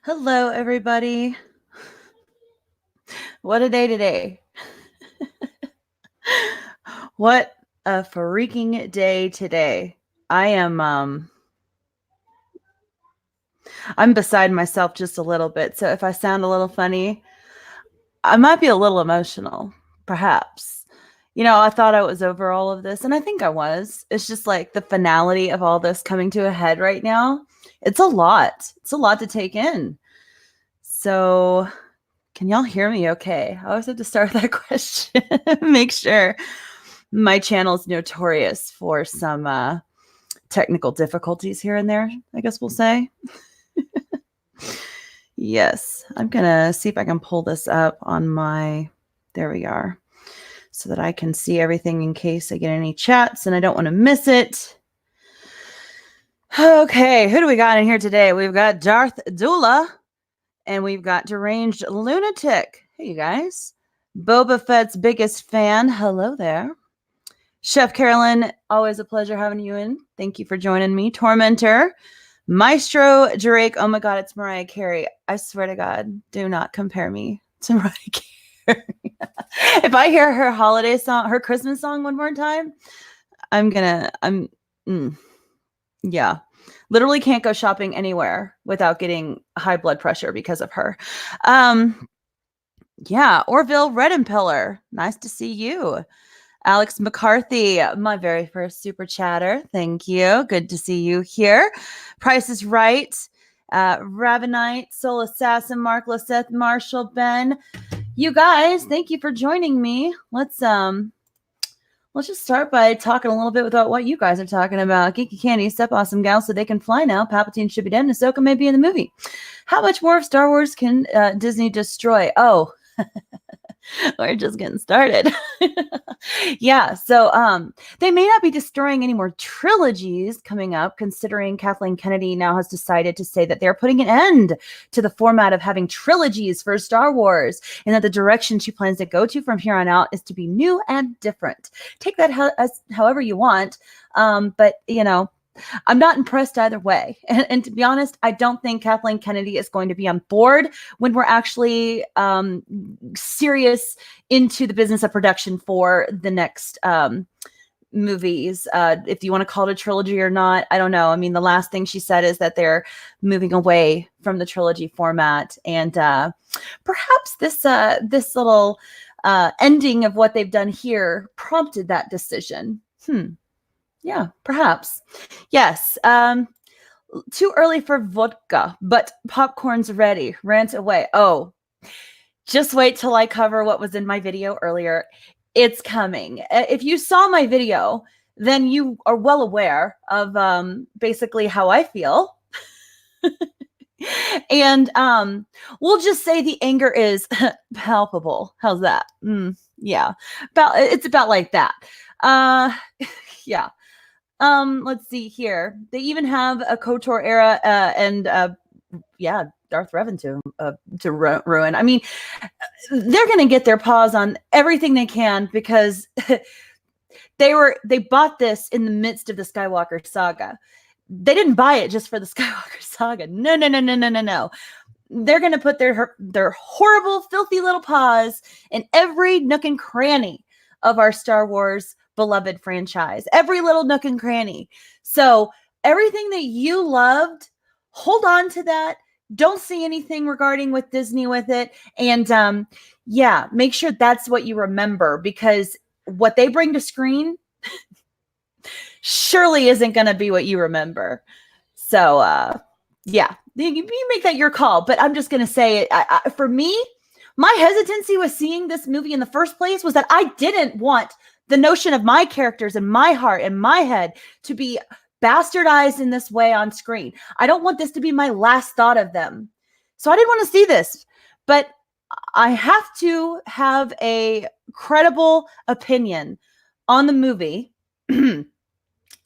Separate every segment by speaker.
Speaker 1: Hello, everybody. What a day today. What a freaking day today. I'm beside myself just a little bit. So if I sound a little funny, I might be a little emotional, perhaps. I thought I was over all of this, and I think I was. It's just like the finality of all this coming to a head right now. It's a lot. It's a lot to take in. So can y'all hear me okay? I always have to start with that question. Make sure. My channel is notorious for some technical difficulties here and there, I guess we'll say. Yes, I'm going to see if I can pull this up on my, there we are, so that I can see everything in case I get any chats and I don't want to miss it. Okay, who do we got in here today? We've got Darth Dula and we've got Deranged Lunatic. Hey, you guys. Boba Fett's biggest fan. Hello there. Chef Carolyn, always a pleasure having you in. Thank you for joining me. Tormentor, Maestro Drake. Oh my God, it's Mariah Carey. I swear to God, do not compare me to Mariah Carey. If I hear her holiday song, her Christmas song one more time, yeah. Literally can't go shopping anywhere without getting high blood pressure because of her. Yeah, Orville Redimpeller. Nice to see you. Alex McCarthy, my very first super chatter. Thank you. Good to see you here. Price is Right. Ravenite, Soul Assassin, Mark Lisseth, Marshall, Ben. You guys, thank you for joining me. Let's just start by talking a little bit about what you guys are talking about. Geeky Candi, step awesome gal so they can fly now. Palpatine should be dead and Ahsoka may be in the movie. How much more of Star Wars can Disney destroy? Oh, we're just getting started. Yeah, so they may not be destroying any more trilogies coming up, considering Kathleen Kennedy now has decided to say that they're putting an end to the format of having trilogies for Star Wars, and that the direction she plans to go to from here on out is to be new and different. Take that as however you want, but I'm not impressed either way. And to be honest, I don't think Kathleen Kennedy is going to be on board when we're actually serious into the business of production for the next movies. If you want to call it a trilogy or not, I don't know. I mean, the last thing she said is that they're moving away from the trilogy format. And perhaps this little ending of what they've done here prompted that decision. Yeah, perhaps. Yes. Too early for vodka, but popcorn's ready. Rant away. Oh, just wait till I cover what was in my video earlier. It's coming. If you saw my video, then you are well aware of basically how I feel. And we'll just say the anger is palpable. How's that? Yeah. It's about like that. Yeah. Let's see here. They even have a KOTOR era and Darth Revan to ruin. I mean, they're going to get their paws on everything they can because they bought this in the midst of the Skywalker saga. They didn't buy it just for the Skywalker saga. No. They're going to put their horrible, filthy little paws in every nook and cranny of our Star Wars beloved franchise, every little nook and cranny. So everything that you loved, hold on to that. Don't see anything regarding with Disney with it. And make sure that's what you remember, because what they bring to screen surely isn't going to be what you remember. So you make that your call. But I'm just going to say it. For me, my hesitancy with seeing this movie in the first place was that I didn't want the notion of my characters and my heart and my head to be bastardized in this way on screen. I don't want this to be my last thought of them. So I didn't want to see this, but I have to have a credible opinion on the movie, even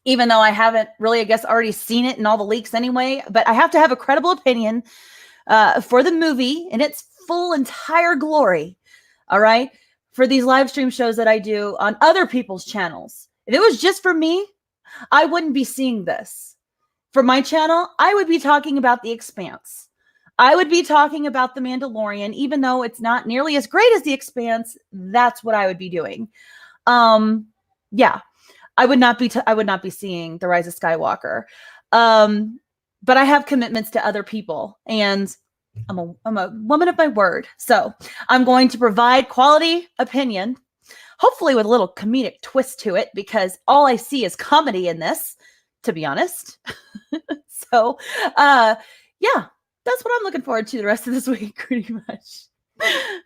Speaker 1: though I haven't really, I guess, already seen it in all the leaks anyway, but I have to have a credible opinion for the movie in its full entire glory. All right. For these live stream shows that I do on other people's channels. If it was just for me, I wouldn't be seeing this. For my channel, I would be talking about The Expanse. I would be talking about The Mandalorian, even though it's not nearly as great as The Expanse. That's what I would be doing. Yeah, I would not be seeing The Rise of Skywalker. But I have commitments to other people, and I'm a woman of my word. So I'm going to provide quality opinion, hopefully with a little comedic twist to it, because all I see is comedy in this, to be honest. So, yeah, that's what I'm looking forward to the rest of this week, pretty much.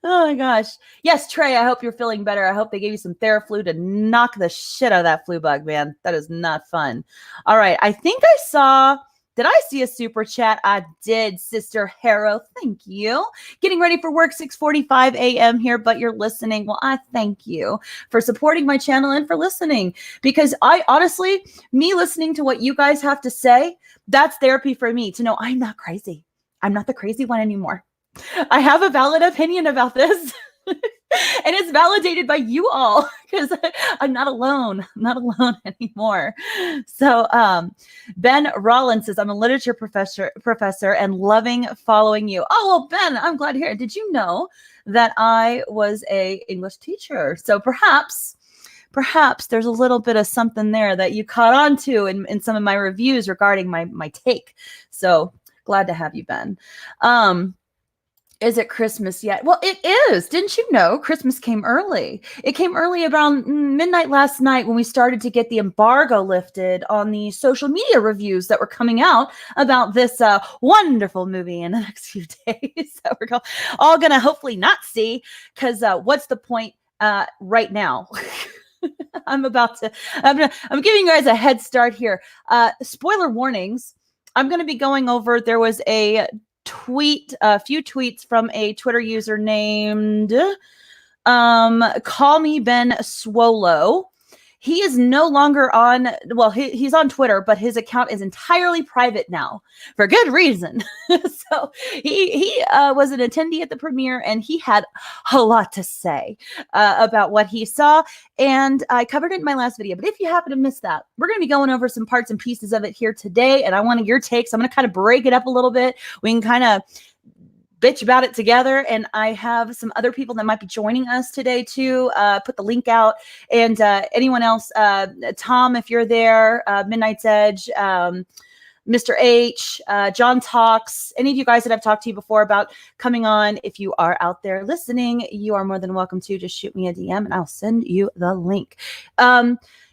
Speaker 1: Oh my gosh. Yes, Trey, I hope you're feeling better. I hope they gave you some Theraflu to knock the shit out of that flu bug, man. That is not fun. All right. I think I saw, did I see a super chat? I did, Sister Harrow. Thank you. Getting ready for work, 6:45 a.m. here, but you're listening. Well, I thank you for supporting my channel and for listening, because I honestly, me listening to what you guys have to say, that's therapy for me to know I'm not crazy. I'm not the crazy one anymore. I have a valid opinion about this. And it's validated by you all, because I'm not alone. I'm not alone anymore. So Ben Rollins says, I'm a literature professor and loving following you. Oh, well, Ben, I'm glad to hear it. Did you know that I was a English teacher? So perhaps there's a little bit of something there that you caught on to in some of my reviews regarding my take. So glad to have you, Ben. Is it Christmas yet? Well, it is. Didn't you know Christmas came early? It came early around midnight last night when we started to get the embargo lifted on the social media reviews that were coming out about this wonderful movie in the next few days that we're all going to hopefully not see, because what's the point right now? I'm giving you guys a head start here. Spoiler warnings. I'm going to be going over, there was a few tweets from a Twitter user named Call Me Ben Swolo. He is no longer on, well, he's on Twitter, but his account is entirely private now for good reason. So he was an attendee at the premiere, and he had a lot to say about what he saw. And I covered it in my last video, but if you happen to miss that, we're going to be going over some parts and pieces of it here today. And I wanted your takes. I'm going to kind of break it up a little bit. We can kind of bitch about it together, and I have some other people that might be joining us today too. Put the link out, and anyone else, Tom, if you're there, Midnight's Edge, Mr. H, John Talks, any of you guys that I've talked to you before about coming on, if you are out there listening, you are more than welcome to just shoot me a DM and I'll send you the link.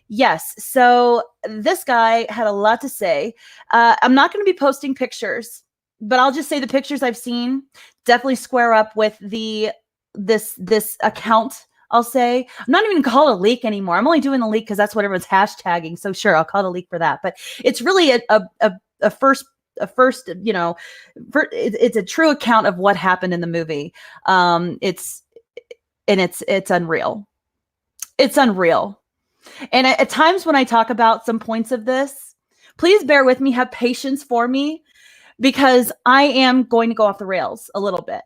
Speaker 1: Yes, so this guy had a lot to say. I'm not going to be posting pictures, but I'll just say the pictures I've seen definitely square up with this account. I'll say, I'm not even gonna call it a leak anymore. I'm only doing the leak because that's what everyone's hashtagging. So sure, I'll call it a leak for that. But it's really a first, you know, it's a true account of what happened in the movie. It's unreal. It's unreal. And at times when I talk about some points of this, please bear with me, have patience for me, because I am going to go off the rails a little bit.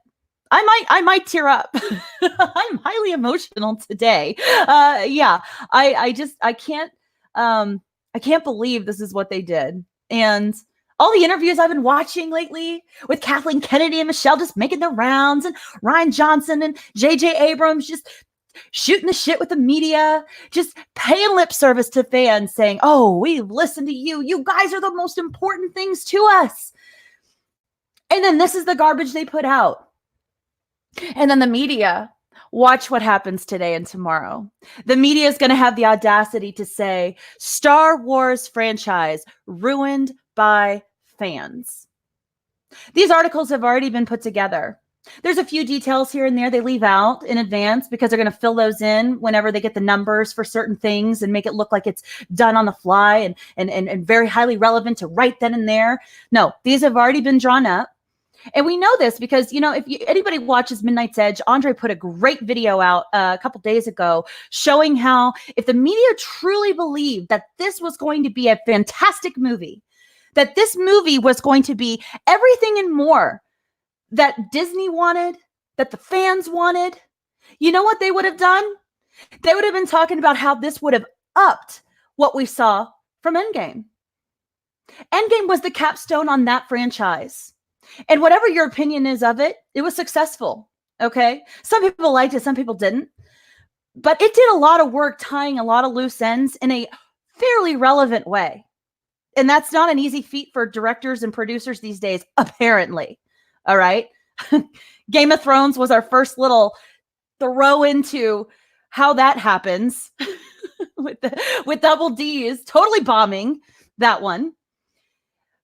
Speaker 1: I might tear up. I'm highly emotional today. Yeah, I can't believe this is what they did. And all the interviews I've been watching lately with Kathleen Kennedy and Michelle just making the rounds, and Ryan Johnson and JJ Abrams just shooting the shit with the media, just paying lip service to fans saying, oh, we've listened to you. You guys are the most important things to us. And then this is the garbage they put out. And then the media, watch what happens today and tomorrow. The media is going to have the audacity to say, Star Wars franchise ruined by fans. These articles have already been put together. There's a few details here and there they leave out in advance because they're going to fill those in whenever they get the numbers for certain things and make it look like it's done on the fly and very highly relevant to right then and there. No, these have already been drawn up. And we know this because, you know, if anybody watches Midnight's Edge, Andre put a great video out a couple days ago showing how if the media truly believed that this was going to be a fantastic movie, that this movie was going to be everything and more that Disney wanted, that the fans wanted, you know what they would have done? They would have been talking about how this would have upped what we saw from Endgame. Endgame was the capstone on that franchise. And whatever your opinion is of it, it was successful. Okay. Some people liked it, some people didn't. But it did a lot of work tying a lot of loose ends in a fairly relevant way. And that's not an easy feat for directors and producers these days, apparently. All right. Game of Thrones was our first little throw into how that happens with double D's, totally bombing that one.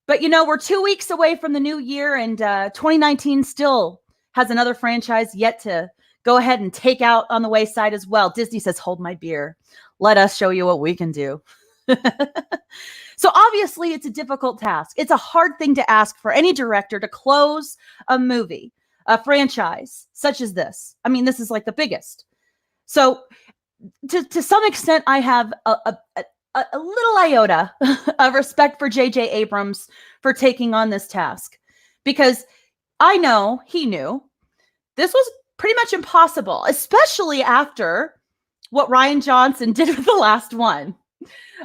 Speaker 1: But, you know, we're 2 weeks away from the new year, and 2019 still has another franchise yet to go ahead and take out on the wayside as well. Disney says, hold my beer. Let us show you what we can do. So obviously it's a difficult task. It's a hard thing to ask for any director to close a movie, a franchise such as this. I mean, this is like the biggest. So to some extent, I have a little iota of respect for JJ Abrams for taking on this task, because I know he knew this was pretty much impossible, especially after what Rian Johnson did with the last one.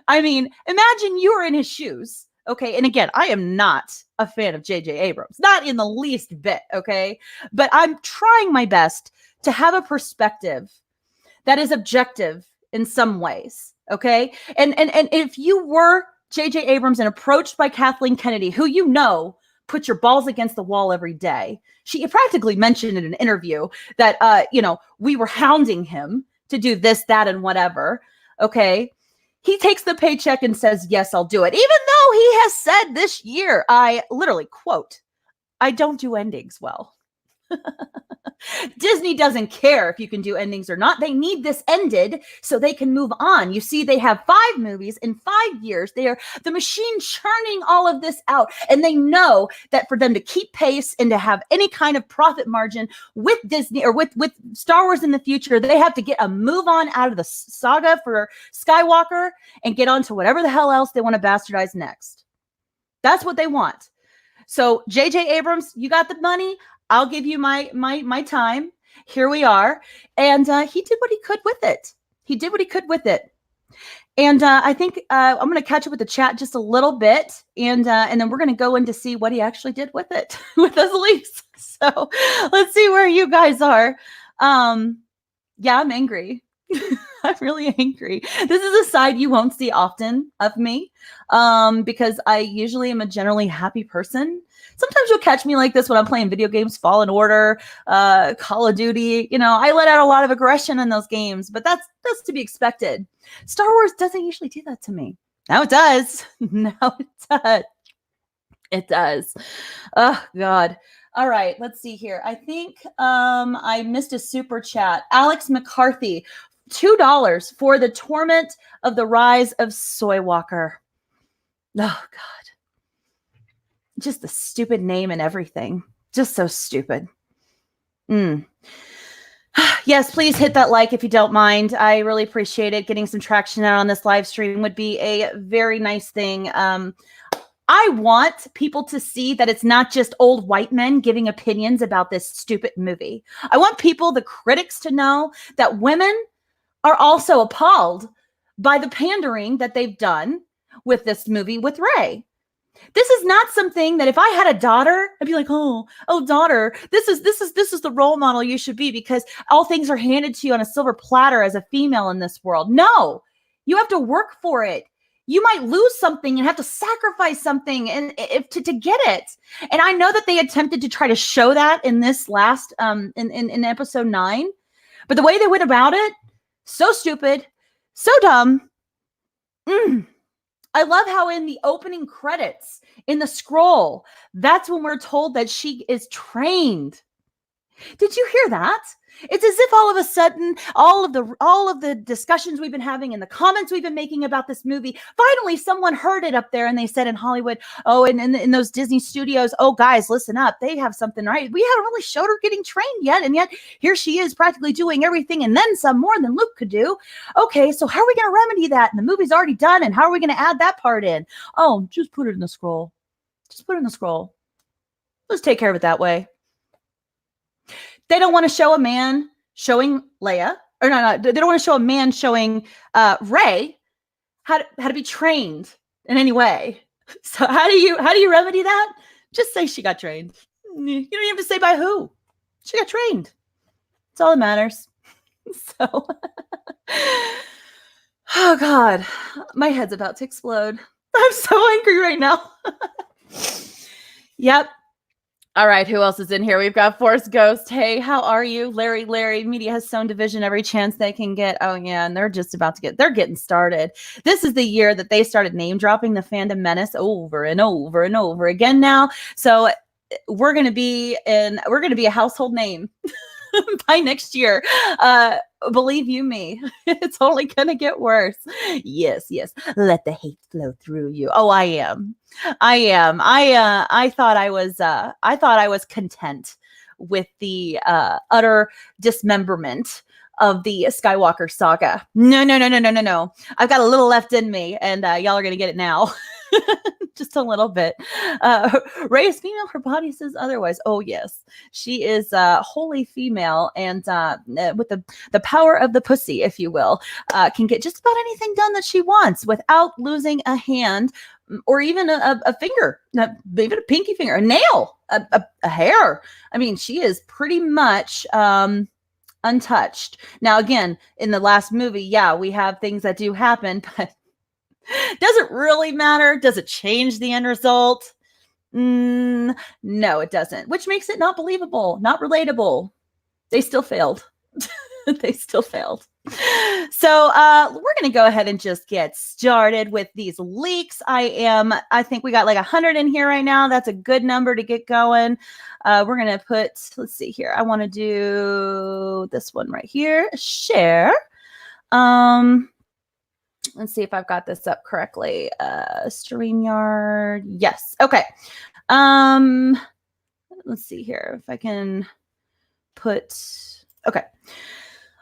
Speaker 1: I mean, imagine you were in his shoes. Okay. And again, I am not a fan of JJ Abrams, not in the least bit. Okay. But I'm trying my best to have a perspective that is objective in some ways. Okay. And if you were JJ Abrams and approached by Kathleen Kennedy, who, you know, put your balls against the wall every day. She practically mentioned in an interview that, you know, we were hounding him to do this, that, and whatever. Okay. He takes the paycheck and says, yes, I'll do it. Even though he has said this year, I literally quote, I don't do endings well. Disney doesn't care if you can do endings or not. They need this ended so they can move on. You see, they have 5 movies in 5 years. They are the machine churning all of this out. And they know that for them to keep pace and to have any kind of profit margin with Disney or with Star Wars in the future, they have to get a move on out of the saga for Skywalker and get on to whatever the hell else they want to bastardize next. That's what they want. So JJ Abrams, you got the money. I'll give you my time. Here we are. And he did what he could with it. He did what he could with it. And I think I'm going to catch up with the chat just a little bit. And then we're going to go in to see what he actually did with it, with those leaks. So let's see where you guys are. Yeah, I'm angry. I'm really angry. This is a side you won't see often of me because I usually am a generally happy person. Sometimes you'll catch me like this when I'm playing video games, Fallen Order, Call of Duty. You know, I let out a lot of aggression in those games, but that's to be expected. Star Wars doesn't usually do that to me. Now it does. Now it does. It does. Oh, God. All right, let's see here. I think I missed a super chat. Alex McCarthy, $2 for the Torment of the Rise of Skywalker. Oh, God. Just the stupid name and everything. Just so stupid. Yes, please hit that like if you don't mind. I really appreciate it. Getting some traction out on this live stream would be a very nice thing. I want people to see that it's not just old white men giving opinions about this stupid movie. I want people, the critics, to know that women are also appalled by the pandering that they've done with this movie with Rey. This is not something that if I had a daughter, I'd be like, oh, daughter, this is the role model you should be because all things are handed to you on a silver platter as a female in this world. No, you have to work for it. You might lose something and have to sacrifice something and to get it. And I know that they attempted to try to show that in this last in episode 9, but the way they went about it, so stupid, so dumb. I love how in the opening credits, in the scroll, that's when we're told that she is trained. Did you hear that? It's as if all of a sudden, all of the discussions we've been having and the comments we've been making about this movie, finally someone heard it up there and they said in Hollywood, oh, and in those Disney studios, oh, guys, listen up. They have something right. We haven't really showed her getting trained yet. And yet here she is practically doing everything and then some more than Luke could do. Okay, so how are we going to remedy that? And the movie's already done. And how are we going to add that part in? Oh, just put it in the scroll. Just put it in the scroll. Let's take care of it that way. They don't want to show a man showing Leia, or no, they don't want to show a man showing Rey how to be trained in any way. So how do you remedy that? Just say she got trained. You don't even have to say by who. She got trained. That's all that matters. So, oh God, my head's about to explode. I'm so angry right now. Yep. All right, who else is in here? We've got Force Ghost. Hey, how are you? Larry, media has sown division every chance they can get. Oh, yeah, and they're just about to they're getting started. This is the year that they started name dropping the Fandom menace over and over and over again now. So we're going to be a household name by next year. Believe you me, it's only gonna get worse. Yes. Let the hate flow through you. Oh, I am. I thought I was content with the utter dismemberment of the Skywalker saga. No. I've got a little left in me, and y'all are gonna get it now. Just a little bit. Rey is female. Her body says otherwise. Oh yes, she is wholly female, and with the power of the pussy, if you will, can get just about anything done that she wants without losing a hand or even a finger, even a pinky finger, a nail, a hair. I mean, she is pretty much untouched. Now, again, in the last movie, yeah, we have things that do happen, but does it really matter? Does it change the end result? No, it doesn't, which makes it not believable, not relatable. They still failed. They still failed. So we're going to go ahead and just get started with these leaks. I think we got like 100 in here right now. That's a good number to get going. We're going to put, let's see here. I want to do this one right here. Share. Let's see if I've got this up correctly. StreamYard. Yes. Okay. Let's see here if I can put, okay.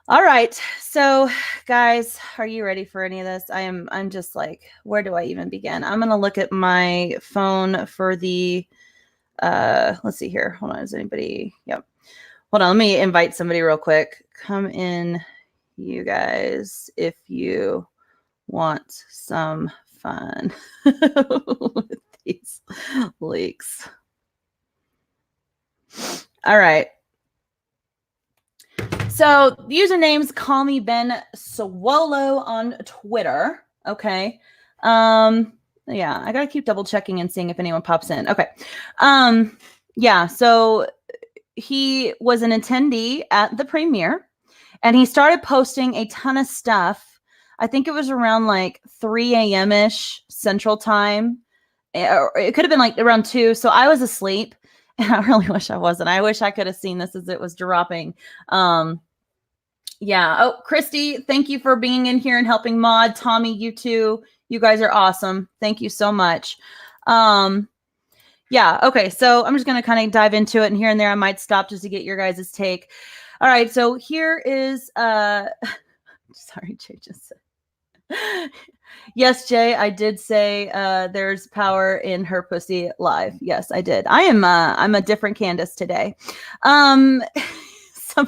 Speaker 1: All right. So guys, are you ready for any of this? I'm just like, where do I even begin? I'm going to look at my phone for the, let's see here. Hold on. Is anybody? Yep. Hold on. Let me invite somebody real quick. Come in, you guys, if you want some fun with these leaks. All right. So usernames, call me Ben Swolo on Twitter. Okay. Yeah, I gotta keep double checking and seeing if anyone pops in. Okay. Yeah, so he was an attendee at the premiere and he started posting a ton of stuff. I think it was around like 3 a.m.-ish Central Time. Or it could have been like around 2. So I was asleep. And I really wish I wasn't. I wish I could have seen this as it was dropping. Yeah. Oh, Christy, thank you for being in here and helping mod. Tommy, you too. You guys are awesome. Thank you so much. Yeah. Okay. So I'm just going to kind of dive into it, and here and there I might stop just to get your guys' take. All right. So here is, sorry, Jay just said. Yes, Jay, I did say there's power in her pussy live. Yes, I did. I'm a different Candace today. Some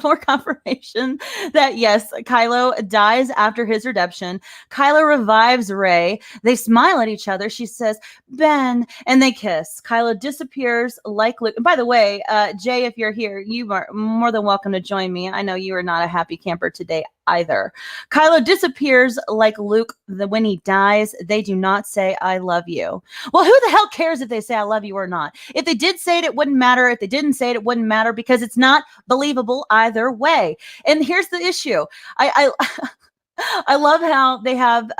Speaker 1: more confirmation that yes, Kylo dies after his redemption. Kylo revives Rey. They smile at each other. She says, Ben, and they kiss. Kylo disappears like Luke. And by the way, Jay, if you're here, you are more than welcome to join me. I know you are not a happy camper today either. Kylo disappears like Luke. When he dies, they do not say, I love you. Well, who the hell cares if they say I love you or not? If they did say it, it wouldn't matter. If they didn't say it, it wouldn't matter, because it's not believable either way. And here's the issue. I love how they have,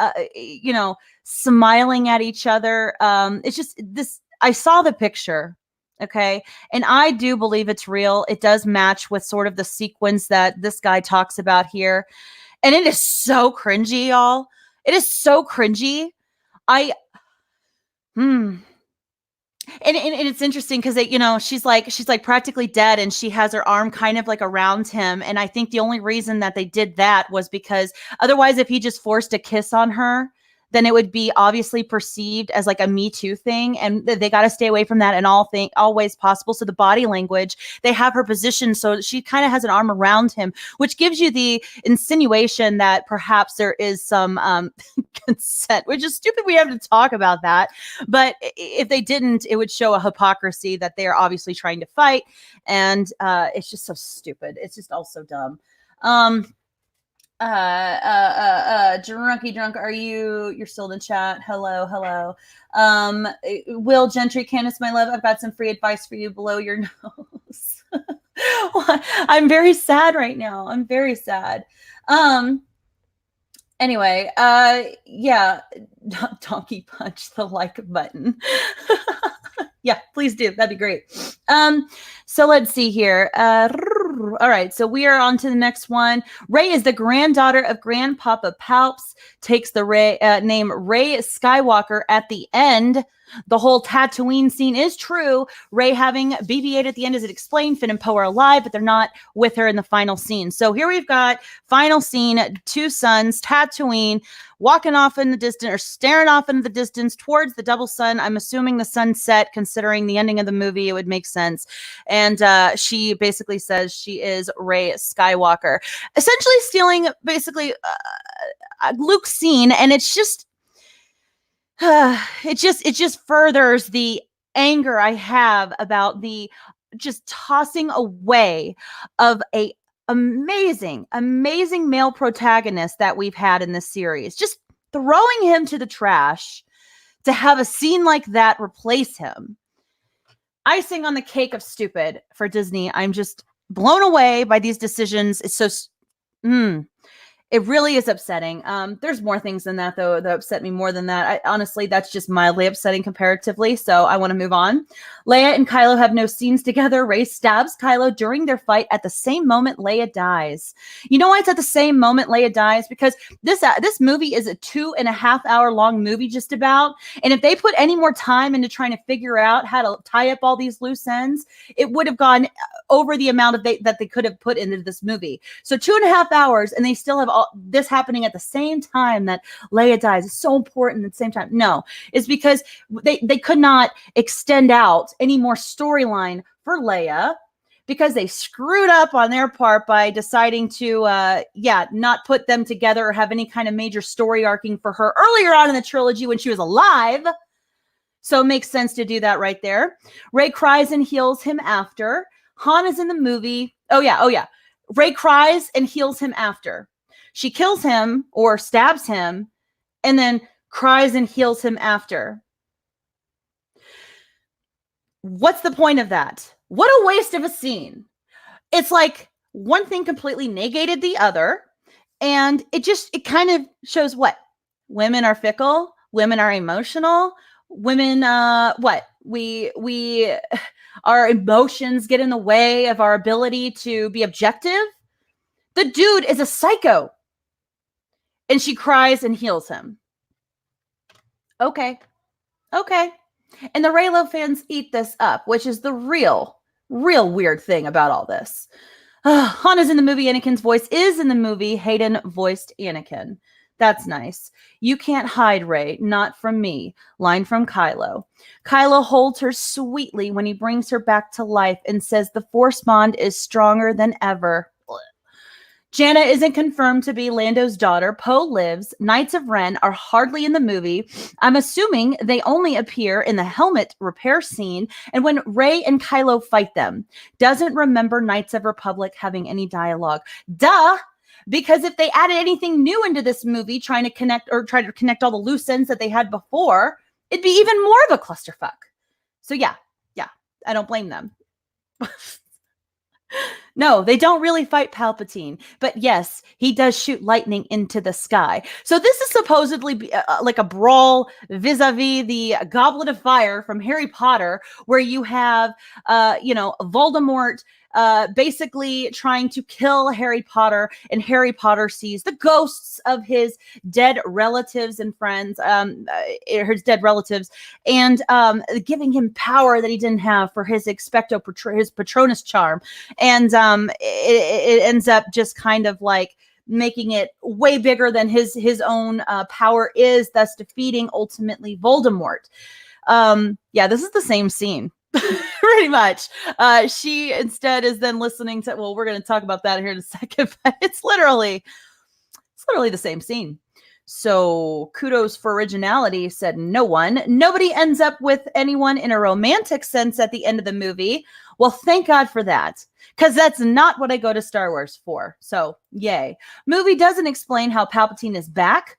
Speaker 1: smiling at each other. It's just this, I saw the picture. Okay. And I do believe it's real. It does match with sort of the sequence that this guy talks about here. And it is so cringy, y'all. It is so cringy. And it's interesting because she's like practically dead, and she has her arm kind of like around him. And I think the only reason that they did that was because otherwise, if he just forced a kiss on her, then it would be obviously perceived as like a Me Too thing. And they got to stay away from that in all ways possible. So the body language, they have her position. So she kind of has an arm around him, which gives you the insinuation that perhaps there is some consent, which is stupid. We have to talk about that. But if they didn't, it would show a hypocrisy that they are obviously trying to fight. And it's just so stupid. It's just all so dumb. Drunky drunk, you're still in the chat. Hello. Will Gentry, Candace, my love, I've got some free advice for you. Blow your nose. I'm very sad right now. I'm very sad. Anyway, yeah, donkey punch the like button. Yeah, please do. That'd be great. So let's see here. All right, so we are on to the next one. Rey is the granddaughter of Grandpapa Palps, takes the name Rise of Skywalker at the end. The whole Tatooine scene is true. Rey having BB-8 at the end, as it explained. Finn and Poe are alive, but they're not with her in the final scene. So here we've got final scene, two sons, Tatooine, walking off in the distance or staring off into the distance towards the double sun. I'm assuming the sunset, considering the ending of the movie, it would make sense. And she basically says she is Rey Skywalker, essentially stealing basically Luke's scene. And it's just, it just furthers the anger I have about the just tossing away of a amazing male protagonist that we've had in this series. Just throwing him to the trash to have a scene like that replace him. Icing on the cake of stupid for Disney. I'm just blown away by these decisions. It's so it really is upsetting. There's more things than that, though, that upset me more than that. Honestly, that's just mildly upsetting comparatively, so I want to move on. Leia and Kylo have no scenes together. Rey stabs Kylo during their fight at the same moment Leia dies. You know why it's at the same moment Leia dies? Because this movie is a 2.5 hour long movie just about, and if they put any more time into trying to figure out how to tie up all these loose ends, it would have gone over the amount of that they could have put into this movie. So 2.5 hours, and they still have all this happening at the same time that Leia dies. Is so important at the same time. No, it's because they could not extend out any more storyline for Leia because they screwed up on their part by deciding to not put them together or have any kind of major story arcing for her earlier on in the trilogy when she was alive. So it makes sense to do that right there. Rey cries and heals him after. Han is in the movie. Oh yeah. Rey cries and heals him after. She kills him or stabs him and then cries and heals him after. What's the point of that? What a waste of a scene. It's like one thing completely negated the other. And it kind of shows what? Women are fickle. Women are emotional. Women, we our emotions get in the way of our ability to be objective. The dude is a psycho. And she cries and heals him. Okay. And the Reylo fans eat this up, which is the real weird thing about all this. Han is in the movie. Anakin's voice is in the movie. Hayden voiced Anakin. That's nice. You can't hide, Rey. Not from me. Line from Kylo. Kylo holds her sweetly when he brings her back to life and says the Force bond is stronger than ever. Jannah isn't confirmed to be Lando's daughter. Poe lives. Knights of Ren are hardly in the movie. I'm assuming they only appear in the helmet repair scene and when Rey and Kylo fight them. Doesn't remember Knights of Republic having any dialogue. Duh! Because if they added anything new into this movie, try to connect all the loose ends that they had before, it'd be even more of a clusterfuck. So yeah, I don't blame them. No, they don't really fight Palpatine, but yes, he does shoot lightning into the sky. So this is supposedly like a brawl vis-a-vis the Goblet of Fire from Harry Potter, where you have, Voldemort basically trying to kill Harry Potter, and Harry Potter sees the ghosts of his dead relatives and friends, his dead relatives, and giving him power that he didn't have for his his Patronus charm, and it ends up just kind of like making it way bigger than his own power is, thus defeating ultimately Voldemort. Yeah, this is the same scene. Pretty much. She instead is then listening to, well, we're going to talk about that here in a second, but it's literally the same scene. So kudos for originality, said no one. Nobody ends up with anyone in a romantic sense at the end of the movie. Well, thank God for that, because that's not what I go to Star Wars for. So yay. Movie doesn't explain how Palpatine is back.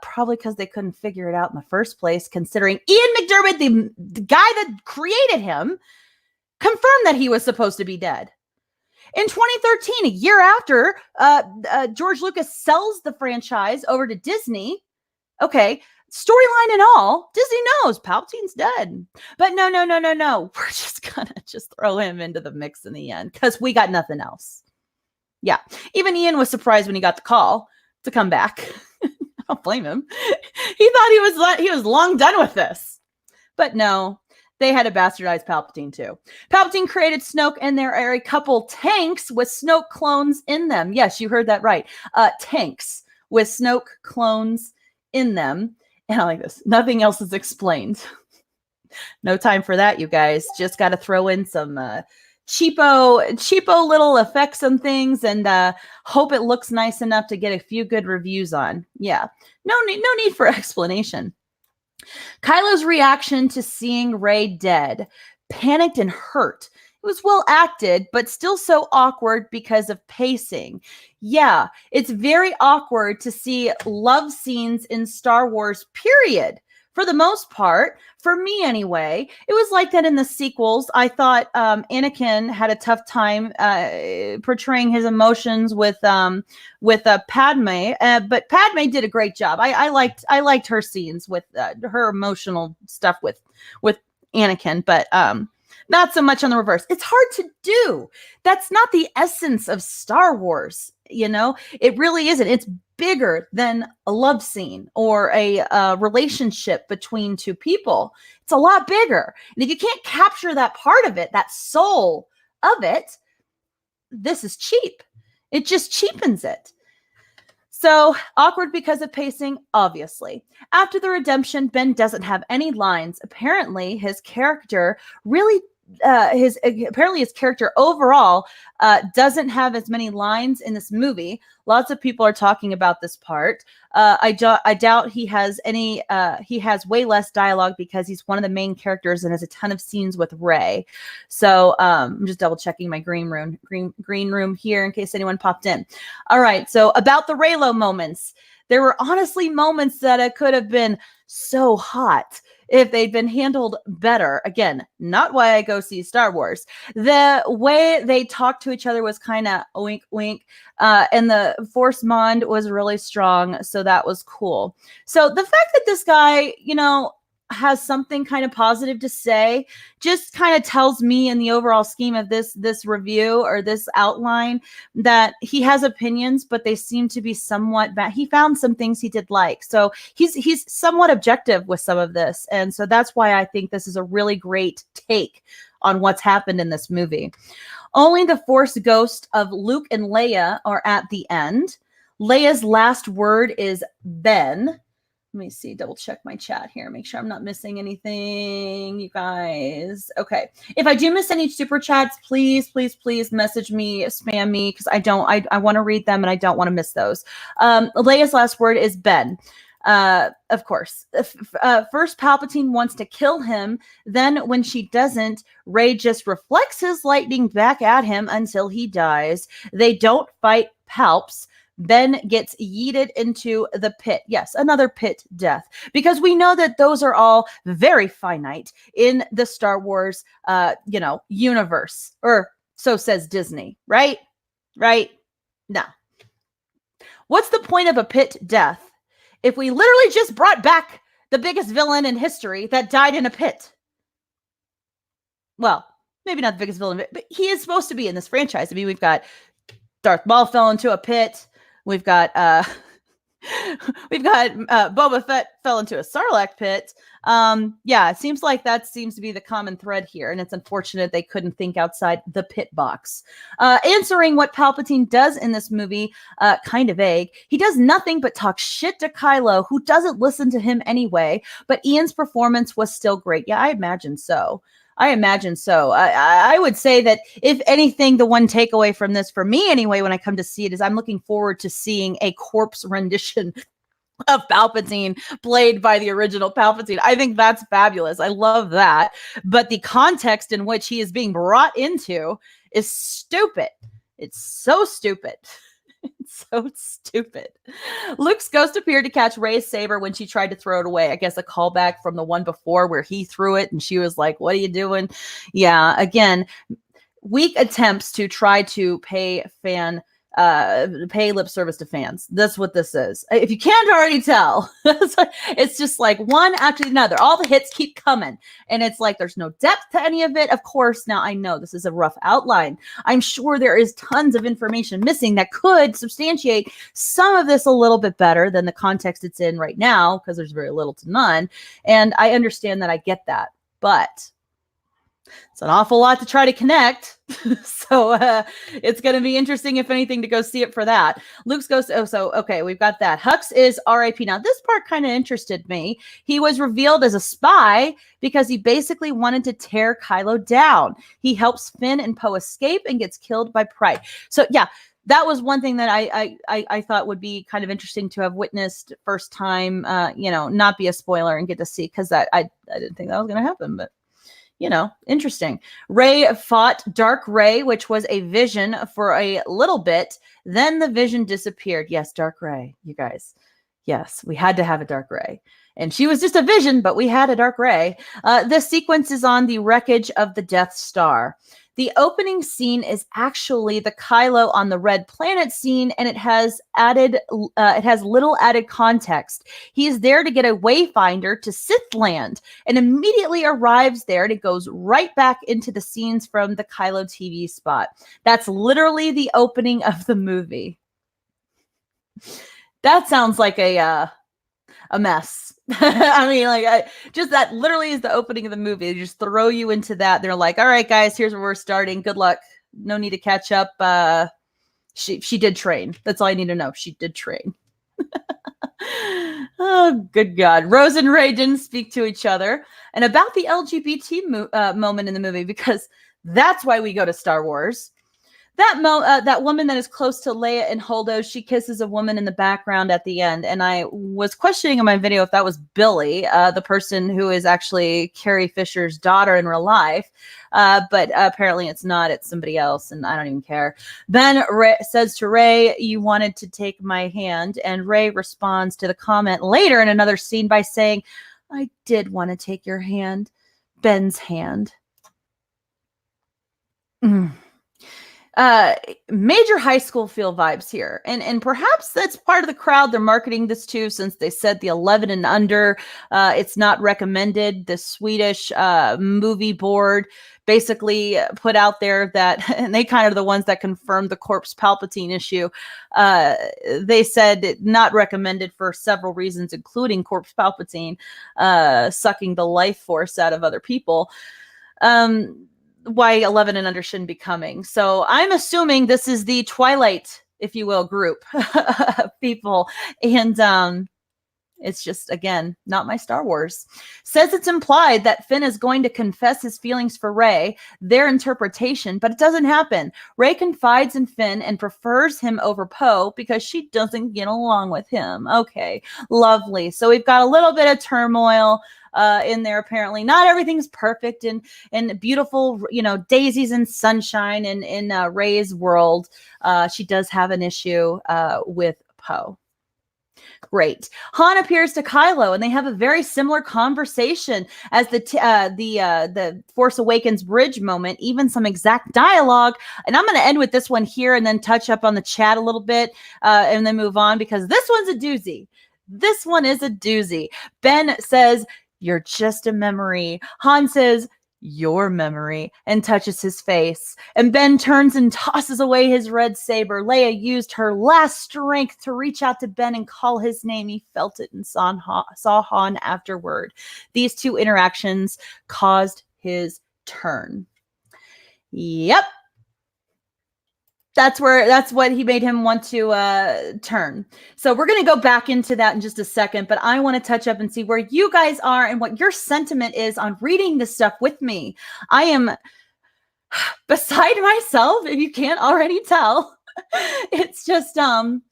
Speaker 1: Probably because they couldn't figure it out in the first place, considering Ian McDiarmid, the guy that created him, confirmed that he was supposed to be dead. In 2013, a year after George Lucas sells the franchise over to Disney, okay, storyline and all, Disney knows Palpatine's dead. But no. We're just going to throw him into the mix in the end because we got nothing else. Yeah, even Ian was surprised when he got the call to come back. I don't blame him. He thought he was long done with this. But no. They had to bastardize Palpatine too. Palpatine created Snoke, and there are a couple tanks with Snoke clones in them. Yes, you heard that right. Tanks with Snoke clones in them. And I like this. Nothing else is explained. No time for that, you guys. Just got to throw in some cheapo little effects and things, and hope it looks nice enough to get a few good reviews on. Yeah, no need for explanation. Kylo's reaction to seeing Rey dead, panicked and hurt. It was well acted, but still so awkward because of pacing. Yeah, it's very awkward to see love scenes in Star Wars, period. For the most part, for me anyway, it was like that in the sequels. I thought Anakin had a tough time portraying his emotions with Padme, but Padme did a great job. I liked her scenes with her emotional stuff with Anakin, but not so much on the reverse. It's hard to do. That's not the essence of Star Wars. You know, it really isn't. It's bigger than a love scene or a relationship between two people. It's a lot bigger. And if you can't capture that part of it, that soul of it, this is cheap. It just cheapens it. So awkward because of pacing, obviously. After the redemption, Ben doesn't have any lines. Apparently, his character really his character overall doesn't have as many lines in this movie. Lots of people are talking about this part. I doubt he has any. He has way less dialogue because he's one of the main characters and has a ton of scenes with Rey. So I'm just double checking my green room here in case anyone popped in. All right. So about the Reylo moments, there were honestly moments that it could have been so hot if they'd been handled better. Again, not why I go see Star Wars. The way they talked to each other was kind of wink, wink. And the Force Mond was really strong. So that was cool. So the fact that this guy, has something kind of positive to say just kind of tells me in the overall scheme of this review or this outline that he has opinions, but they seem to be somewhat bad. He found some things he did like. So he's somewhat objective with some of this. And so that's why I think this is a really great take on what's happened in this movie. Only the Force ghost of Luke and Leia are at the end. Leia's last word is Ben. Let me see, double check my chat here, make sure I'm not missing anything, you guys. Okay. If I do miss any super chats, please message me, spam me, because I want to read them and I don't want to miss those. Leia's last word is Ben. Of course. First, Palpatine wants to kill him. Then when she doesn't, Rey just reflects his lightning back at him until he dies. They don't fight Palps. Ben gets yeeted into the pit. Yes, another pit death. Because we know that those are all very finite in the Star Wars, universe. Or so says Disney, right? Right? No. What's the point of a pit death if we literally just brought back the biggest villain in history that died in a pit? Well, maybe not the biggest villain, but he is supposed to be in this franchise. I mean, we've got Darth Maul fell into a pit. We've got We've got Boba Fett fell into a sarlacc pit. Yeah, it seems like that seems to be the common thread here, and it's unfortunate they couldn't think outside the pit box. Answering what Palpatine does in this movie, kind of vague. He does nothing but talk shit to Kylo, who doesn't listen to him anyway, but Ian's performance was still great. Yeah, I imagine so. I would say that if anything, the one takeaway from this for me anyway, when I come to see it, is I'm looking forward to seeing a corpse rendition of Palpatine played by the original Palpatine. I think that's fabulous. I love that. But the context in which he is being brought into is stupid. It's so stupid. It's so stupid. Luke's ghost appeared to catch Rey's saber when she tried to throw it away. I guess a callback from the one before where he threw it and she was like, what are you doing? Yeah, again, weak attempts to try to pay lip service to fans. That's what this is. If you can't already tell, it's just like one after another. All the hits keep coming. And it's like there's no depth to any of it. Of course, now I know this is a rough outline. I'm sure there is tons of information missing that could substantiate some of this a little bit better than the context it's in right now, because there's very little to none. And I understand that. I get that. But it's an awful lot to try to connect. So it's going to be interesting, if anything, to go see it for that. Luke's ghost. Oh, so, okay, we've got that. Hux is RIP. Now, this part kind of interested me. He was revealed as a spy because he basically wanted to tear Kylo down. He helps Finn and Poe escape and gets killed by Pride. So, yeah. That was one thing that I thought would be kind of interesting to have witnessed first time, not be a spoiler and get to see, because I didn't think that was going to happen, but interesting. Rey fought Dark Rey, which was a vision for a little bit. Then the vision disappeared. Yes, Dark Rey, you guys. Yes, we had to have a Dark Rey. And she was just a vision, but we had a Dark Rey. This sequence is on the wreckage of the Death Star. The opening scene is actually the Kylo on the Red Planet scene, and it has little added context. He is there to get a wayfinder to Sith land, and immediately arrives there, and it goes right back into the scenes from the Kylo TV spot. That's literally the opening of the movie. That sounds like a mess. I mean, just that literally is the opening of the movie. They just throw you into that. They're like, all right, guys, here's where we're starting. Good luck. No need to catch up. She did train. That's all I need to know. She did train. Oh, good God. Rose and Rey didn't speak to each other. And about the LGBT moment in the movie, because that's why we go to Star Wars. That woman that is close to Leia and Holdo, she kisses a woman in the background at the end. And I was questioning in my video if that was Billy, the person who is actually Carrie Fisher's daughter in real life. But apparently it's not. It's somebody else, and I don't even care. Ben says to Rey, you wanted to take my hand. And Rey responds to the comment later in another scene by saying, I did want to take your hand. Ben's hand. Major high school feel vibes here. And perhaps that's part of the crowd they're marketing this to, since they said the 11 and under, it's not recommended. The Swedish movie board basically put out there that, and they kind of the ones that confirmed the corpse Palpatine issue. They said not recommended for several reasons, including corpse Palpatine sucking the life force out of other people. Why 11 and under shouldn't be coming. So I'm assuming this is the Twilight, if you will, group of people. And it's just, again, not my Star Wars. Says it's implied that Finn is going to confess his feelings for Rey, their interpretation, but it doesn't happen. Rey confides in Finn and prefers him over Poe because she doesn't get along with him. Okay, lovely. So we've got a little bit of turmoil in there. Apparently not everything's perfect and beautiful, daisies and sunshine in Rey's world. She does have an issue with Poe. Great. Han appears to Kylo, and they have a very similar conversation as the Force Awakens bridge moment, even some exact dialogue. And I'm going to end with this one here and then touch up on the chat a little bit and then move on, because this one's a doozy. This one is a doozy. Ben says, you're just a memory. Han says, your memory, and touches his face. And Ben turns and tosses away his red saber. Leia used her last strength to reach out to Ben and call his name. He felt it and saw Han afterward. These two interactions caused his turn. Yep. That's what he made him want to turn. So we're going to go back into that in just a second, but I want to touch up and see where you guys are and what your sentiment is on reading this stuff with me. I am beside myself, if you can't already tell. It's just, in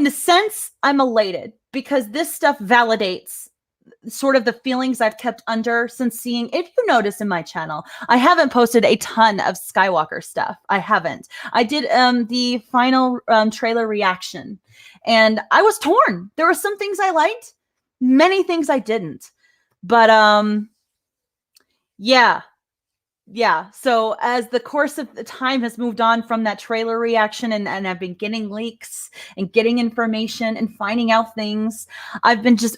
Speaker 1: a sense, I'm elated because this stuff validates sort of the feelings I've kept under since seeing, if you notice in my channel, I haven't posted a ton of Skywalker stuff. I haven't. I did the final trailer reaction and I was torn. There were some things I liked, many things I didn't. But yeah. So as the course of the time has moved on from that trailer reaction and I've been getting leaks and getting information and finding out things, I've been just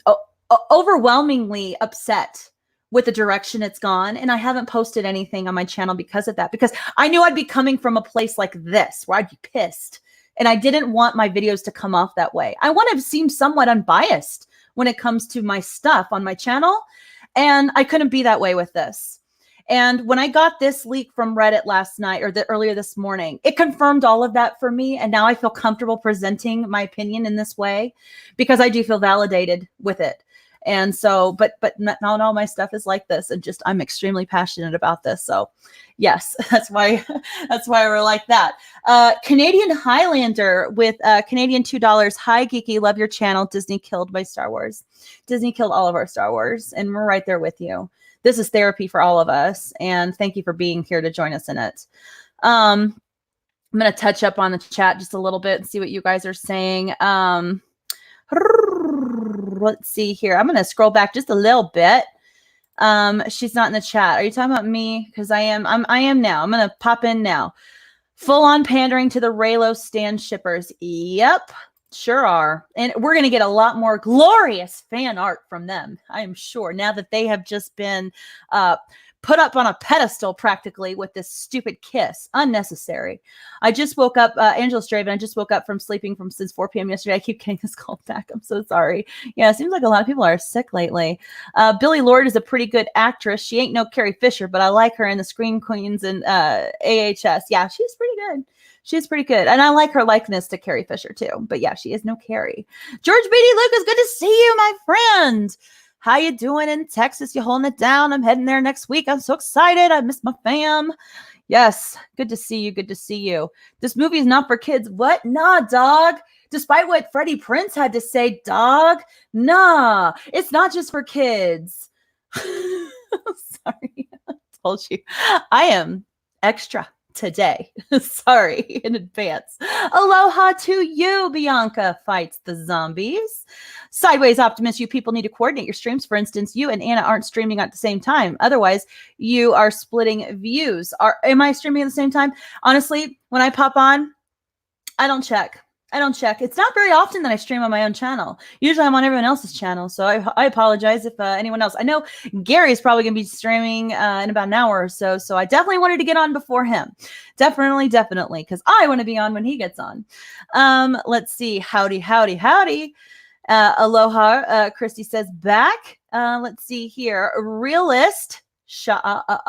Speaker 1: overwhelmingly upset with the direction it's gone. And I haven't posted anything on my channel because of that, because I knew I'd be coming from a place like this where I'd be pissed. And I didn't want my videos to come off that way. I want to seem somewhat unbiased when it comes to my stuff on my channel. And I couldn't be that way with this. And when I got this leak from Reddit last night or earlier this morning, it confirmed all of that for me. And now I feel comfortable presenting my opinion in this way because I do feel validated with it. And so, but not all my stuff is like this. And just, I'm extremely passionate about this. So yes, that's why we're like that. Canadian Highlander with Canadian $2. Hi, Geeky. Love your channel. Disney killed my Star Wars. Disney killed all of our Star Wars. And we're right there with you. This is therapy for all of us. And thank you for being here to join us in it. I'm going to touch up on the chat just a little bit and see what you guys are saying. Let's see here. I'm going to scroll back just a little bit. She's not in the chat. Are you talking about me? Because I am now. I'm going to pop in now. Full on pandering to the Reylo stand shippers. Yep, sure are. And we're going to get a lot more glorious fan art from them, I am sure, now that they have just been put up on a pedestal practically with this stupid kiss. Unnecessary. I just woke up, Angela Straven, I just woke up from sleeping since 4 p.m. yesterday. I keep getting this call back. I'm so sorry. Yeah, it seems like a lot of people are sick lately. Billie Lourd is a pretty good actress. She ain't no Carrie Fisher, but I like her in the Scream Queens and AHS. Yeah, she's pretty good. She's pretty good. And I like her likeness to Carrie Fisher too. But yeah, she is no Carrie. George B.D. Lucas, good to see you, my friend. How you doing in Texas? You holding it down? I'm heading there next week. I'm so excited. I miss my fam. Yes, good to see you. Good to see you. This movie is not for kids. What? Nah, dog. Despite what Freddie Prinze had to say, dog. Nah, it's not just for kids. Sorry, I told you. I am extra today. Sorry in advance. Aloha to you. Bianca fights the zombies. Sideways Optimist, you people need to coordinate your streams. For instance, you and Anna aren't streaming at the same time. Otherwise, you are splitting views. Am I streaming at the same time? Honestly, when I pop on, I don't check. It's not very often that I stream on my own channel. Usually I'm on everyone else's channel. So I apologize if anyone else. I know Gary is probably going to be streaming in about an hour or so. So I definitely wanted to get on before him. Definitely. Because I want to be on when he gets on. Let's see. Howdy. Aloha. Christy says back. Let's see here. Realist. Shafe.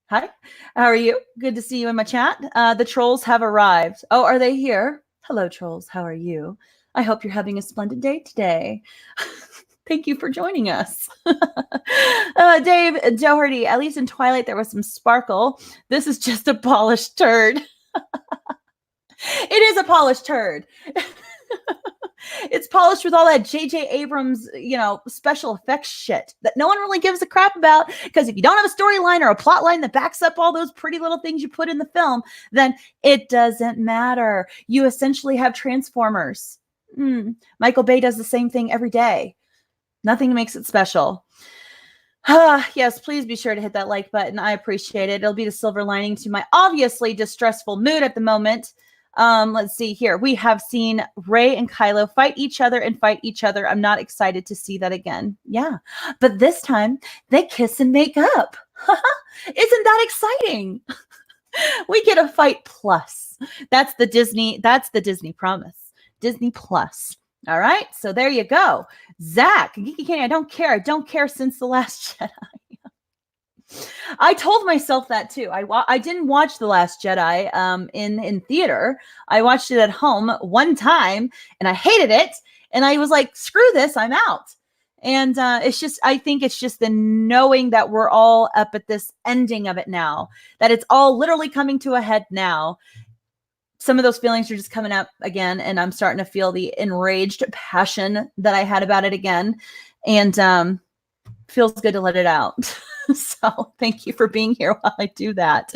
Speaker 1: Hi, how are you? Good to see you in my chat. The trolls have arrived. Oh, are they here? Hello, trolls. How are you? I hope you're having a splendid day today. Thank you for joining us. Dave Doherty, at least in Twilight, there was some sparkle. This is just a polished turd. It is a polished turd. It's polished with all that JJ Abrams, special effects shit that no one really gives a crap about. Because if you don't have a storyline or a plot line that backs up all those pretty little things you put in the film, then it doesn't matter. You essentially have Transformers. Michael Bay does the same thing every day. Nothing makes it special. Yes, please be sure to hit that like button. I appreciate it. It'll be the silver lining to my obviously distressful mood at the moment. Let's see here. We have seen Rey and Kylo fight each other and fight each other. I'm not excited to see that again. Yeah. But this time they kiss and make up. Isn't that exciting? We get a fight plus. That's the Disney promise. Disney Plus. All right. So there you go. Zach, Geeky Candi, I don't care. I don't care since The Last Jedi. I told myself that too. I didn't watch The Last Jedi in theater. I watched it at home one time and I hated it. And I was like, screw this, I'm out. And I think it's just the knowing that we're all up at this ending of it now, that it's all literally coming to a head now. Some of those feelings are just coming up again, and I'm starting to feel the enraged passion that I had about it again. And feels good to let it out. So thank you for being here while I do that.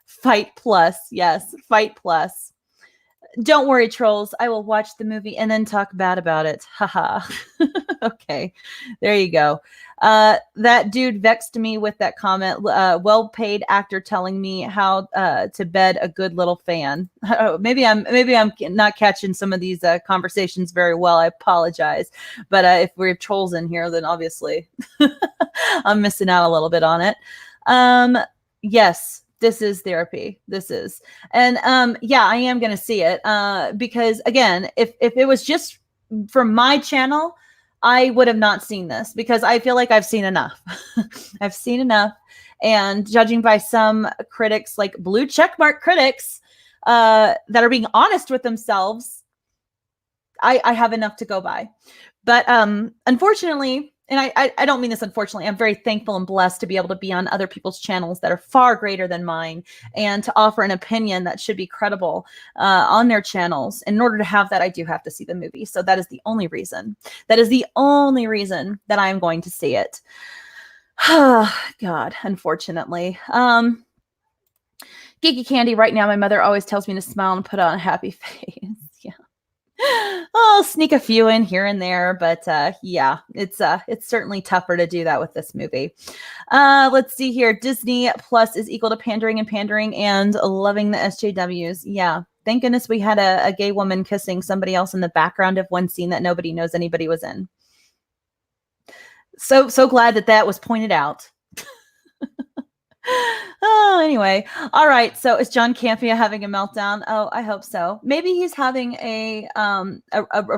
Speaker 1: Fight plus. Yes, fight plus. Don't worry, trolls. I will watch the movie and then talk bad about it. Haha. Okay, there you go. That dude vexed me with that comment. Well-paid actor telling me how to bed a good little fan. Maybe I'm not catching some of these conversations very well. I apologize. But if we have trolls in here, then obviously I'm missing out a little bit on it. Yes. This is therapy. This is. And yeah, I am going to see it because, again, if it was just for my channel, I would have not seen this because I feel like I've seen enough. I've seen enough. And judging by some critics, like blue checkmark critics that are being honest with themselves, I have enough to go by. But unfortunately, and I don't mean this unfortunately, I'm very thankful and blessed to be able to be on other people's channels that are far greater than mine and to offer an opinion that should be credible on their channels. In order to have that, I do have to see the movie. So that is the only reason. That is the only reason that I'm going to see it. God, unfortunately. Geeky Candi, right now, my mother always tells me to smile and put on a happy face. Yeah. I'll sneak a few in here and there, but yeah, it's certainly tougher to do that with this movie. Let's see here. Disney Plus is equal to pandering and loving the SJWs. Yeah. Thank goodness we had a gay woman kissing somebody else in the background of one scene that nobody knows anybody was in. So glad that was pointed out. Oh, anyway. All right. So is John Campea having a meltdown? Oh, I hope so. Maybe he's having a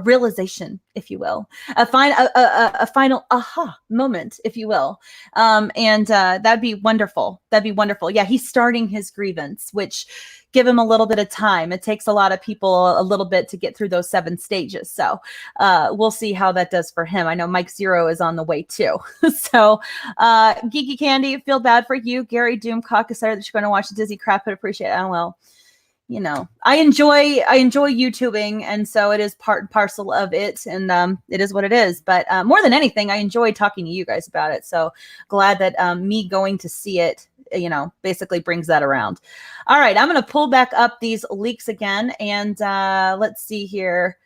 Speaker 1: realization, if you will, a final aha moment, if you will. And that'd be wonderful. That'd be wonderful. Yeah, he's starting his grievance, which give him a little bit of time. It takes a lot of people a little bit to get through those 7 stages. So we'll see how that does for him. I know Mike Zero is on the way too. So Geeky Candi, feel bad for you. Gary Doomcock excited that you're going to watch the Disney crap, but appreciate it. Oh, well, you know, I enjoy YouTubing, and so it is part and parcel of it, and it is what it is. But more than anything, I enjoy talking to you guys about it. So glad that me going to see it, you know, basically brings that around. All right, I'm going to pull back up these leaks again, and let's see here.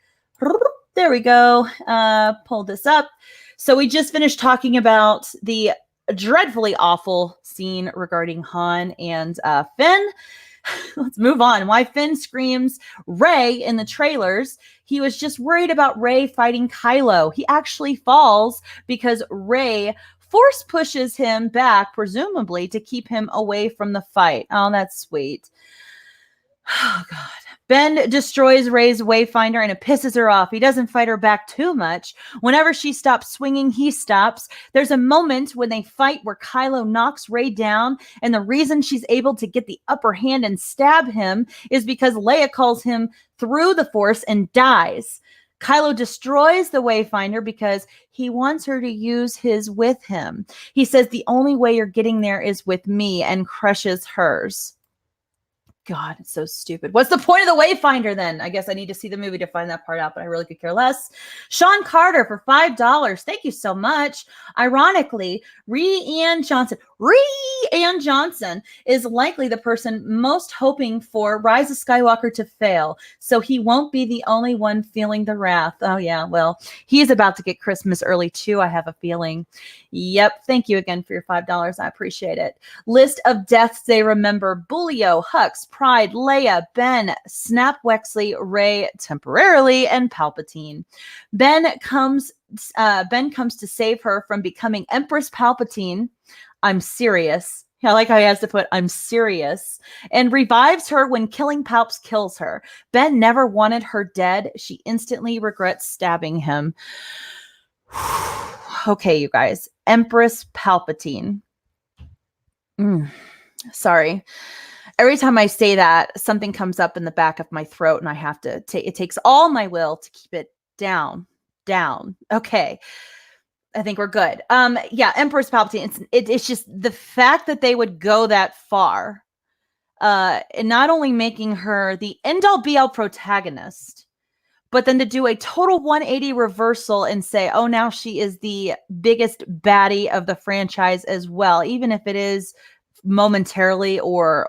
Speaker 1: There we go. Pull this up. So we just finished talking about the dreadfully awful scene regarding Han and Finn. Let's move on. Why Finn screams Rey in the trailers. He was just worried about Rey fighting Kylo. He actually falls because Rey force pushes him back, presumably to keep him away from the fight. Oh, that's sweet. Oh, God. Ben destroys Rey's Wayfinder and it pisses her off. He doesn't fight her back too much. Whenever she stops swinging, he stops. There's a moment when they fight where Kylo knocks Rey down, and the reason she's able to get the upper hand and stab him is because Leia calls him through the Force and dies. Kylo destroys the Wayfinder because he wants her to use his with him. He says the only way you're getting there is with me, and crushes hers. God, it's so stupid. What's the point of the Wayfinder then? I guess I need to see the movie to find that part out, but I really could care less. Sean Carter for $5. Thank you so much. Ironically, Rhiann Johnson is likely the person most hoping for Rise of Skywalker to fail, so he won't be the only one feeling the wrath. Oh yeah, well, he's about to get Christmas early too, I have a feeling. Yep, thank you again for your $5. I appreciate it. List of deaths they remember: Bulio, Hux, Pride, Leia, Ben, Snap Wexley, Rey temporarily, and Palpatine. Ben comes to save her from becoming Empress Palpatine. I'm serious. I like how he has to put, I'm serious, and revives her when killing Palps kills her. Ben never wanted her dead. She instantly regrets stabbing him. Okay, you guys. Empress Palpatine. Sorry. Every time I say that, something comes up in the back of my throat and I have to it takes all my will to keep it down. Okay. I think we're good. Yeah, Empress Palpatine. It's just the fact that they would go that far, and not only making her the end-all be-all protagonist, but then to do a total 180 reversal and say, oh, now she is the biggest baddie of the franchise as well, even if it is momentarily or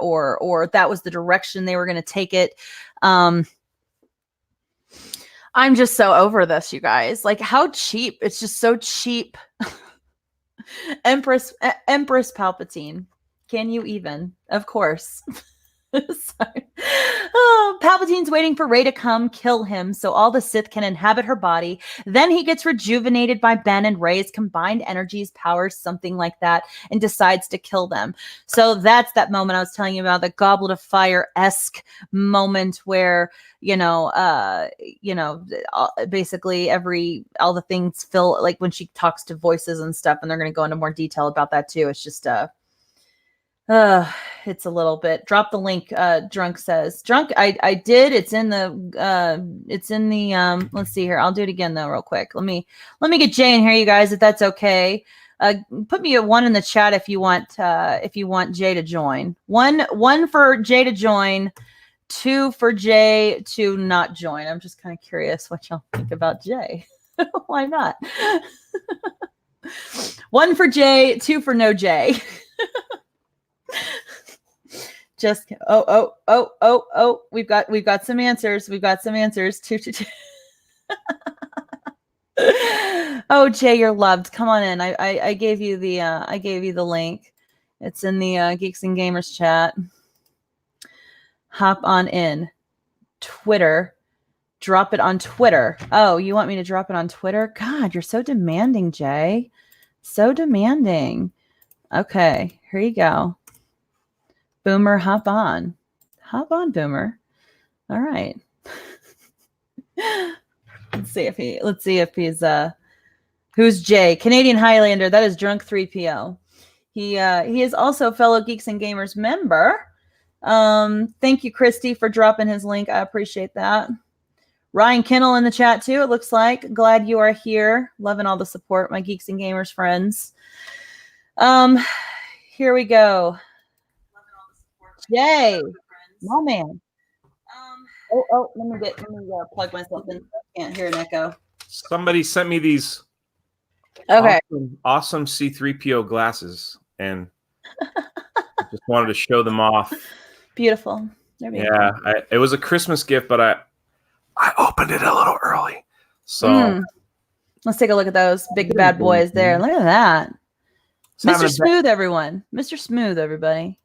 Speaker 1: that was the direction they were going to take it. I'm just so over this, you guys. Like, how cheap. It's just so cheap. Empress Palpatine. Can you even? Of course. Sorry. Oh, Palpatine's waiting for Rey to come kill him so all the Sith can inhabit her body. Then he gets rejuvenated by Ben, and Rey's combined energies powers something like that and decides to kill them. So that's that moment I was telling you about, the Goblet of Fire-esque moment where, basically all the things feel like when she talks to voices and stuff, and they're going to go into more detail about that too. It's just it's a little bit. Drop the link. Drunk says. Drunk. I did. It's in the. Let's see here. I'll do it again though, real quick. Let me get Jay in here, you guys, if that's okay. Put me a 1 in the chat if you want Jay to join. One for Jay to join. 2 for Jay to not join. I'm just kind of curious what y'all think about Jay. Why not? 1 for Jay. 2 for no Jay. Just we've got some answers. Two. Oh, Jay, you're loved. Come on in. I gave you the link. It's in the Geeks and Gamers chat. Hop on in. Twitter. Drop it on Twitter. Oh, you want me to drop it on Twitter? God, you're so demanding, Jay. So demanding. Okay, here you go. Boomer, hop on, Boomer. All right. Let's see if he's who's Jay? Canadian Highlander. That is Drunk 3PO. He is also a fellow Geeks and Gamers member. Thank you, Christy, for dropping his link. I appreciate that. Ryan Kennel in the chat too. It looks like. Glad you are here. Loving all the support, my Geeks and Gamers friends. Here we go. Jay, my man. Let me plug myself in. I can't hear an echo.
Speaker 2: Somebody sent me these awesome C3PO glasses, and I just wanted to show them off.
Speaker 1: Beautiful.
Speaker 2: Yeah, it was a Christmas gift, but I opened it a little early. So
Speaker 1: let's take a look at those big bad boys there. Look at that. Mr. Smooth, everyone. Mr. Smooth, everybody.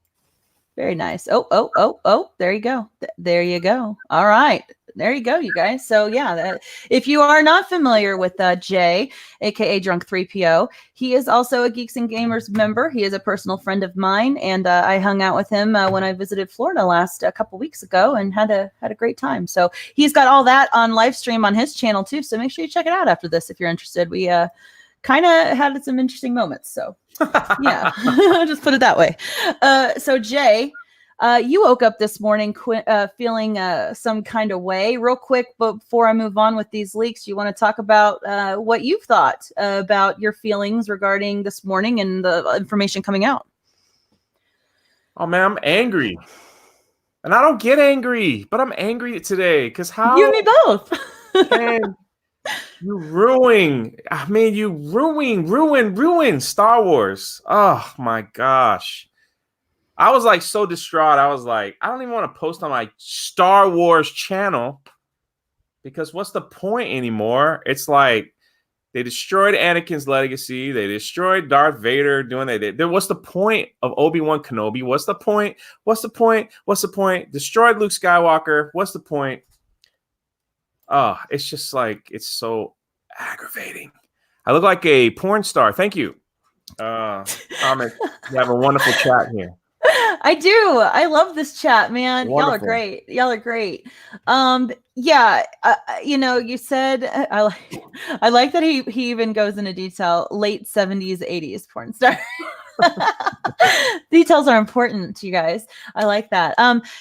Speaker 1: Very nice. Oh, there you go. There you go. All right. There you go, you guys. So yeah, if you are not familiar with Jay, aka Drunk 3PO, he is also a Geeks and Gamers member. He is a personal friend of mine, and I hung out with him when I visited Florida a couple weeks ago, and had a great time. So he's got all that on live stream on his channel too. So make sure you check it out after this if you're interested. We kind of had some interesting moments. So yeah, just put it that way. So Jay, you woke up this morning feeling some kind of way. Real quick, but before I move on with these leaks, you want to talk about what you've thought about your feelings regarding this morning and the information coming out?
Speaker 2: Oh man, I'm angry. And I don't get angry, but I'm angry today because how
Speaker 1: you and me both.
Speaker 2: can you ruin Star Wars. Oh my gosh. I was like so distraught. I was like, I don't even want to post on my Star Wars channel because what's the point anymore? It's like They destroyed Anakin's legacy. They destroyed Darth Vader doing that. What's the point of Obi-Wan Kenobi? What's the point? What's the point? What's the point? Destroyed Luke Skywalker. What's the point? Oh, it's just like, it's so aggravating. I look like a porn star. Thank you. Thomas, you have a wonderful chat here.
Speaker 1: I do. I love this chat, man.
Speaker 2: Wonderful.
Speaker 1: Y'all are great. Y'all are great. Yeah. You know, you said I like that he even goes into detail. Late 70s, 80s porn star. Details are important, you guys. I like that.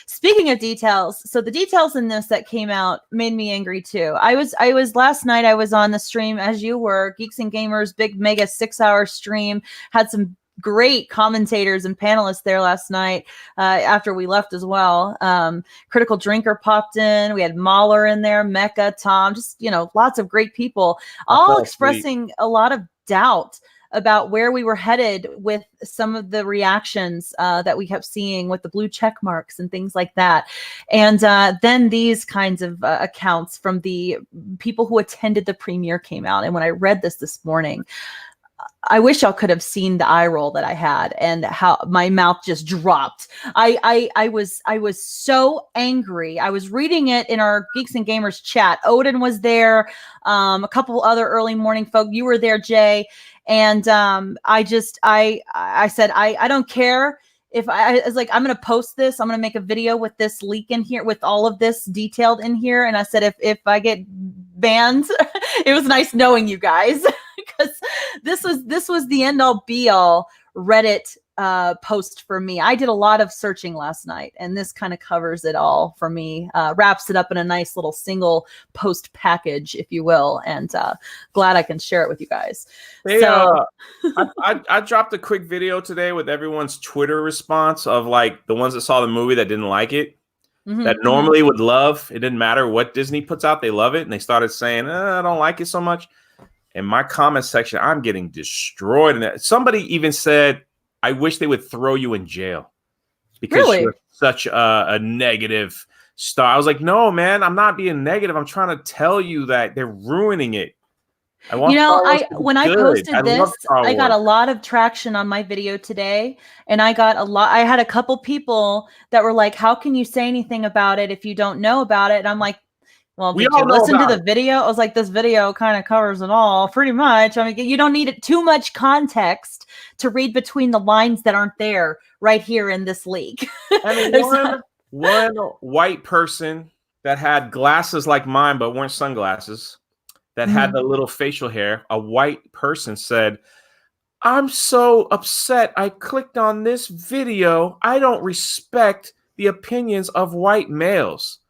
Speaker 1: Speaking of details, so the details in this that came out made me angry too. I was last night, I was on the stream as you were, Geeks and Gamers, big mega 6-hour stream, had some great commentators and panelists there last night after we left as well. Critical Drinker popped in. We had Mahler in there, Mecca, Tom, just, you know, lots of great people, all expressing a lot of doubt about where we were headed with some of the reactions that we kept seeing with the blue check marks and things like that. And then these kinds of accounts from the people who attended the premiere came out. And when I read this morning, I wish y'all could have seen the eye roll that I had and how my mouth just dropped. I was so angry. I was reading it in our Geeks and Gamers chat. Odin was there. A couple other early morning folk. You were there, Jay. And I said, I don't care if I was like, I'm going to post this. I'm going to make a video with this leak in here, with all of this detailed in here. And I said, if I get banned, it was nice knowing you guys, because this was the end all be all Reddit post for me. I did a lot of searching last night, and this kind of covers it all for me, wraps it up in a nice little single post package, if you will, and glad I can share it with you guys.
Speaker 2: I dropped a quick video today with everyone's Twitter response of like the ones that saw the movie that didn't like it, that normally would love. It didn't matter what Disney puts out, they love it, and they started saying, I don't like it so much. In my comment section, I'm getting destroyed. And somebody even said, I wish they would throw you in jail because you're such a negative star. I was like, no, man, I'm not being negative. I'm trying to tell you that they're ruining it. I want, you know,
Speaker 1: when I posted this, I got a lot of traction on my video today, and I had a couple people that were like, how can you say anything about it if you don't know about it? And I'm like, well, did you listen to the video? I was like, this video kind of covers it all pretty much. I mean, you don't need too much context to read between the lines that aren't there right here in this leak.
Speaker 2: I mean, one white person that had glasses like mine, but weren't sunglasses, that had the little facial hair, a white person said, I'm so upset. I clicked on this video. I don't respect the opinions of white males.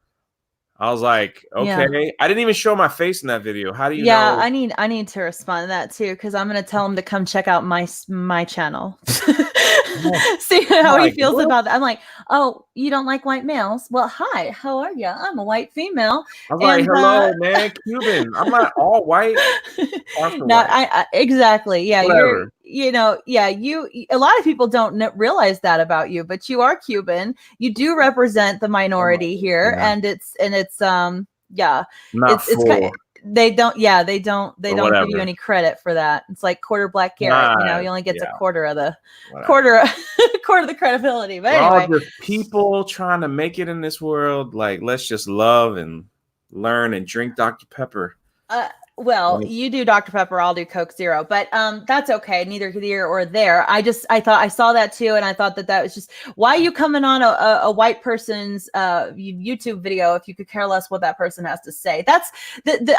Speaker 2: I was like, okay. Yeah. I didn't even show my face in that video. How do you know?
Speaker 1: I need to respond to that too, because I'm gonna tell him to come check out my channel. See how he feels about that. I'm like, oh, you don't like white males? Well, hi, how are you? I'm a white female.
Speaker 2: I'm like, hello, man, Cuban. I'm not all white.
Speaker 1: No, I exactly. Yeah, whatever. A lot of people don't realize that about you, but you are Cuban. You do represent the minority here, and it's kind of, they don't give you any credit for that. It's like quarter black carrot, he only gets a quarter of the quarter of the credibility. But anyway,
Speaker 2: all the people trying to make it in this world, like, let's just love and learn and drink Dr. Pepper.
Speaker 1: Well, you do Dr. Pepper, I'll do Coke Zero, but that's okay. Neither here or there. I thought I saw that too, and I thought that was just, why are you coming on a white person's YouTube video if you could care less what that person has to say? That's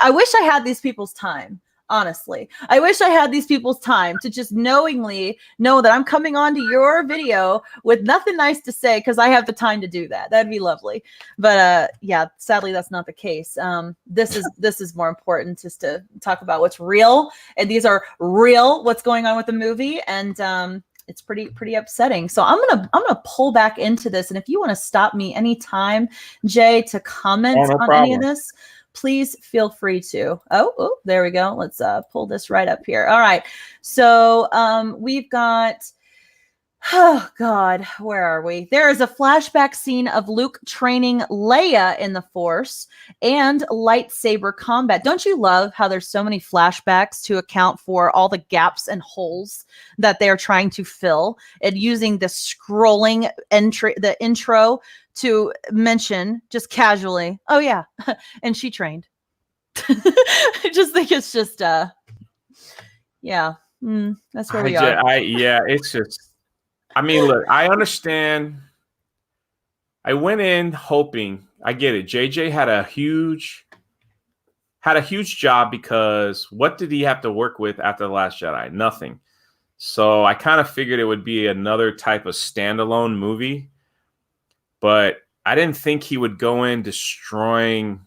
Speaker 1: I wish I had these people's time. Honestly, I wish I had these people's time to just knowingly know that I'm coming on to your video with nothing nice to say, because I have the time to do that. That'd be lovely. But sadly, that's not the case. This is more important, just to talk about what's real, and these are real. What's going on with the movie, and it's pretty upsetting. So I'm gonna pull back into this, and if you want to stop me anytime, Jay, to comment on any of this, please feel free to. Oh, there we go. Let's pull this right up here. All right. So we've got Oh God, where are we? There is a flashback scene of Luke training Leia in the Force and lightsaber combat. Don't you love how there's so many flashbacks to account for all the gaps and holes that they're trying to fill, and using the scrolling entry, the intro, to mention just casually, oh yeah, and she trained. I just think it's just yeah, that's where we are.
Speaker 2: Yeah, it's just. I mean, look, I understand. I went in hoping, I get it. JJ had a huge job, because what did he have to work with after The Last Jedi? Nothing. So I kind of figured it would be another type of standalone movie, but I didn't think he would go in destroying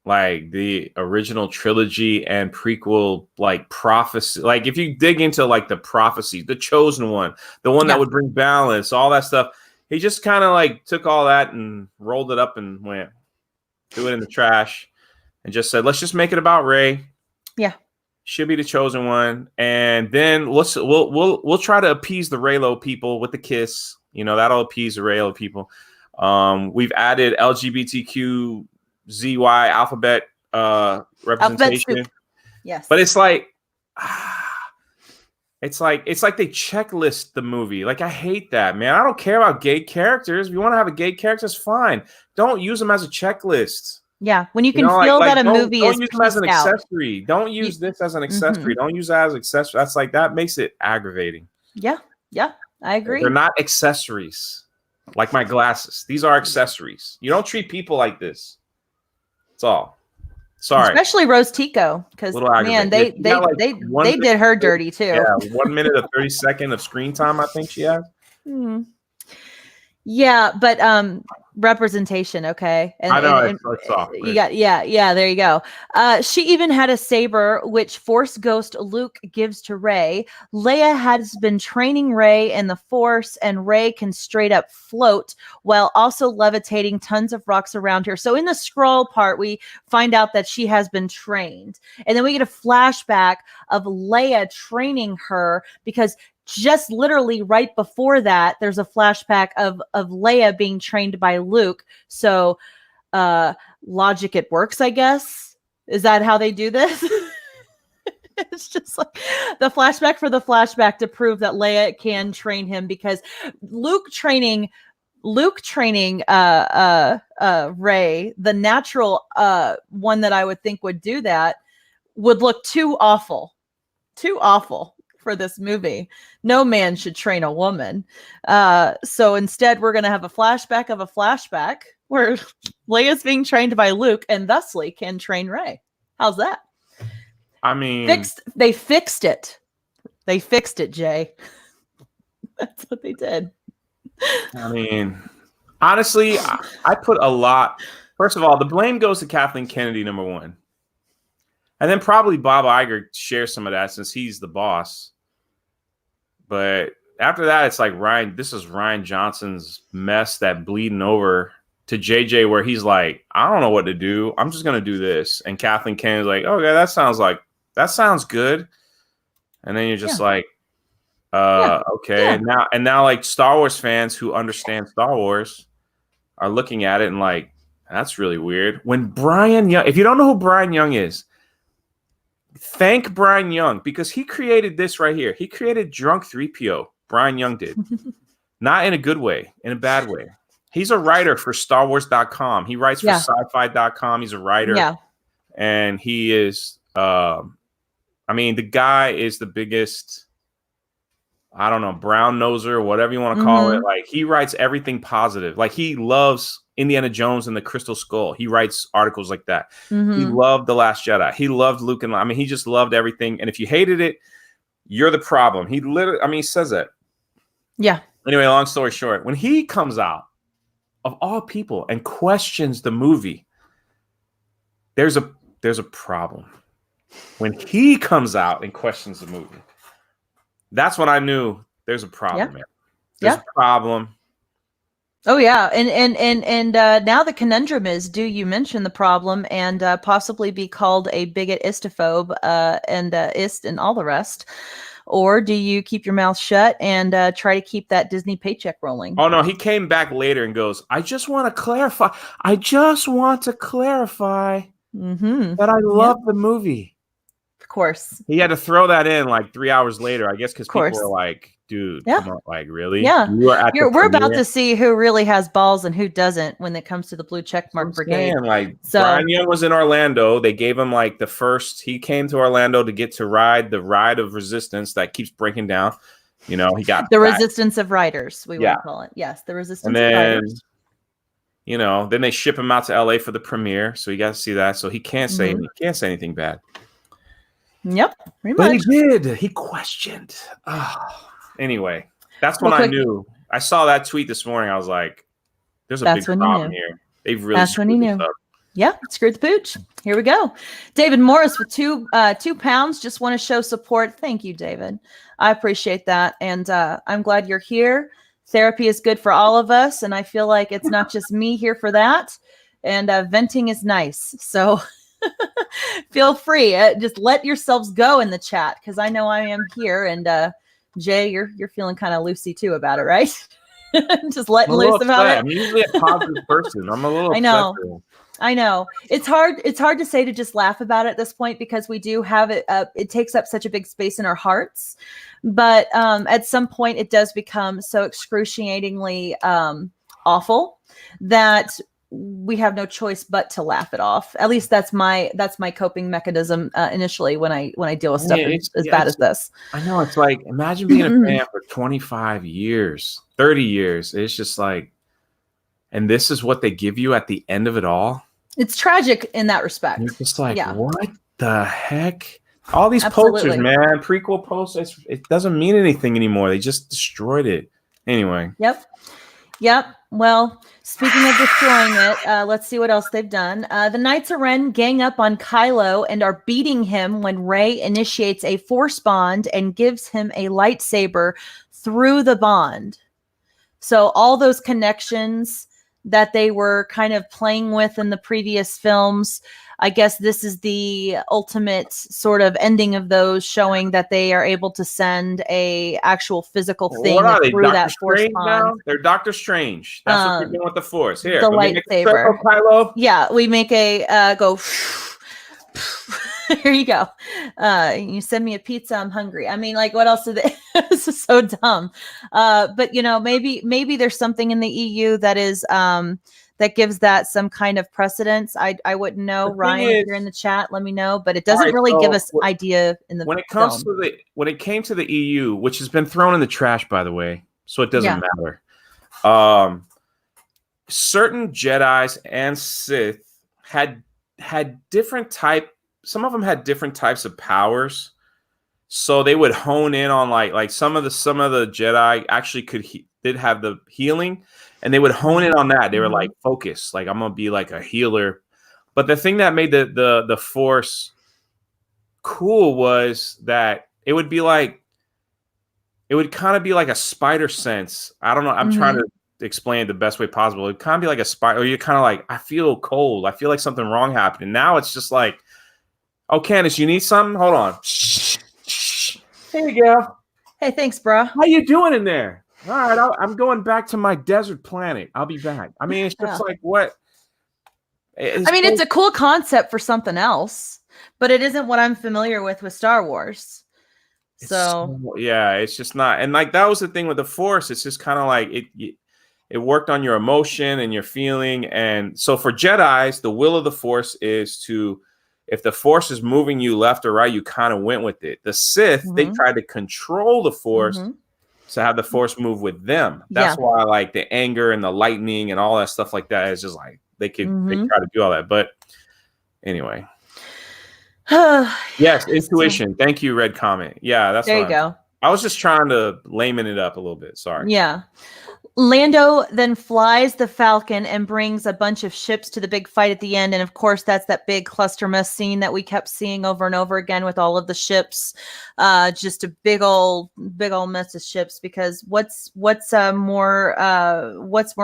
Speaker 2: like the original trilogy and prequel, like prophecy. Like if you dig into like the prophecy, the chosen one, the one that would bring balance, all that stuff, he just kind of like took all that and rolled it up and went, threw it in the trash, and just said, let's just make it about Rey. Yeah, should be the chosen one, and then we'll try to appease the Reylo people with the kiss. You know, that'll appease the Reylo people. We've added LGBTQ ZY alphabet representation.
Speaker 1: Yes,
Speaker 2: but it's like they checklist the movie. Like, I hate that, man. I don't care about gay characters. If you want to have a gay character, it's fine. Don't use them as a checklist.
Speaker 1: Yeah, when you can feel that a movie is
Speaker 2: use them as an accessory. Don't use this as an accessory. Don't use that as an accessory. That's like, that makes it aggravating.
Speaker 1: Yeah, I agree.
Speaker 2: They're not accessories. Like my glasses. These are accessories. You don't treat people like this. That's all. Sorry.
Speaker 1: Especially Rose Tico, because man, they did her dirty too.
Speaker 2: Yeah, 1 minute of 30 seconds of screen time, I think she has.
Speaker 1: Yeah, but representation, okay. And,
Speaker 2: I know it's soft.
Speaker 1: You got there you go. She even had a saber which Force Ghost Luke gives to Rey. Leia has been training Rey in the Force, and Rey can straight up float while also levitating tons of rocks around her. So in the scroll part, we find out that she has been trained, and then we get a flashback of Leia training her, because just literally right before that, there's a flashback of Leia being trained by Luke. So logic, it works, I guess. Is that how they do this? It's just like the flashback for the flashback to prove that Leia can train him, because Luke training Rey, the natural one that I would think would do that, would look too awful for this movie. No man should train a woman. So instead, we're going to have a flashback of a flashback where Leia's being trained by Luke and thusly can train Rey. How's that?
Speaker 2: I mean,
Speaker 1: they fixed it. They fixed it, Jay. That's what they did.
Speaker 2: I mean, honestly, I put a lot. First of all, the blame goes to Kathleen Kennedy, number one. And then probably Bob Iger shares some of that since he's the boss. But after that, it's like this is Rian Johnson's mess that bleeding over to JJ, where he's like, I don't know what to do. I'm just going to do this. And Kathleen Kennedy's like, okay, that sounds good. And then you're just okay. Yeah. And now like Star Wars fans who understand Star Wars are looking at it and like, that's really weird. When Brian Young, if you don't know who Brian Young is, thank Brian Young, because he created this right here. He created Drunk 3PO. Brian Young did. Not in a good way, in a bad way. He's a writer for StarWars.com. He writes for sci-fi.com. He's a writer. Yeah. And he is, the guy is the biggest, I don't know, brown noser, whatever you want to call it. Like, he writes everything positive. Like, he loves Indiana Jones and the Crystal Skull. He writes articles like that. He loved The Last Jedi. He loved Luke and he just loved everything. And if you hated it, you're the problem. He literally, he says that. Yeah. Anyway, long story short, when he comes out of all people and questions the movie, there's a problem. When he comes out and questions the movie, that's when I knew there's a problem, man. There's a problem.
Speaker 1: Oh yeah, and now the conundrum is: do you mention the problem and possibly be called a bigot, istophobe, and ist, and all the rest, or do you keep your mouth shut and try to keep that Disney paycheck rolling?
Speaker 2: Oh no, he came back later and goes, I just want to clarify that I love the movie.
Speaker 1: Of course.
Speaker 2: He had to throw that in like 3 hours later, I guess, because people were like, dude, come on, like, really?
Speaker 1: Yeah. We're about to see who really has balls and who doesn't when it comes to the blue checkmark brigade.
Speaker 2: Like, Brian Young was in Orlando. They gave him like he came to Orlando to get to ride the ride of resistance that keeps breaking down. You know, he got
Speaker 1: the resistance of riders, we would call it. Yes, the resistance of riders.
Speaker 2: You know, then they ship him out to LA for the premiere, so you got to see that. So he can't say anything bad.
Speaker 1: Yep, pretty
Speaker 2: but
Speaker 1: much.
Speaker 2: He did. He questioned. Anyway, that's when I knew. I saw that tweet this morning. I was like, "There's a big problem here." They've really.
Speaker 1: That's when you knew. Yeah, screwed the pooch. Here we go. David Morris with £2. Just want to show support. Thank you, David. I appreciate that, and I'm glad you're here. Therapy is good for all of us, and I feel like it's not just me here for that. And venting is nice, so feel free. Just let yourselves go in the chat because I know I am here. And Jay, you're feeling kind of loosey too about it, right? Just letting loose about it.
Speaker 2: I'm usually a positive person. I'm a little.
Speaker 1: I know. It's hard to say to just laugh about it at this point because we do have it. It takes up such a big space in our hearts. But at some point, it does become so excruciatingly awful that we have no choice but to laugh it off. At least that's my coping mechanism initially when I deal with stuff as bad as this.
Speaker 2: I know. It's like, imagine being a fan for 25 years, 30 years. It's just like, and this is what they give you at the end of it all.
Speaker 1: It's tragic in that respect.
Speaker 2: You're just like, what the heck? All these posters, man, prequel posters, it doesn't mean anything anymore. They just destroyed it. Anyway.
Speaker 1: Yep. Well, speaking of destroying it, let's see what else they've done. The Knights of Ren gang up on Kylo and are beating him when Rey initiates a force bond and gives him a lightsaber through the bond. So all those connections that they were kind of playing with in the previous films, I guess this is the ultimate sort of ending of those, showing that they are able to send a actual physical thing through that force bond.
Speaker 2: Now? They're Doctor Strange. That's what they're doing with the force. Here,
Speaker 1: the lightsaber.
Speaker 2: Kylo.
Speaker 1: Yeah, we make a go. Here you go. You send me a pizza. I'm hungry. I mean, like, what else do they? This is so dumb. But you know, maybe there's something in the EU that is that gives that some kind of precedence. I wouldn't know. Ryan, if you're in the chat, let me know. But it doesn't really give us idea in the
Speaker 2: when it comes to when it came to the EU, which has been thrown in the trash, by the way, so it doesn't matter. Certain Jedis and Sith had different type. Some of them had different types of powers, so they would hone in on like some of the Jedi actually did have the healing, and they would hone in on that. They were like, focus, like I'm gonna be like a healer. But the thing that made the Force cool was that it would kind of be like a spider sense. I don't know. I'm trying to explain it the best way possible. It kind of be like a spider, or you're kind of like, I feel cold. I feel like something wrong happened. And now it's just like, oh, Candace, you need something? Hold on. Here you go.
Speaker 1: Hey, thanks, bro.
Speaker 2: How you doing in there? All right, I'm going back to my desert planet. I'll be back. I mean, it's just like, what?
Speaker 1: It's a cool concept for something else, but it isn't what I'm familiar with Star Wars. So
Speaker 2: yeah, it's just not. And like, that was the thing with the Force. It's just kind of like it worked on your emotion and your feeling. And so for Jedis, the will of the Force is to, if the Force is moving you left or right, you kind of went with it. The Sith, they tried to control the Force to have the Force move with them. That's why, like, the anger and the lightning and all that stuff like that is just like they try to do all that. But anyway, yes, intuition. Thank you, Red Comment. Yeah, that's
Speaker 1: there. You go.
Speaker 2: I was just trying to layman it up a little bit. Sorry.
Speaker 1: Yeah. Lando then flies the Falcon and brings a bunch of ships to the big fight at the end. And of course, that's that big cluster mess scene that we kept seeing over and over again with all of the ships. Just a big old mess of ships. Because what's more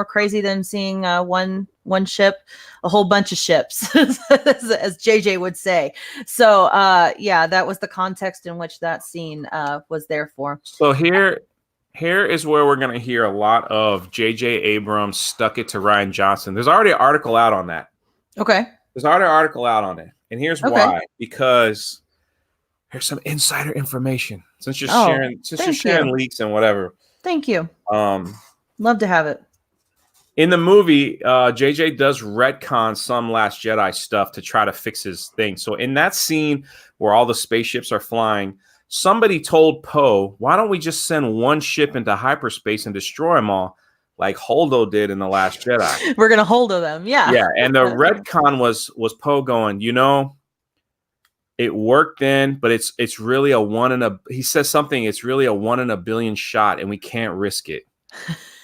Speaker 1: crazy than seeing one ship, a whole bunch of ships, as JJ would say. So yeah, that was the context in which that scene was there for.
Speaker 2: So here is where we're going to hear a lot of JJ Abrams stuck it to Rian Johnson. There's already an article out on that.
Speaker 1: Okay.
Speaker 2: There's already an article out on it. And here's why. Because here's some insider information. Since you're sharing leaks and whatever.
Speaker 1: Thank you. Love to have it.
Speaker 2: In the movie, JJ does retcon some Last Jedi stuff to try to fix his thing. So in that scene where all the spaceships are flying, somebody told Poe, why don't we just send one ship into hyperspace and destroy them all like Holdo did in The Last Jedi?
Speaker 1: We're going to Holdo them. Yeah.
Speaker 2: Yeah. And the retcon was Poe going, it worked then, but it's really he says something, it's really a 1 in a billion shot and we can't risk it.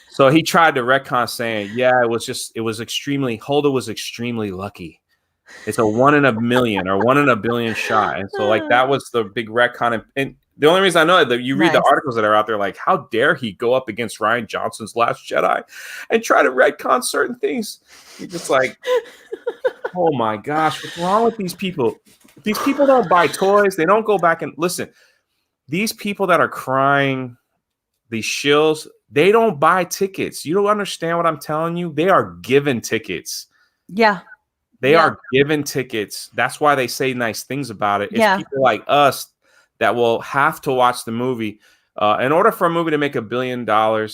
Speaker 2: So he tried to retcon saying, Holdo was extremely lucky. It's a 1 in a million or 1 in a billion shot. And so that was the big retcon. And the only reason I know that you read the articles that are out there, like, how dare he go up against Rian Johnson's Last Jedi and try to retcon certain things? You're just like, oh my gosh, what's wrong with these people? These people don't buy toys. They don't go back and listen. These people that are crying, these shills, they don't buy tickets. You don't understand what I'm telling you? They are given tickets.
Speaker 1: Yeah.
Speaker 2: They are given tickets. That's why they say nice things about it. It's people like us that will have to watch the movie. In order for a movie to make $1 billion, a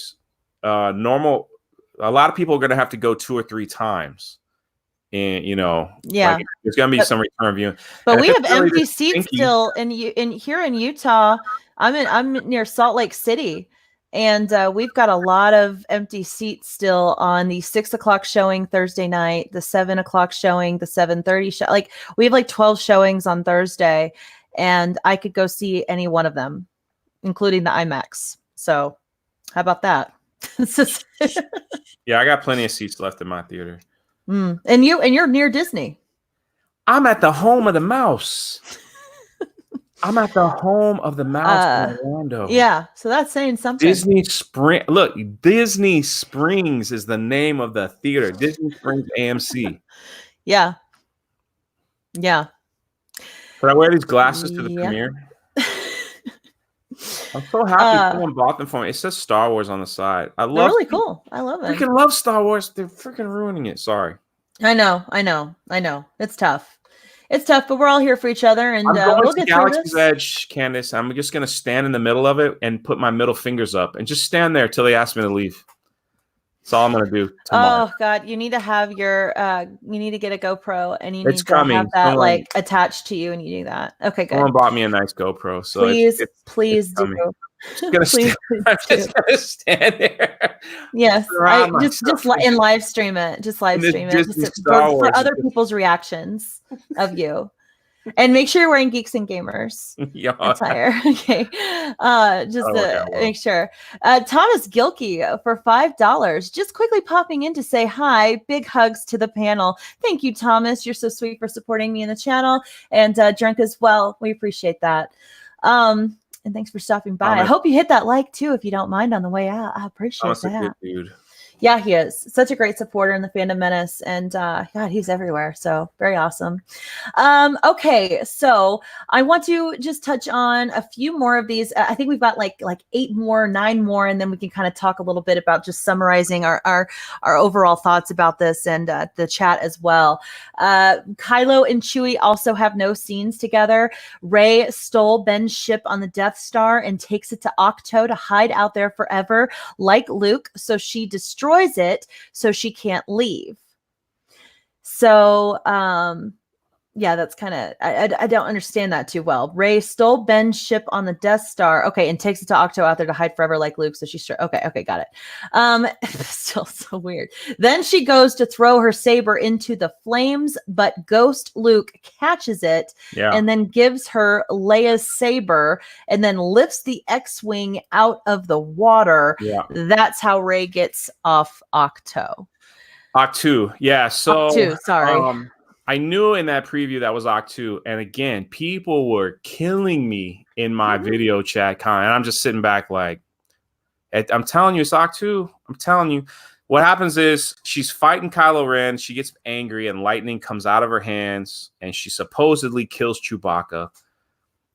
Speaker 2: lot of people are going to have to go 2 or 3 times. And, like, there's going to be some return viewing.
Speaker 1: But we have empty seats still here in Utah. I'm near Salt Lake City. And we've got a lot of empty seats still on the 6 o'clock showing Thursday night, the 7 o'clock showing, the 7:30 show. Like, we have like 12 showings on Thursday, and I could go see any one of them, including the IMAX. So, how about that?
Speaker 2: Yeah, I got plenty of seats left in my theater.
Speaker 1: And you're near Disney.
Speaker 2: I'm at the home of the mouse. I'm at the home of the mouse in Orlando.
Speaker 1: Yeah, so that's saying something.
Speaker 2: Disney Springs is the name of the theater. Disney Springs AMC.
Speaker 1: Yeah. Yeah.
Speaker 2: Can I wear these glasses to the premiere? I'm so happy someone bought them for me. It says Star Wars on the side. They're
Speaker 1: really cool. I love it.
Speaker 2: Freaking love Star Wars. They're freaking ruining it. Sorry.
Speaker 1: I know. It's tough. But we're all here for each other, and we'll get through
Speaker 2: Galaxy's Edge, Candace. I'm just gonna stand in the middle of it and put my middle fingers up and just stand there till they ask me to leave. That's all I'm gonna do tomorrow.
Speaker 1: Oh God, you need to have your you need to get a GoPro, and you need to
Speaker 2: coming.
Speaker 1: have that like attached to you, and you do that. Okay, good.
Speaker 2: Someone bought me a nice GoPro, so
Speaker 1: please do.
Speaker 2: I'm just gonna stand there.
Speaker 1: Yes, just in live stream it. Just live stream it for other people's reactions of you. And make sure you're wearing Geeks and Gamers attire. Okay. Just to make sure. Thomas Gilkey for $5. Just quickly popping in to say hi. Big hugs to the panel. Thank you, Thomas. You're so sweet for supporting me in the channel. And Drunk as well. We appreciate that. And thanks for stopping by. I hope you hit that like too, if you don't mind, on the way out. I appreciate that.
Speaker 2: A good dude.
Speaker 1: Yeah, he is such a great supporter in the Fandom Menace, and God, he's everywhere. So very awesome. Okay, so I want to just touch on a few more of these. I think we've got like 9 more, and then we can kind of talk a little bit about just summarizing our overall thoughts about this and the chat as well. Kylo and Chewie also have no scenes together. Rey stole Ben's ship on the Death Star and takes it to Octo to hide out there forever, like Luke. So she destroys it so she can't leave. So Yeah, that's kind of I don't understand that too well. Rey stole Ben's ship on the Death Star. Okay, and takes it to Octo out there to hide forever like Luke. So she's okay, got it. Still so weird. Then she goes to throw her saber into the flames, but Ghost Luke catches it and then gives her Leia's saber and then lifts the X-wing out of the water.
Speaker 2: Yeah.
Speaker 1: That's how Rey gets off Octo.
Speaker 2: Octo, yeah. So
Speaker 1: Octo, sorry.
Speaker 2: I knew in that preview that was Octo, and again, people were killing me in my video chat comment. And I'm just sitting back like, I'm telling you, it's Octo. I'm telling you. What happens is she's fighting Kylo Ren. She gets angry, and lightning comes out of her hands, and she supposedly kills Chewbacca.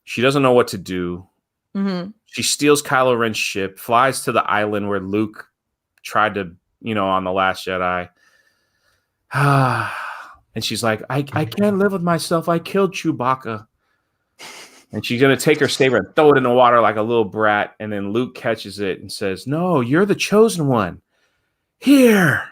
Speaker 2: She doesn't know what to do. She steals Kylo Ren's ship, flies to the island where Luke tried to, on The Last Jedi. And she's like, I can't live with myself. I killed Chewbacca. And she's going to take her saber and throw it in the water like a little brat. And then Luke catches it and says, no, you're the chosen one. Here.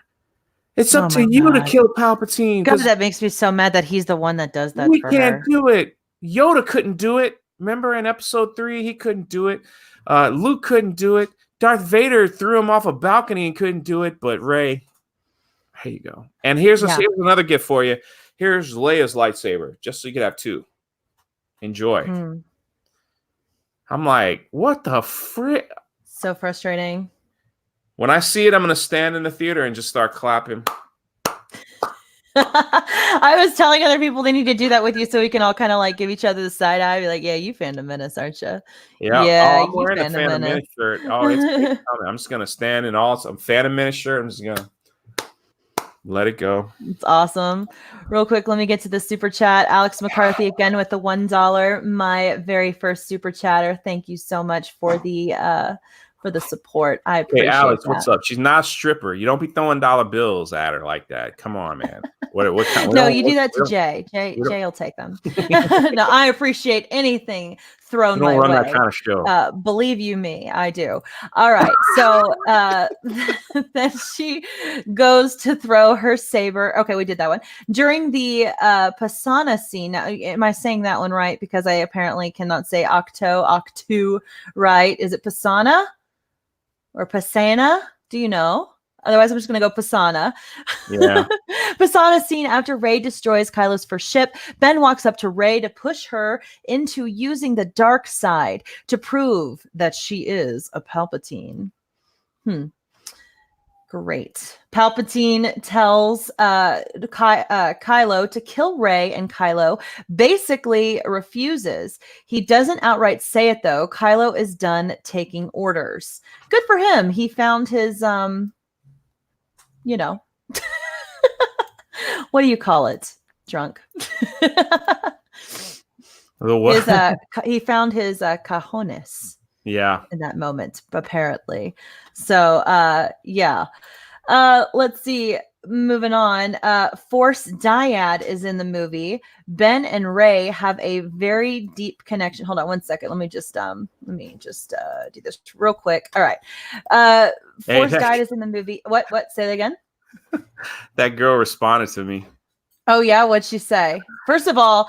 Speaker 2: It's up to you to kill Palpatine.
Speaker 1: God, that makes me so mad that he's the one that does that.
Speaker 2: We can't do it. Yoda couldn't do it. Remember in episode 3, he couldn't do it. Luke couldn't do it. Darth Vader threw him off a balcony and couldn't do it. But Rey, here you go. And here's another gift for you. Here's Leia's lightsaber, just so you could have 2. Enjoy. I'm like, what the frick?
Speaker 1: So frustrating.
Speaker 2: When I see it, I'm going to stand in the theater and just start clapping.
Speaker 1: I was telling other people they need to do that with you so we can all kind of like give each other the side eye. Be like, yeah, you Fandom Menace, aren't you?
Speaker 2: Yeah, I'm wearing a Fandom Menace shirt. Oh, I'm just going to stand in some Fandom Menace shirt. I'm just going to let it go.
Speaker 1: It's awesome. Real quick, let me get to the super chat. Alex McCarthy again with the $1. My very first super chatter. Thank you so much for the support. I appreciate
Speaker 2: Alex,
Speaker 1: that.
Speaker 2: what's up? She's not a stripper. You don't be throwing dollar bills at her like that. Come on, man. What kind,
Speaker 1: no, you do that to Jay. Jay will take them. No, I appreciate anything thrown my way.
Speaker 2: Don't run that kind of show.
Speaker 1: Believe you me, I do. All right. So then she goes to throw her saber. Okay, we did that one. During the Pasana scene. Now, am I saying that one right? Because I apparently cannot say Octo right. Is it Pasana? Or Pasana? Do you know? Otherwise, I'm just going to go Pasana.
Speaker 2: Yeah.
Speaker 1: Pasana scene after Rey destroys Kylo's first ship. Ben walks up to Rey to push her into using the dark side to prove that she is a Palpatine. Great. Palpatine tells Kylo to kill Rey, and Kylo basically refuses. He doesn't outright say it, though. Kylo is done taking orders. Good for him. He found his, what do you call it? Drunk.
Speaker 2: What?
Speaker 1: He found his cojones.
Speaker 2: Yeah.
Speaker 1: In that moment, apparently. So, yeah. Let's see. Moving on. Force Dyad is in the movie. Ben and Rey have a very deep connection. Hold on one second. Let me just do this real quick. All right. Force Dyad is in the movie. What? Say that again.
Speaker 2: That girl responded to me.
Speaker 1: Oh yeah, what'd she say? First of all,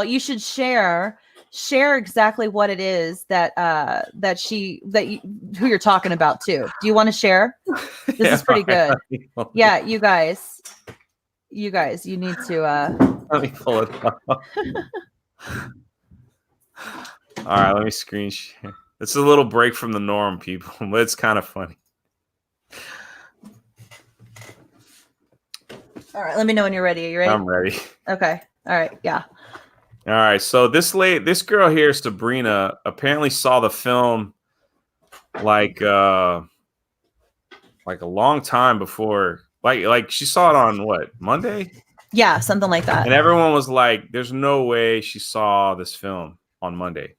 Speaker 1: you should share exactly what it is who you're talking about too. Do you want to share? This is pretty good. Yeah, you guys, you need to
Speaker 2: let me pull it up. All right, let me screen share. It's a little break from the norm, people, but it's kind of funny.
Speaker 1: All right, let me know when you're ready. Are you ready?
Speaker 2: I'm ready.
Speaker 1: Okay. All right. Yeah.
Speaker 2: All right. So this girl here, Sabrina, apparently saw the film like a long time before. Like she saw it on what, Monday?
Speaker 1: Yeah, something like that.
Speaker 2: And everyone was like, "There's no way she saw this film on Monday."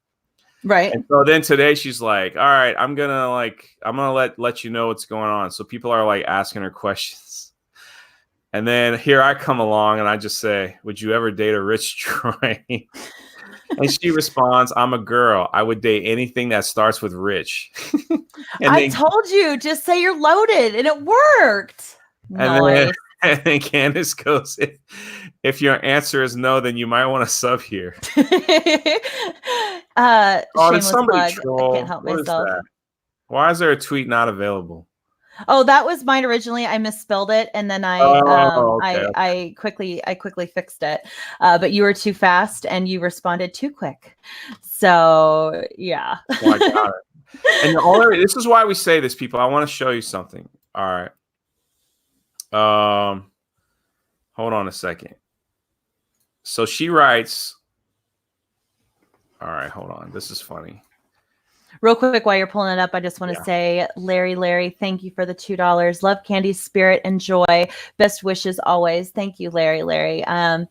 Speaker 1: Right.
Speaker 2: And so then today she's like, "All right, I'm gonna let you know what's going on." So people are like asking her questions. And then here I come along and I just say, "Would you ever date a rich droid?" And she responds, "I'm a girl. I would date anything that starts with rich."
Speaker 1: I told you, just say you're loaded, and it worked.
Speaker 2: And And then Candace goes, if your answer is no, then you might want to sub here.
Speaker 1: Oh,
Speaker 2: did somebody
Speaker 1: plug.
Speaker 2: troll?
Speaker 1: I can't help
Speaker 2: What
Speaker 1: myself.
Speaker 2: is that? Why is there a tweet not available?
Speaker 1: Oh, that was mine originally. I misspelled it, and then I quickly fixed it. But you were too fast, and you responded too quick. So yeah.
Speaker 2: Oh, I got it. And this is why we say this, people. I want to show you something. All right. Hold on a second. So she writes. All right, hold on. This is funny.
Speaker 1: Real quick, while you're pulling it up, I just want to say, Larry, thank you for the $2. Love, Candy's spirit, and joy. Best wishes always. Thank you, Larry. I'm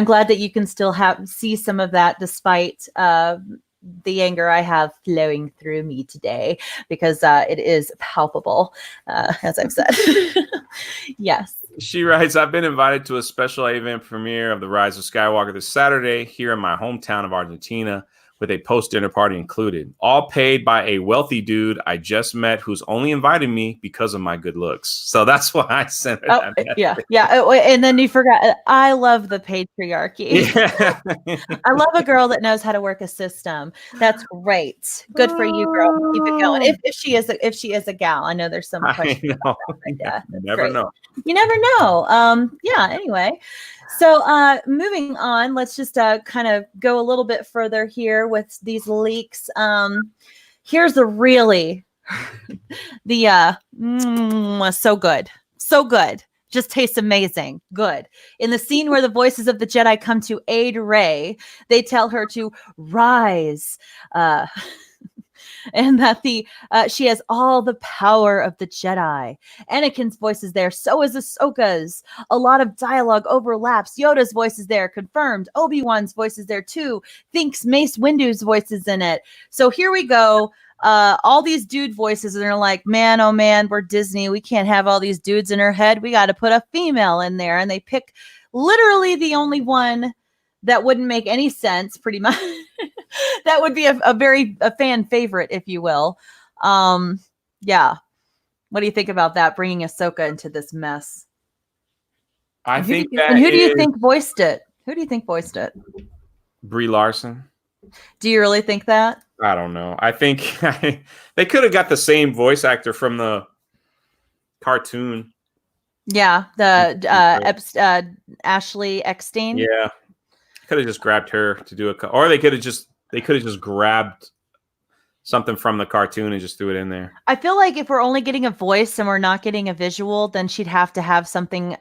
Speaker 1: glad that you can still see some of that despite the anger I have flowing through me today, because it is palpable, as I've said. Yes.
Speaker 2: She writes, I've been invited to a special event premiere of the Rise of Skywalker this Saturday here in my hometown of Argentina, with a post-dinner party included, all paid by a wealthy dude I just met who's only invited me because of my good looks. So that's why I sent her that.
Speaker 1: Yeah. And then you forgot, I love the patriarchy. Yeah. I love a girl that knows how to work a system. That's great. Good for you, girl. Keep it going. If she is a gal. I know there's some questions about that, but yeah,
Speaker 2: you never know.
Speaker 1: You never know. Yeah, anyway. So moving on, let's just kind of go a little bit further here with these leaks. Here's the really so good. Just tastes amazing. Good. In the scene where the voices of the Jedi come to aid Rey, they tell her to rise. And that she has all the power of the Jedi. Anakin's voice is there. So is Ahsoka's. A lot of dialogue overlaps. Yoda's voice is there. Confirmed. Obi-Wan's voice is there too. Thinks Mace Windu's voice is in it. So here we go. All these dude voices, and they're like, man, oh man, we're Disney. We can't have all these dudes in our head. We got to put a female in there. And they pick literally the only one that wouldn't make any sense, pretty much. That would be a fan favorite, if you will. Yeah. What do you think about that? Bringing Ahsoka into this mess.
Speaker 2: Who do
Speaker 1: you think voiced it? Who do you think voiced it?
Speaker 2: Brie Larson.
Speaker 1: Do you really think that?
Speaker 2: I don't know. I think they could have got the same voice actor from the cartoon.
Speaker 1: Yeah, the Ashley Eckstein.
Speaker 2: Yeah. Could have just grabbed her to do it, or they could have just grabbed something from the cartoon and just threw it in there.
Speaker 1: I feel like if we're only getting a voice and we're not getting a visual, then she'd have to have something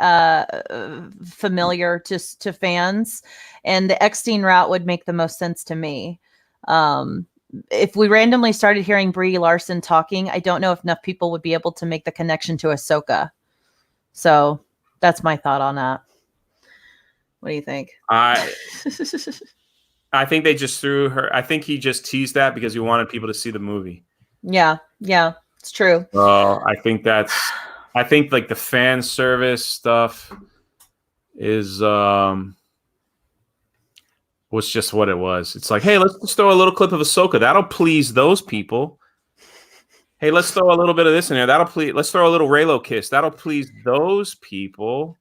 Speaker 1: familiar to fans, and the Eckstein route would make the most sense to me. If we randomly started hearing Brie Larson talking, I don't know if enough people would be able to make the connection to Ahsoka. So that's my thought on that. What do you think?
Speaker 2: I think they just threw her. I think he just teased that because he wanted people to see the movie.
Speaker 1: Yeah, it's true.
Speaker 2: I think like the fan service stuff is was just what it was. It's like, hey, let's just throw a little clip of Ahsoka. That'll please those people. Hey, let's throw a little bit of this in there. That'll please. Let's throw a little Reylo kiss. That'll please those people.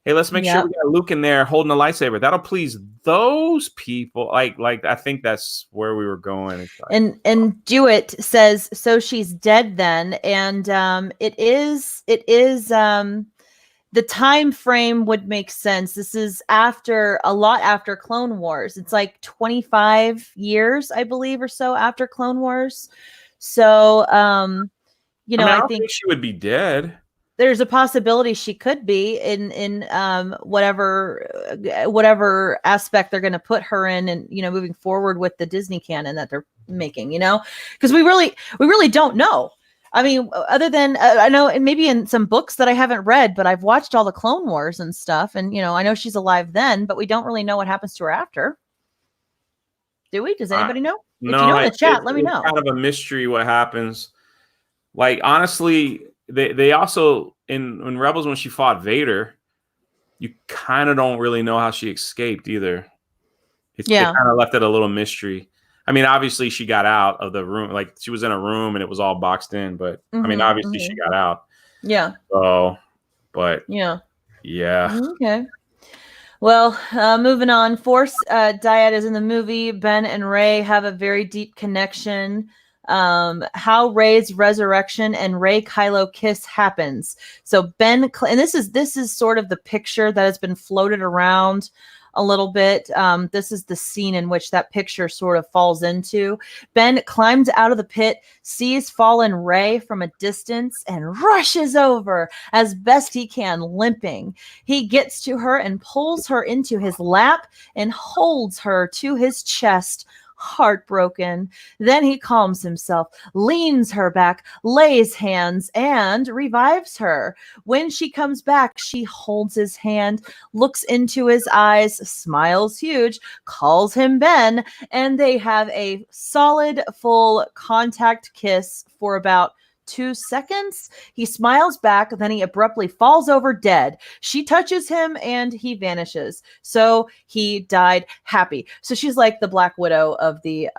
Speaker 2: Hey, let's make sure we got Luke in there holding a lightsaber. That'll please those people. Like I think that's where we were going.
Speaker 1: Like, and Jewett says, so she's dead then. And it is the time frame would make sense. This is a lot after Clone Wars. It's like 25 years, I believe, or so after Clone Wars. So I
Speaker 2: don't think she would be dead.
Speaker 1: There's a possibility she could be in whatever aspect they're going to put her in, and moving forward with the Disney canon that they're making, because we really don't know. I mean, other than I know, and maybe in some books that I haven't read, but I've watched all the Clone Wars and stuff, and I know she's alive then, but we don't really know what happens to her after. Do we? Does anybody know?
Speaker 2: No,
Speaker 1: if you know in the chat, let me know.
Speaker 2: It's kind of a mystery what happens. Like, honestly, they also in Rebels, when she fought Vader, you kind of don't really know how she escaped either. They kind of left it a little mystery. I mean, obviously she got out of the room, like she was in a room and it was all boxed in, but I mean, obviously she got out.
Speaker 1: Yeah.
Speaker 2: So, but Yeah.
Speaker 1: Okay. Well, moving on. Force dyad is in the movie. Ben and Rey have a very deep connection. How Rey's resurrection and Rey Kylo kiss happens. So Ben, and this is sort of the picture that has been floated around a little bit. This is the scene in which that picture sort of falls into. Ben climbs out of the pit, sees fallen Rey from a distance, and rushes over as best he can, limping. He gets to her and pulls her into his lap and holds her to his chest, heartbroken. Then he calms himself, leans her back, lays hands, and revives her. When she comes back, she holds his hand, looks into his eyes, smiles huge, calls him Ben, and they have a solid, full contact kiss for about 2 seconds. He smiles back, then he abruptly falls over dead. She touches him and he vanishes. So he died happy. So she's like the Black Widow of the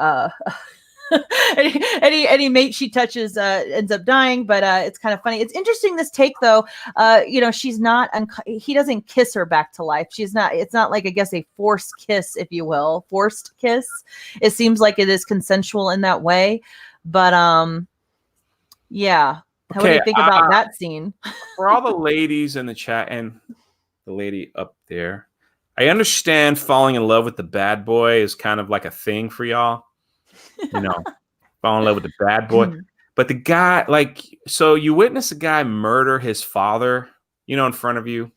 Speaker 1: any mate she touches ends up dying, but it's kind of funny. It's interesting, this take though. She's not he doesn't kiss her back to life. It's not like, I guess, a forced kiss, if you will. Forced kiss. It seems like it is consensual in that way, but yeah. What do you think about that scene?
Speaker 2: For all the ladies in the chat and the lady up there, I understand falling in love with the bad boy is kind of like a thing for y'all. Fall in love with the bad boy. But the guy, so you witness a guy murder his father, in front of you.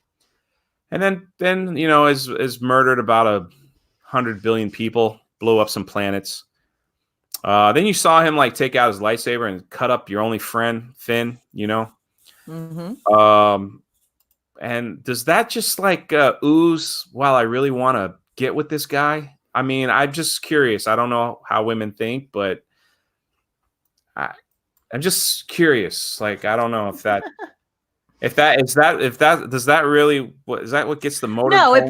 Speaker 2: And then is murdered about 100 billion people, blow up some planets. Then you saw him take out his lightsaber and cut up your only friend, Finn,
Speaker 1: Mm-hmm.
Speaker 2: And does that just ooze, wow, I really want to get with this guy? I mean, I'm just curious. I don't know how women think, but I'm just curious. I don't know if that is that really what gets the motor?
Speaker 1: No,
Speaker 2: going?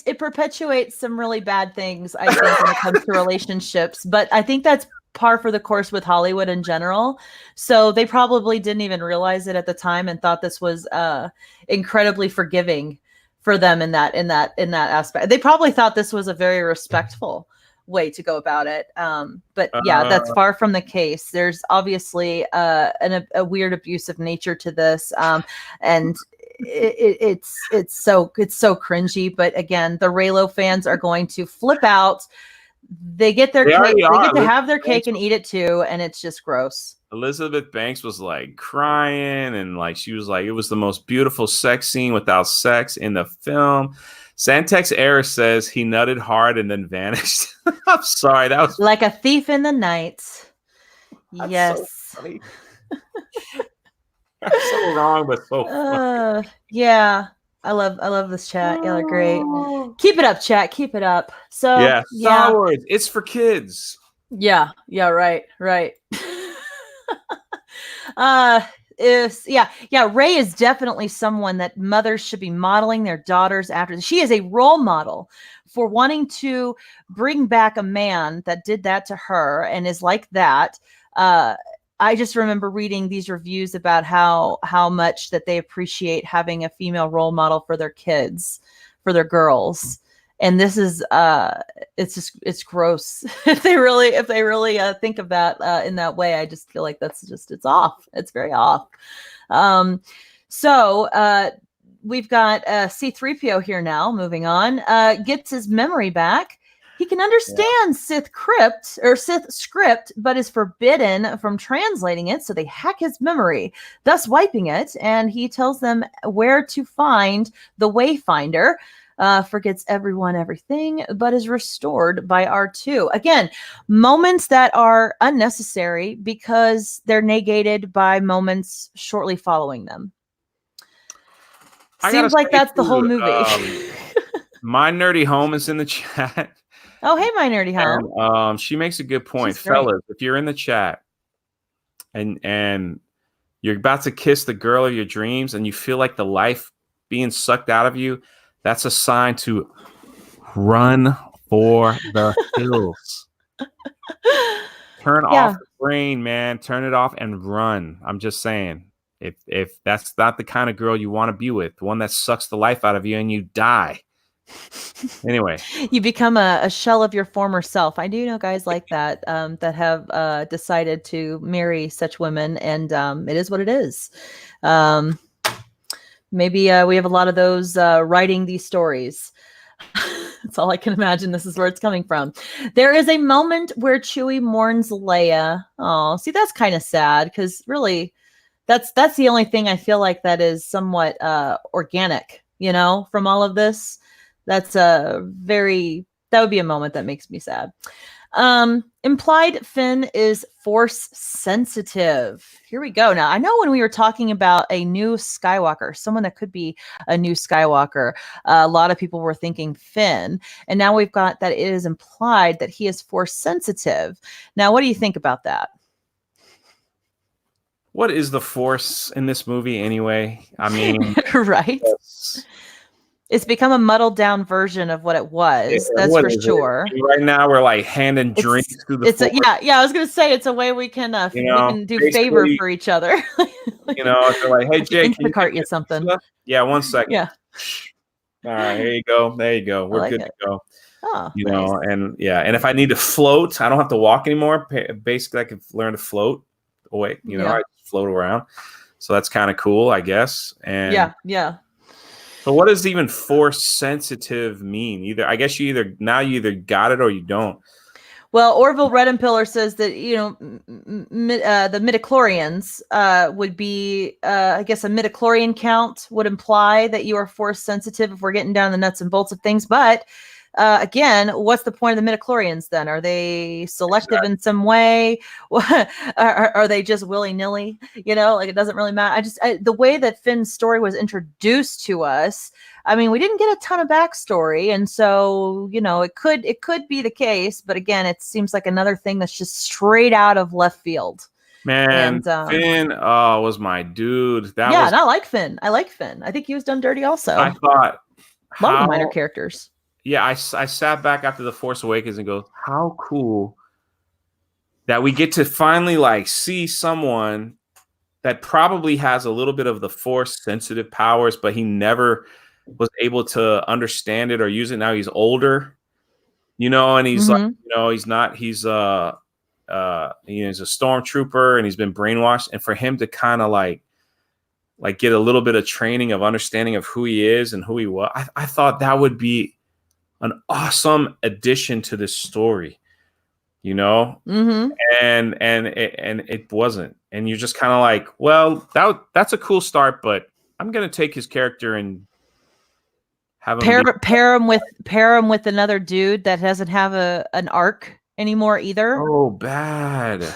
Speaker 1: it perpetuates some really bad things, I think, when it comes to relationships. But I think that's par for the course with Hollywood in general. So they probably didn't even realize it at the time and thought this was incredibly forgiving for them in that aspect. They probably thought this was a very respectful way to go about it. But yeah, that's far from the case. There's obviously a weird abusive nature to this. And it's so cringy. But again, the Reylo fans are going to flip out. They get their cake. They get to have their cake and eat it too, and it's just gross.
Speaker 2: Elizabeth Banks was crying, and she was it was the most beautiful sex scene without sex in the film. Santex Era says he nutted hard and then vanished. I'm sorry, that was
Speaker 1: like a thief in the night. Yes.
Speaker 2: So funny. That's so wrong, but so funny.
Speaker 1: Yeah. I love this chat. Y'all are great. Keep it up, chat. Keep it up. So
Speaker 2: yeah, Star Wars. It's for kids.
Speaker 1: Yeah. Right. Rey is definitely someone that mothers should be modeling their daughters after. She is a role model for wanting to bring back a man that did that to her and is like that. I just remember reading these reviews about how much that they appreciate having a female role model for their kids, for their girls. And this is it's gross. if they really think of that in that way. I just feel like it's off. It's very off. So we've got C-3PO here now, moving on, gets his memory back. He can understand Sith script, but is forbidden from translating it, so they hack his memory, thus wiping it, and he tells them where to find the Wayfinder, forgets everything, but is restored by R2. Again, moments that are unnecessary because they're negated by moments shortly following them. Seems like that's the whole movie.
Speaker 2: My Nerdy Home is in the chat.
Speaker 1: Oh, hey, my Nerdy Home.
Speaker 2: And, she makes a good point. Fellas, if you're in the chat and you're about to kiss the girl of your dreams and you feel like the life being sucked out of you, that's a sign to run for the hills. Turn off the brain, man. Turn it off and run. I'm just saying. If that's not the kind of girl you want to be with, the one that sucks the life out of you and you die. Anyway,
Speaker 1: you become a shell of your former self. I do know guys like that that have decided to marry such women, and it is what it is. Maybe we have a lot of those writing these stories. That's all I can imagine. This is where it's coming from. There is a moment where Chewie mourns Leia. Oh, see, that's kind of sad because really, that's the only thing I feel like that is somewhat organic, from all of this. That's that would be a moment that makes me sad. Implied Finn is force sensitive. Here we go. Now, I know when we were talking about a new Skywalker, someone that could be a new Skywalker, a lot of people were thinking Finn, and now we've got that it is implied that he is force sensitive. Now, what do you think about that?
Speaker 2: What is the force in this movie anyway? I mean,
Speaker 1: right? It's become a muddled down version of what it was. That's for sure.
Speaker 2: Right now, we're like handing drinks through the force.
Speaker 1: Yeah. I was gonna say it's a way we can we can do favor for each other.
Speaker 2: They're like, hey Jake,
Speaker 1: can cart you something?
Speaker 2: Yeah, 1 second.
Speaker 1: Yeah.
Speaker 2: All right, here you go. There you go. We're good to go.
Speaker 1: Oh,
Speaker 2: nice. And if I need to float, I don't have to walk anymore. Basically, I can learn to float away. I float around. So that's kind of cool, I guess. And
Speaker 1: yeah.
Speaker 2: So what does even force sensitive mean? I guess you either got it or you don't.
Speaker 1: Well, Orville Redempiller says that the midichlorians would be I guess a midichlorian count would imply that you are force sensitive if we're getting down the nuts and bolts of things. But again, what's the point of the midichlorians then? Are they selective in some way? Are they just willy-nilly? It doesn't really matter. The way that Finn's story was introduced to us, I mean, we didn't get a ton of backstory, and so it could be the case. But again, it seems like another thing that's just straight out of left field.
Speaker 2: Man, Finn was my dude.
Speaker 1: And I like Finn. I think he was done dirty also.
Speaker 2: I thought
Speaker 1: a lot of minor characters.
Speaker 2: Yeah, I sat back after The Force Awakens and go, how cool that we get to finally see someone that probably has a little bit of the Force sensitive powers, but he never was able to understand it or use it. Now he's older, and he's he's not, he's a stormtrooper and he's been brainwashed. And for him to kind of like get a little bit of training of understanding of who he is and who he was, I thought that would be an awesome addition to this story,
Speaker 1: Mm-hmm.
Speaker 2: and it wasn't, and you're just kind of like, well, that's a cool start, but I'm gonna take his character and have him
Speaker 1: pair him with another dude that doesn't have an arc anymore either.
Speaker 2: Oh, bad.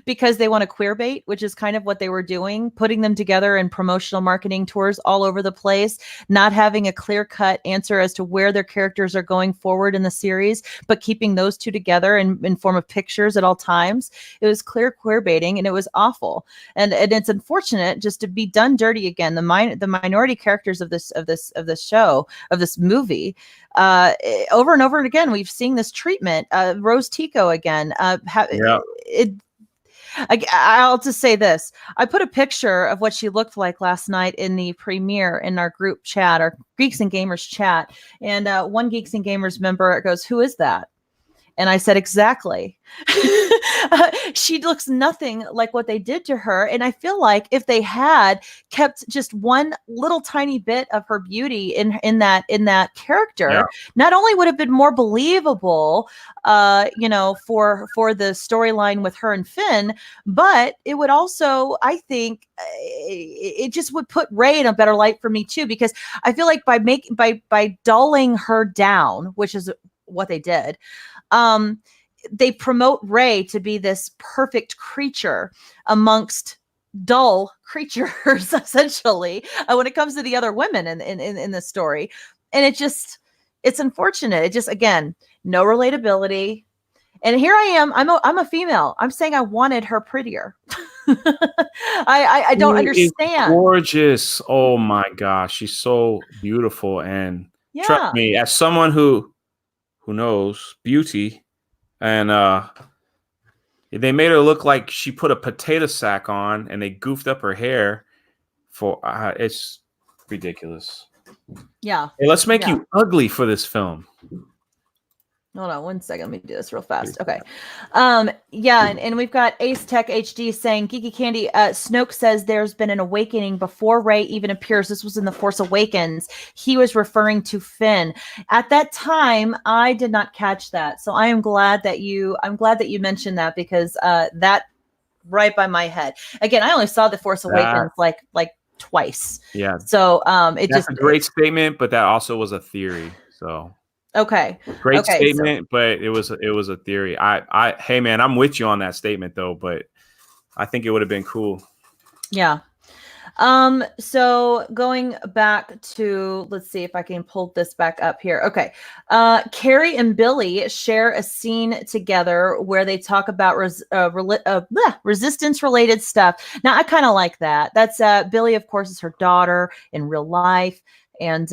Speaker 1: Because they want to queer bait, which is kind of what they were doing, putting them together in promotional marketing tours all over the place, not having a clear-cut answer as to where their characters are going forward in the series, but keeping those two together in form of pictures at all times. It was clear queer baiting, and it was awful. And it's unfortunate just to be done dirty again. The minority characters of this show, of this movie, over and over again, we've seen this treatment. Rose Tico again. I'll just say this. I put a picture of what she looked like last night in the premiere in our group chat, our Geeks and Gamers chat. And one Geeks and Gamers member goes, "Who is that?" And I said, exactly. She looks nothing like what they did to her. And I feel like if they had kept just one little tiny bit of her beauty in that character, not only would have been more believable, for the storyline with her and Finn, but it would also, I think, it just would put Rey in a better light for me too, because I feel like by dulling her down, which is what they did, they promote Rey to be this perfect creature amongst dull creatures, essentially, when it comes to the other women in the story. And it's unfortunate. It just, again, no relatability. And here I am. I'm a female. I'm saying I wanted her prettier. I don't understand.
Speaker 2: Gorgeous. Oh my gosh, she's so beautiful. And trust me, as someone who knows beauty, and they made her look like she put a potato sack on and they goofed up her hair. for it's ridiculous.
Speaker 1: Yeah.
Speaker 2: Hey, let's make you ugly for this film.
Speaker 1: Hold on 1 second. Let me do this real fast. Okay. Yeah, and we've got Ace Tech HD saying, Geeky Candi, Snoke says there's been an awakening before Rey even appears. This was in The Force Awakens. He was referring to Finn. At that time, I did not catch that. So I'm glad that you mentioned that, because that right by my head. Again, I only saw The Force Awakens like twice.
Speaker 2: Yeah.
Speaker 1: So
Speaker 2: that's a great statement, but that also was a theory. So
Speaker 1: okay.
Speaker 2: Great statement, but it was a theory. Hey man, I'm with you on that statement though, but I think it would have been cool.
Speaker 1: Yeah. So going back to, let's see if I can pull this back up here. Okay. Carrie and Billy share a scene together where they talk about resistance related stuff. Now I kind of like that. That's Billy, of course, is her daughter in real life. And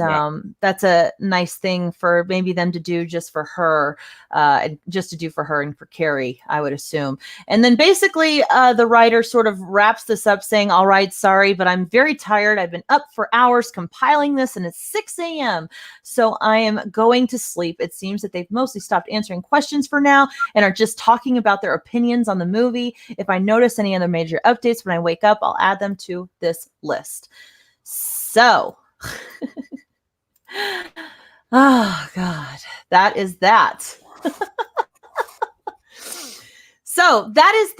Speaker 1: that's a nice thing for maybe them to do just for her, just to do for her and for Carrie, I would assume. And then basically the writer sort of wraps this up saying, all right, sorry, but I'm very tired. I've been up for hours compiling this and it's 6 a.m. So I am going to sleep. It seems that they've mostly stopped answering questions for now and are just talking about their opinions on the movie. If I notice any other major updates when I wake up, I'll add them to this list. So... oh God, that is that. So that is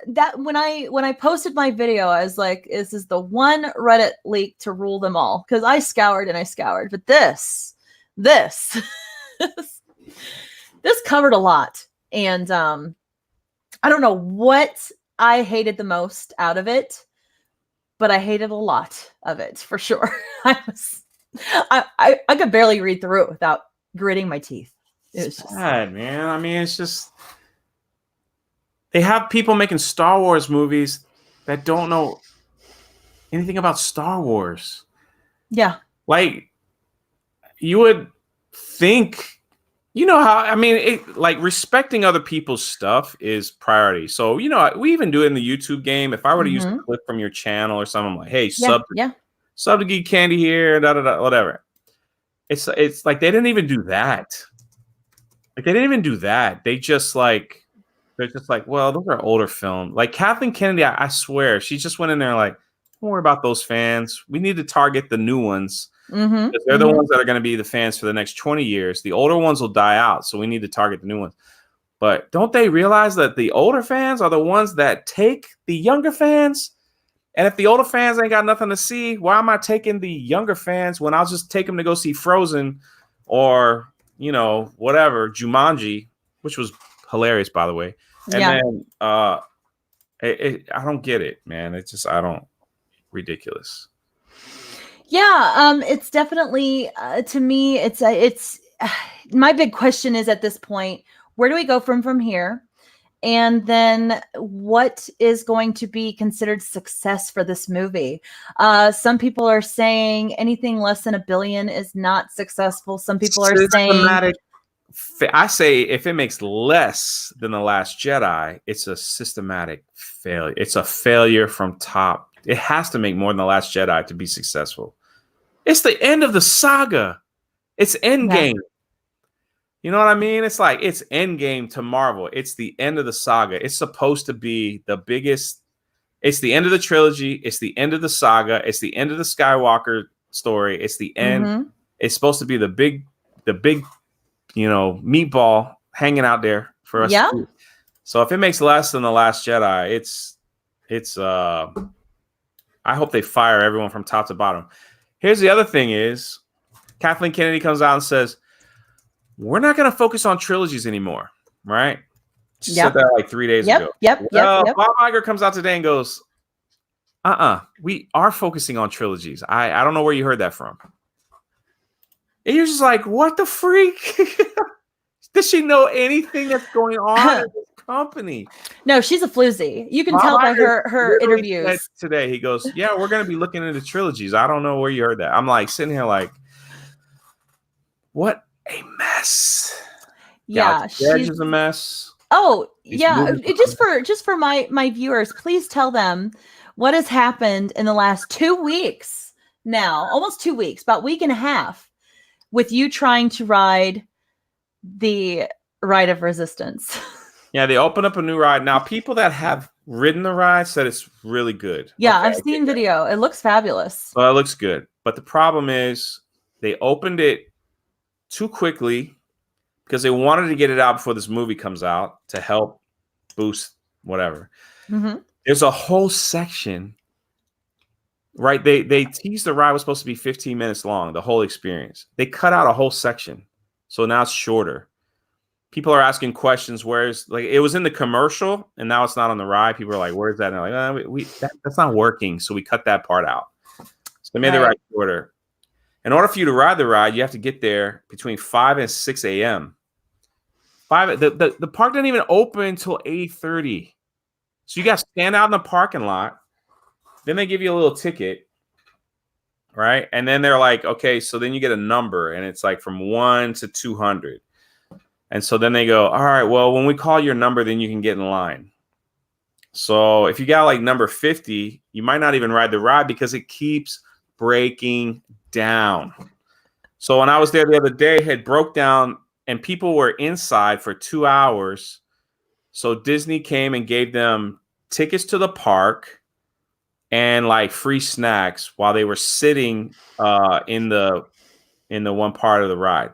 Speaker 1: that when I posted my video, I was like, this is the one Reddit leak to rule them all, because I scoured and I scoured, but this covered a lot. And I don't know what I hated the most out of it, but I hated a lot of it for sure. I could barely read through it without gritting my teeth. It was
Speaker 2: sad, man. I mean, it's just they have people making Star Wars movies that don't know anything about Star Wars.
Speaker 1: Yeah.
Speaker 2: Like, you would think, you know how, I mean, like respecting other people's stuff is priority. So, you know, we even do it in the YouTube game. If I were to use a clip from your channel or something, I'm like, hey, sub to GeekyCandi here, whatever. It's like they didn't even do that. Like they didn't even do that. They're just like, well, those are older films. Like Kathleen Kennedy, I swear, she just went in there like, don't worry about those fans. We need to target the new ones. Because they're the ones that are going to be the fans for the next 20 years. The older ones will die out, so we need to target the new ones. But don't they realize that the older fans are the ones that take the younger fans? And if the older fans ain't got nothing to see, why am I taking the younger fans when I'll just take them to go see Frozen or, you know, whatever, Jumanji, which was hilarious, by the way. And then I don't get it, man. It's just, ridiculous.
Speaker 1: Yeah, it's definitely to me. It's my big question is at this point, where do we go from here, and then what is going to be considered success for this movie? Some people are saying anything less than $1 billion is not successful. Some people are saying,
Speaker 2: I say if it makes less than The Last Jedi, it's a systematic failure. It's a failure from top. It has to make more than The Last Jedi to be successful. It's the end of the saga. It's Endgame. You know what I mean? It's like it's Endgame to Marvel. It's the end of the saga. It's supposed to be the biggest. It's the end of the trilogy. It's the end of the saga. It's the end of the Skywalker story. It's the end. It's supposed to be the big, you know, meatball hanging out there for us. Yeah. So if it makes less than The Last Jedi, it's I hope they fire everyone from top to bottom. Here's the other thing is Kathleen Kennedy comes out and says, we're not going to focus on trilogies anymore, right? She said that like 3 days ago. Bob Iger comes out today and goes, we are focusing on trilogies. I don't know where you heard that from. And you're just like, what the freak? Does she know anything that's going on in this company?
Speaker 1: No, she's a floozy. You can tell by her interviews.
Speaker 2: Today, he goes, yeah, we're going to be looking into trilogies. I don't know where you heard that. I'm like sitting here like, what a mess.
Speaker 1: Yeah,
Speaker 2: she's a mess.
Speaker 1: Oh, yeah. Just for my viewers, please tell them what has happened in the last 2 weeks now, almost 2 weeks, about a week and a half, with you trying to ride the Ride of Resistance?
Speaker 2: Yeah, they opened up a new ride. Now, people that have ridden the ride said it's really good.
Speaker 1: Yeah,
Speaker 2: Okay,
Speaker 1: I've seen video. It looks fabulous.
Speaker 2: Well, it looks good. But the problem is they opened it too quickly because they wanted to get it out before this movie comes out to help boost whatever.
Speaker 1: Mm-hmm.
Speaker 2: There's a whole section, right? They teased the ride was supposed to be 15 minutes long, the whole experience. They cut out a whole section. So now it's shorter. People are asking questions. Where's, like, it was in the commercial and now it's not on the ride. People are like, where's that? And they're like, that's not working. So we cut that part out. So they made the ride shorter. In order for you to ride the ride, you have to get there between 5 and 6 a.m. The park didn't even open until 8:30. So you got to stand out in the parking lot. Then they give you a little ticket, right? And then they're like, okay, so then you get a number and it's like from 1 to 200. And so then they go, all right, well, when we call your number, then you can get in line. So if you got like number 50, you might not even ride the ride because it keeps breaking down. So when I was there the other day, it had broke down and people were inside for 2 hours. So Disney came and gave them tickets to the park and like free snacks while they were sitting in the one part of the ride.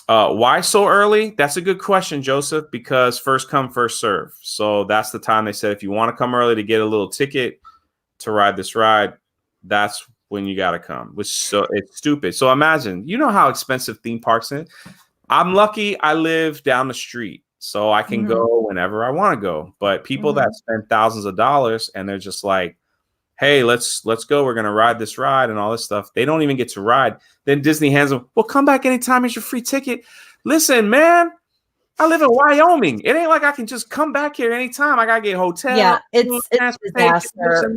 Speaker 2: Why so early? That's a good question, Joseph, because first come, first serve. So that's the time they said, if you want to come early to get a little ticket to ride this ride, that's when you got to come, which it's stupid. So imagine, you know how expensive theme parks are. I'm lucky I live down the street, so I can go whenever I want to go. But people that spend thousands of dollars and they're just like, hey, let's go. We're going to ride this ride and all this stuff. They don't even get to ride. Then Disney hands them, well, come back anytime. It's your free ticket. Listen, man, I live in Wyoming. It ain't like I can just come back here anytime. I got to get a hotel.
Speaker 1: Yeah, it's a disaster.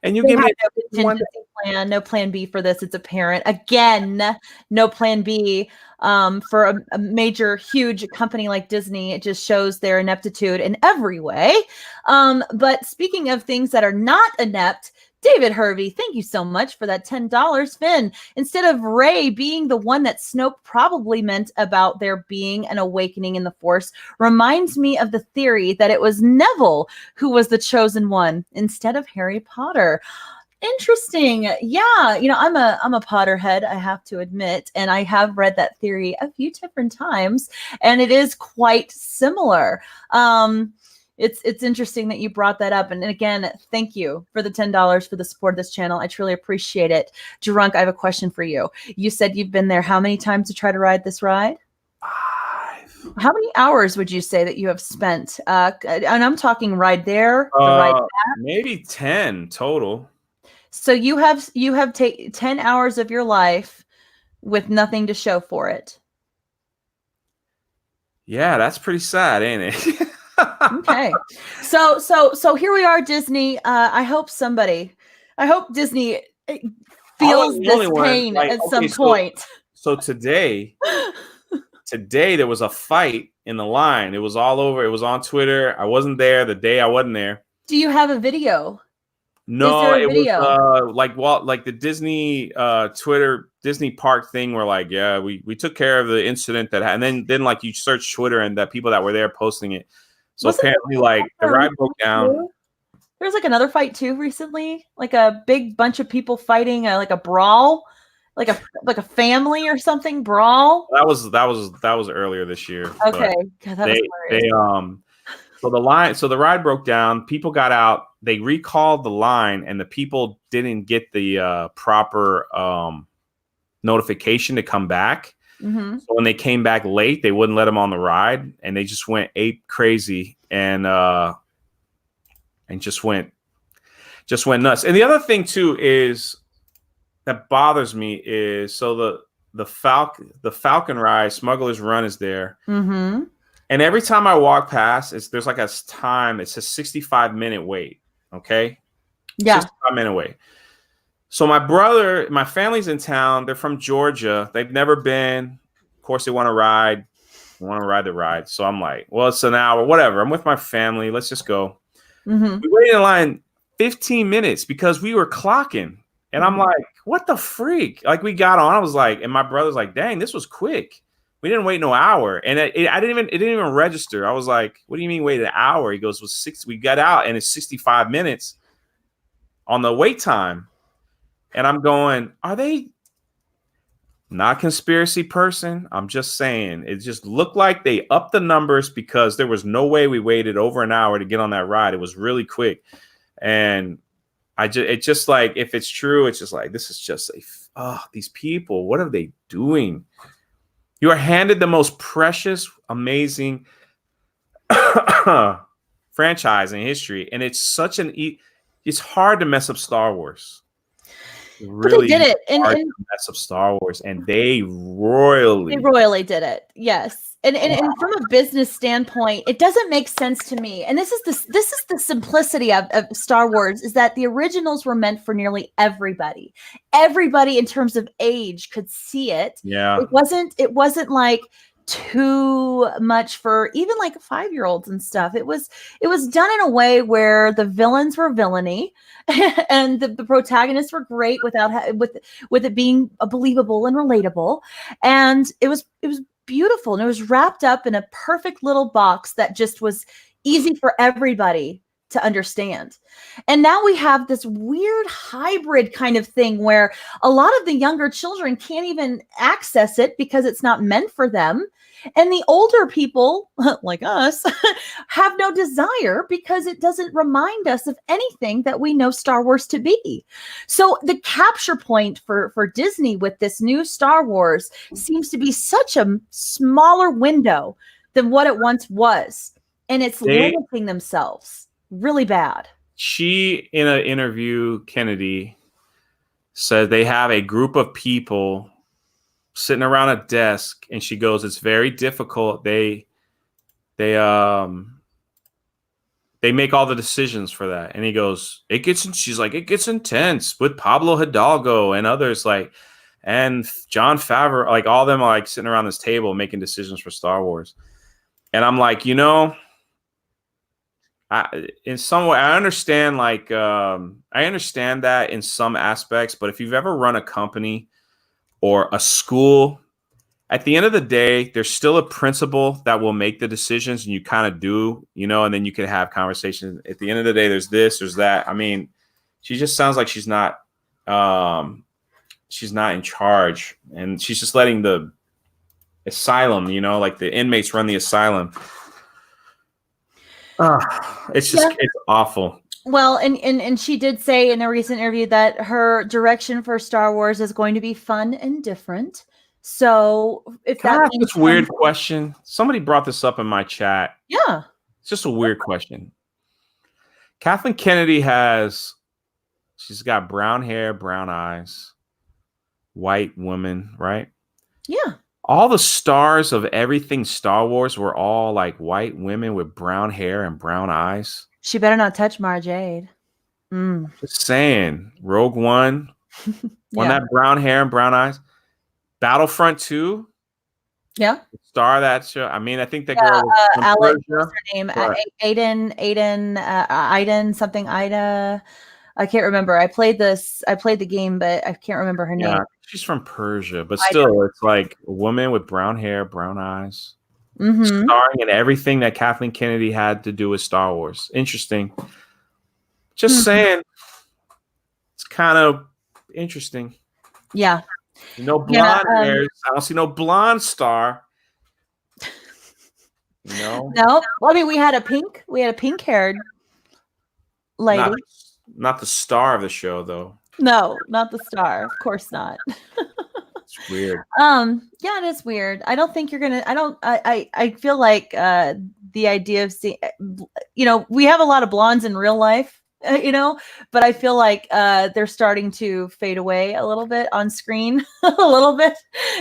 Speaker 2: And you give me
Speaker 1: no contingency plan, no plan B for this. It's apparent. Again, no plan B for a major, huge company like Disney. It just shows their ineptitude in every way. But speaking of things that are not inept, David Hervey, thank you so much for that $10, Finn. Instead of Rey being the one that Snoke probably meant about there being an awakening in the Force, reminds me of the theory that it was Neville who was the chosen one instead of Harry Potter. Interesting. Yeah, you know, I'm a Potterhead, I have to admit, and I have read that theory a few different times, and it is quite similar. It's interesting that you brought that up. And again, thank you for the $10 for the support of this channel. I truly appreciate it. Drunk, I have a question for you. You said you've been there how many times to try to ride this ride?
Speaker 2: 5.
Speaker 1: How many hours would you say that you have spent? And I'm talking ride there, the ride back.
Speaker 2: Maybe 10 total.
Speaker 1: So you have taken 10 hours of your life with nothing to show for it.
Speaker 2: Yeah, that's pretty sad, ain't it?
Speaker 1: Okay. So here we are, Disney. I hope Disney feels this pain at some point.
Speaker 2: So today there was a fight in the line. It was all over. It was on Twitter. I wasn't there the day I wasn't there.
Speaker 1: Do you have a video?
Speaker 2: No, it was like the Disney Twitter Disney park thing where like, yeah, we took care of the incident that happened. And then like you search Twitter and the people that were there posting it. So apparently like the ride broke down.
Speaker 1: There was like another fight too recently, like a big bunch of people fighting like a brawl, like a family or something brawl.
Speaker 2: That was earlier this year.
Speaker 1: Okay. God, that was
Speaker 2: So the ride broke down. People got out. They recalled the line, and the people didn't get the proper notification to come back.
Speaker 1: Mm-hmm.
Speaker 2: So when they came back late, they wouldn't let them on the ride, and they just went ape crazy and just went nuts. And the other thing too is that bothers me is the Falcon ride, Smuggler's Run is there.
Speaker 1: Mm-hmm.
Speaker 2: And every time I walk past, there's like a time, it's a 65-minute wait. Okay.
Speaker 1: Yeah.
Speaker 2: 65-minute wait. So my family's in town. They're from Georgia. They've never been. Of course, they want to ride. They want to ride the ride. So I'm like, well, it's an hour, whatever. I'm with my family. Let's just go.
Speaker 1: Mm-hmm.
Speaker 2: We waited in line 15 minutes because we were clocking. And I'm like, what the freak? Like, we got on. I was like, and my brother's like, dang, this was quick. We didn't wait no hour. And it didn't even register. I was like, what do you mean wait an hour? He goes, we got out and it's 65 minutes on the wait time. And I'm going, are they not a conspiracy person? I'm just saying, it just looked like they upped the numbers because there was no way we waited over an hour to get on that ride. It was really quick. And it's just like, if it's true, it's just like, this is just these people, what are they doing? You are handed the most precious, amazing franchise in history. And it's such it's hard to mess up Star Wars. Really,
Speaker 1: but they did it, and
Speaker 2: mess up Star Wars, and they royally
Speaker 1: did it. Yes, and from a business standpoint, it doesn't make sense to me. And this is the simplicity of Star Wars, is that the originals were meant for nearly everybody. Everybody in terms of age could see it.
Speaker 2: Yeah,
Speaker 1: it wasn't like too much for even like 5-year-olds and stuff. It was done in a way where the villains were villainy and the protagonists were great with it being believable and relatable, and it was beautiful, and it was wrapped up in a perfect little box that just was easy for everybody to understand. And now we have this weird hybrid kind of thing where a lot of the younger children can't even access it because it's not meant for them. And the older people like us have no desire because it doesn't remind us of anything that we know Star Wars to be. So the capture point for Disney with this new Star Wars seems to be such a smaller window than what it once was. And it's limiting themselves really bad.
Speaker 2: She, in an interview, Kennedy said they have a group of people sitting around a desk, and she goes, it's very difficult. They make all the decisions for that. And he goes, she's like, it gets intense with Pablo Hidalgo and others, like, and Jon Favreau, like, all of them are like sitting around this table making decisions for Star Wars. And I'm like, in some way, I understand, like, I understand that in some aspects, but if you've ever run a company or a school, at the end of the day, there's still a principal that will make the decisions, and you kind of do, and then you can have conversations. At the end of the day, there's this, there's that. I mean, she just sounds like she's not in charge, and she's just letting the asylum, like the inmates run the asylum. It's just, it's awful.
Speaker 1: Well, and she did say in a recent interview that her direction for Star Wars is going to be fun and different. So if
Speaker 2: Can I ask this weird question? Somebody brought this up in my chat.
Speaker 1: Yeah.
Speaker 2: It's just a weird question. Kathleen Kennedy she's got brown hair, brown eyes, white woman, right?
Speaker 1: Yeah.
Speaker 2: All the stars of everything Star Wars were all like white women with brown hair and brown eyes.
Speaker 1: She better not touch Mara Jade.
Speaker 2: Just saying. Rogue One. One that brown hair and brown eyes. Battlefront 2.
Speaker 1: Yeah.
Speaker 2: Star that show. I mean, I think that girl was
Speaker 1: Alex, what's her name? Aiden, something Ida. I can't remember. I played the game, but I can't remember her name.
Speaker 2: She's from Persia, but still, it's like a woman with brown hair, brown eyes. Starring in everything that Kathleen Kennedy had to do with Star Wars. Interesting. Just saying, it's kind of interesting.
Speaker 1: Yeah.
Speaker 2: No blonde hairs. I don't see no blonde star. No.
Speaker 1: Well, I mean, we had a pink-haired lady.
Speaker 2: Not the star of the show, though.
Speaker 1: No, not the star. Of course not.
Speaker 2: It's weird.
Speaker 1: Yeah, it is weird. I don't think you're gonna. I feel like the idea of seeing, we have a lot of blondes in real life, but I feel like they're starting to fade away a little bit on screen. A little bit.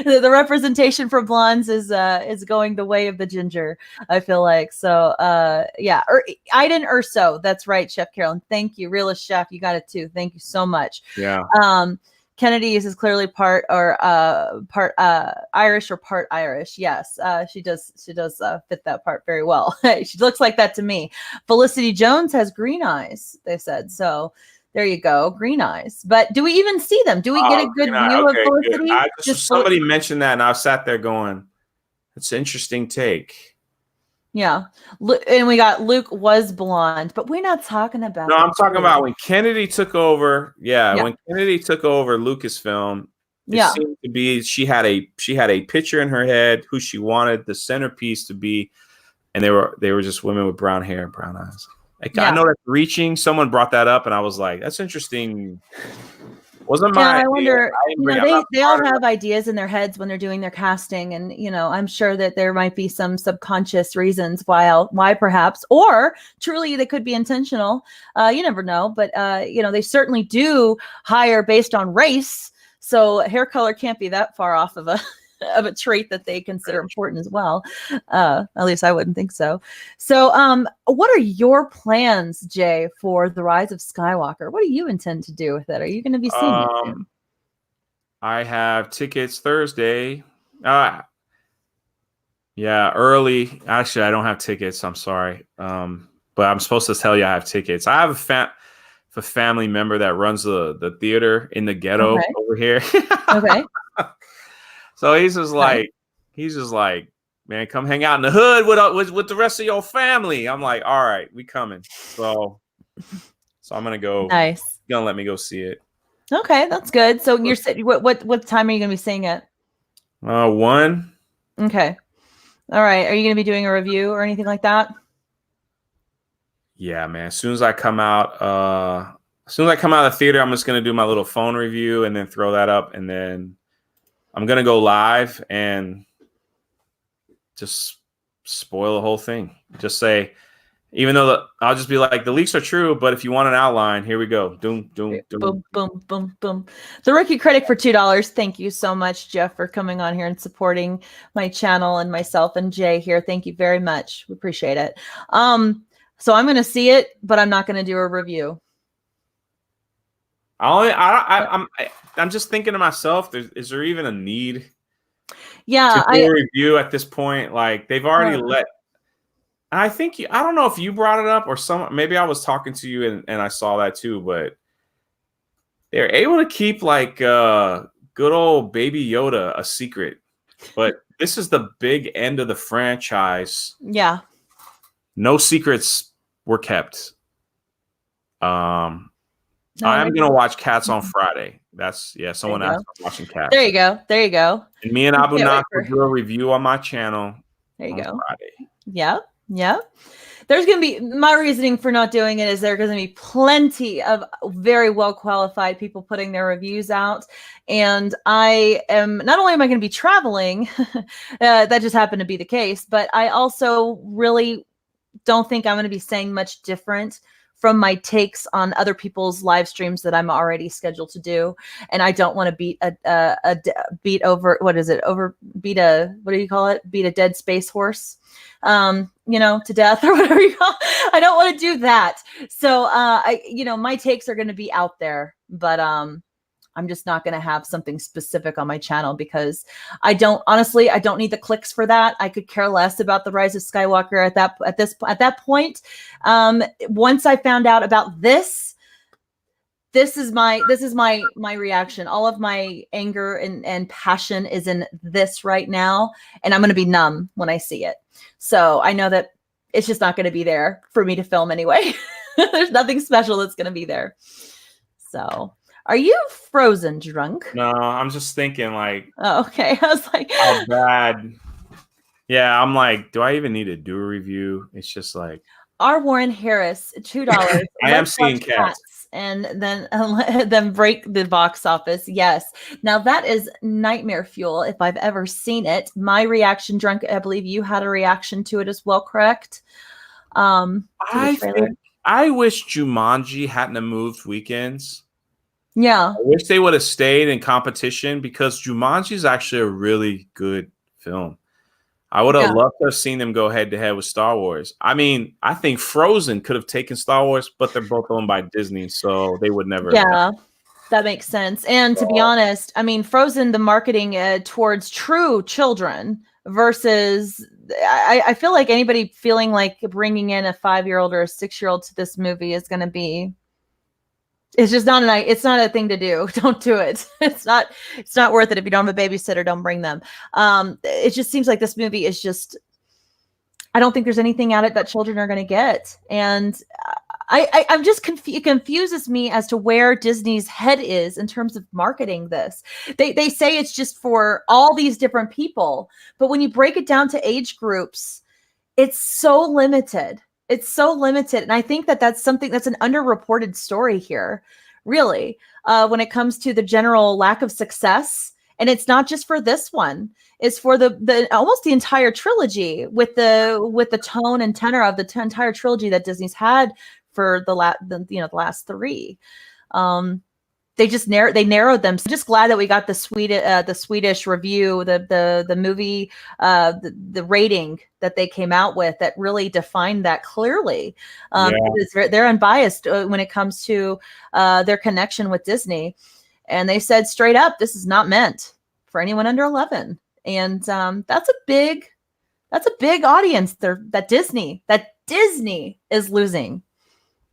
Speaker 1: The representation for blondes is going the way of the ginger, I feel like. So yeah, Iden Urso. That's right, Chef Carolyn. Thank you. Realist Chef, you got it too. Thank you so much.
Speaker 2: Yeah.
Speaker 1: Kennedy is clearly part Irish or part Irish. Yes, she does fit that part very well. She looks like that to me. Felicity Jones has green eyes, they said. So there you go, green eyes. But do we even see them? Do we get a good view of Felicity?
Speaker 2: Somebody mentioned that, and I sat there going, "It's an interesting take."
Speaker 1: Yeah, and we got Luke was blonde, but we're not talking about.
Speaker 2: No, I'm talking about when Kennedy took over. Yeah, when Kennedy took over Lucasfilm, it seemed to be she had a picture in her head who she wanted the centerpiece to be, and they were just women with brown hair and brown eyes. Like, I know that's reaching. Someone brought that up, and I was like, "That's interesting." Wasn't my idea.
Speaker 1: I wonder, they all have ideas in their heads when they're doing their casting. And, I'm sure that there might be some subconscious reasons why perhaps, or truly they could be intentional. You never know. But, they certainly do hire based on race. So hair color can't be that far off of a trait that they consider important as well. At least I wouldn't think so. So what are your plans, Jay, for the Rise of Skywalker? What do you intend to do with it? Are you going to be seeing it soon?
Speaker 2: I have tickets Thursday. Early. Actually, I don't have tickets. I'm sorry. But I'm supposed to tell you I have tickets. I have a family member that runs the theater in the ghetto over here.
Speaker 1: Okay.
Speaker 2: So he's just like, man, come hang out in the hood with the rest of your family. I'm like, all right, we coming. So I'm gonna go.
Speaker 1: Nice.
Speaker 2: He's gonna let me go see it.
Speaker 1: Okay, that's good. So you're what time are you gonna be seeing it?
Speaker 2: 1.
Speaker 1: Okay. All right. Are you gonna be doing a review or anything like that?
Speaker 2: Yeah, man. As soon as I come out of the theater, I'm just gonna do my little phone review and then throw that up, and then I'm going to go live and just spoil the whole thing. Just say, even though I'll just be like, the leaks are true, but if you want an outline, here we go. Doom, doom, doom.
Speaker 1: Boom, boom, boom, boom. The Rookie Critic for $2. Thank you so much, Jeff, for coming on here and supporting my channel and myself and Jay here. Thank you very much. We appreciate it. So I'm going to see it, but I'm not going to do a review.
Speaker 2: I'm just thinking to myself, is there even a need to do a review at this point? Like, they've already let. I think I don't know if you brought it up or maybe I was talking to you and I saw that too, but they're able to keep like good old Baby Yoda a secret. But this is the big end of the franchise.
Speaker 1: Yeah.
Speaker 2: No secrets were kept. I'm gonna watch Cats on Friday. Someone asked me watching Cats.
Speaker 1: There you go. And
Speaker 2: me and Abu Nak will do a review on my channel.
Speaker 1: There you go.
Speaker 2: Friday.
Speaker 1: Yeah. There's gonna be, my reasoning for not doing it is there's gonna be plenty of very well qualified people putting their reviews out, and not only am I gonna be traveling, that just happened to be the case, but I also really don't think I'm gonna be saying much different from my takes on other people's live streams that I'm already scheduled to do. And I don't want to beat a dead space horse, to death or whatever you call it. I don't want to do that. So, my takes are going to be out there, but, I'm just not going to have something specific on my channel because I don't need the clicks for that. I could care less about the Rise of Skywalker at that point. Once I found out about this is my reaction. All of my anger and passion is in this right now, and I'm going to be numb when I see it. So I know that it's just not going to be there for me to film anyway. There's nothing special that's going to be there. So. Are you frozen drunk?
Speaker 2: No, I'm just thinking like.
Speaker 1: Oh, okay. I was like.
Speaker 2: How bad. Yeah, I'm like, do I even need to do a review? It's just like.
Speaker 1: R. Warren Harris, $2.
Speaker 2: I am seeing Cats.
Speaker 1: And then break the box office. Yes. Now that is nightmare fuel if I've ever seen it. My reaction, drunk. I believe you had a reaction to it as well, correct?
Speaker 2: I wish Jumanji hadn't have moved weekends.
Speaker 1: Yeah.
Speaker 2: I wish they would have stayed in competition because Jumanji is actually a really good film. I would have loved to have seen them go head to head with Star Wars. I mean, I think Frozen could have taken Star Wars, but they're both owned by Disney, so they would never.
Speaker 1: Yeah. That makes sense. And to be honest, I mean, Frozen, the marketing towards true children versus, I feel like anybody feeling like bringing in a 5-year-old or a 6-year-old to this movie is going to be, it's just not it's not a thing to do. Don't do it. It's not worth it. If you don't have a babysitter, don't bring them. It just seems like this movie is just, I don't think there's anything at it that children are going to get. And I'm just it confuses me as to where Disney's head is in terms of marketing this. They say it's just for all these different people, but when you break it down to age groups, it's so limited. It's so limited. And I think that that's something that's an underreported story here, really, when it comes to the general lack of success. And it's not just for this one. It's for the almost the entire trilogy with the tone and tenor of the entire trilogy that Disney's had for the last 3. They just narrowed them. So I'm just glad that we got the Swedish review, the movie, the rating that they came out with that really defined that clearly. They're unbiased when it comes to their connection with Disney, and they said straight up, this is not meant for anyone under 11, and that's a big audience there that Disney is losing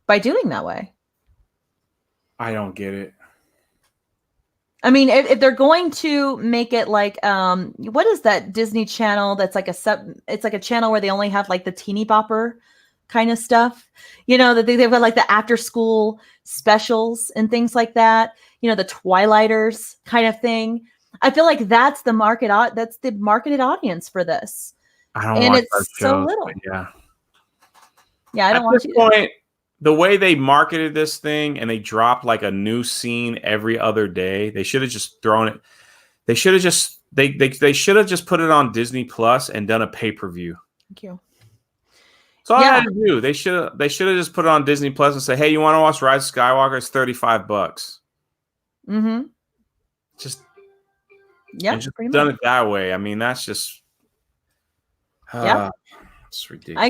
Speaker 1: by doing that way.
Speaker 2: I don't get it.
Speaker 1: I mean, if they're going to make it like, what is that Disney channel that's like it's like a channel where they only have like the teeny bopper kind of stuff, that they've got like the after school specials and things like that, the Twilighters kind of thing. I feel like that's the marketed audience for this.
Speaker 2: I don't want
Speaker 1: it's so little. Yeah, I don't
Speaker 2: want this point. The way they marketed this thing and they dropped like a new scene every other day, they should have just thrown it. They should have just they should have just put it on Disney Plus and done a pay-per-view.
Speaker 1: Thank you.
Speaker 2: That's all I had to do. They should have just put it on Disney Plus and say, "Hey, you want to watch Rise of Skywalker? It's $35."
Speaker 1: Mm-hmm.
Speaker 2: Just
Speaker 1: much.
Speaker 2: done it that way. I mean, that's just it's ridiculous.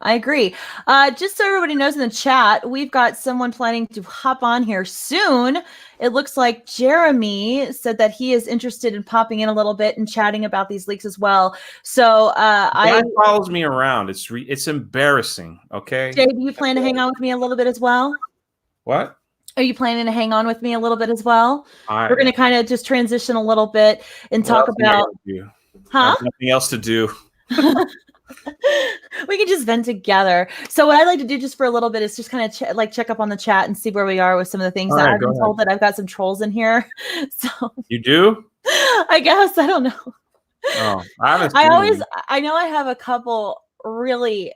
Speaker 1: I agree. Just so everybody knows in the chat, we've got someone planning to hop on here soon. It looks like Jeremy said that he is interested in popping in a little bit and chatting about these leaks as well. So
Speaker 2: Guy follows me around. It's embarrassing. Okay.
Speaker 1: Jay, do you plan to hang on with me a little bit as well?
Speaker 2: What?
Speaker 1: Are you planning to hang on with me a little bit as well? We're going to kind of just transition a little bit and talk about.
Speaker 2: I have nothing else to do.
Speaker 1: We can just vent together. So what I like to do just for a little bit is just kind of check up on the chat and see where we are with some of the things. I've been told that I've got some trolls in here. So
Speaker 2: you do?
Speaker 1: I guess. I don't know.
Speaker 2: Oh,
Speaker 1: I know I have a couple really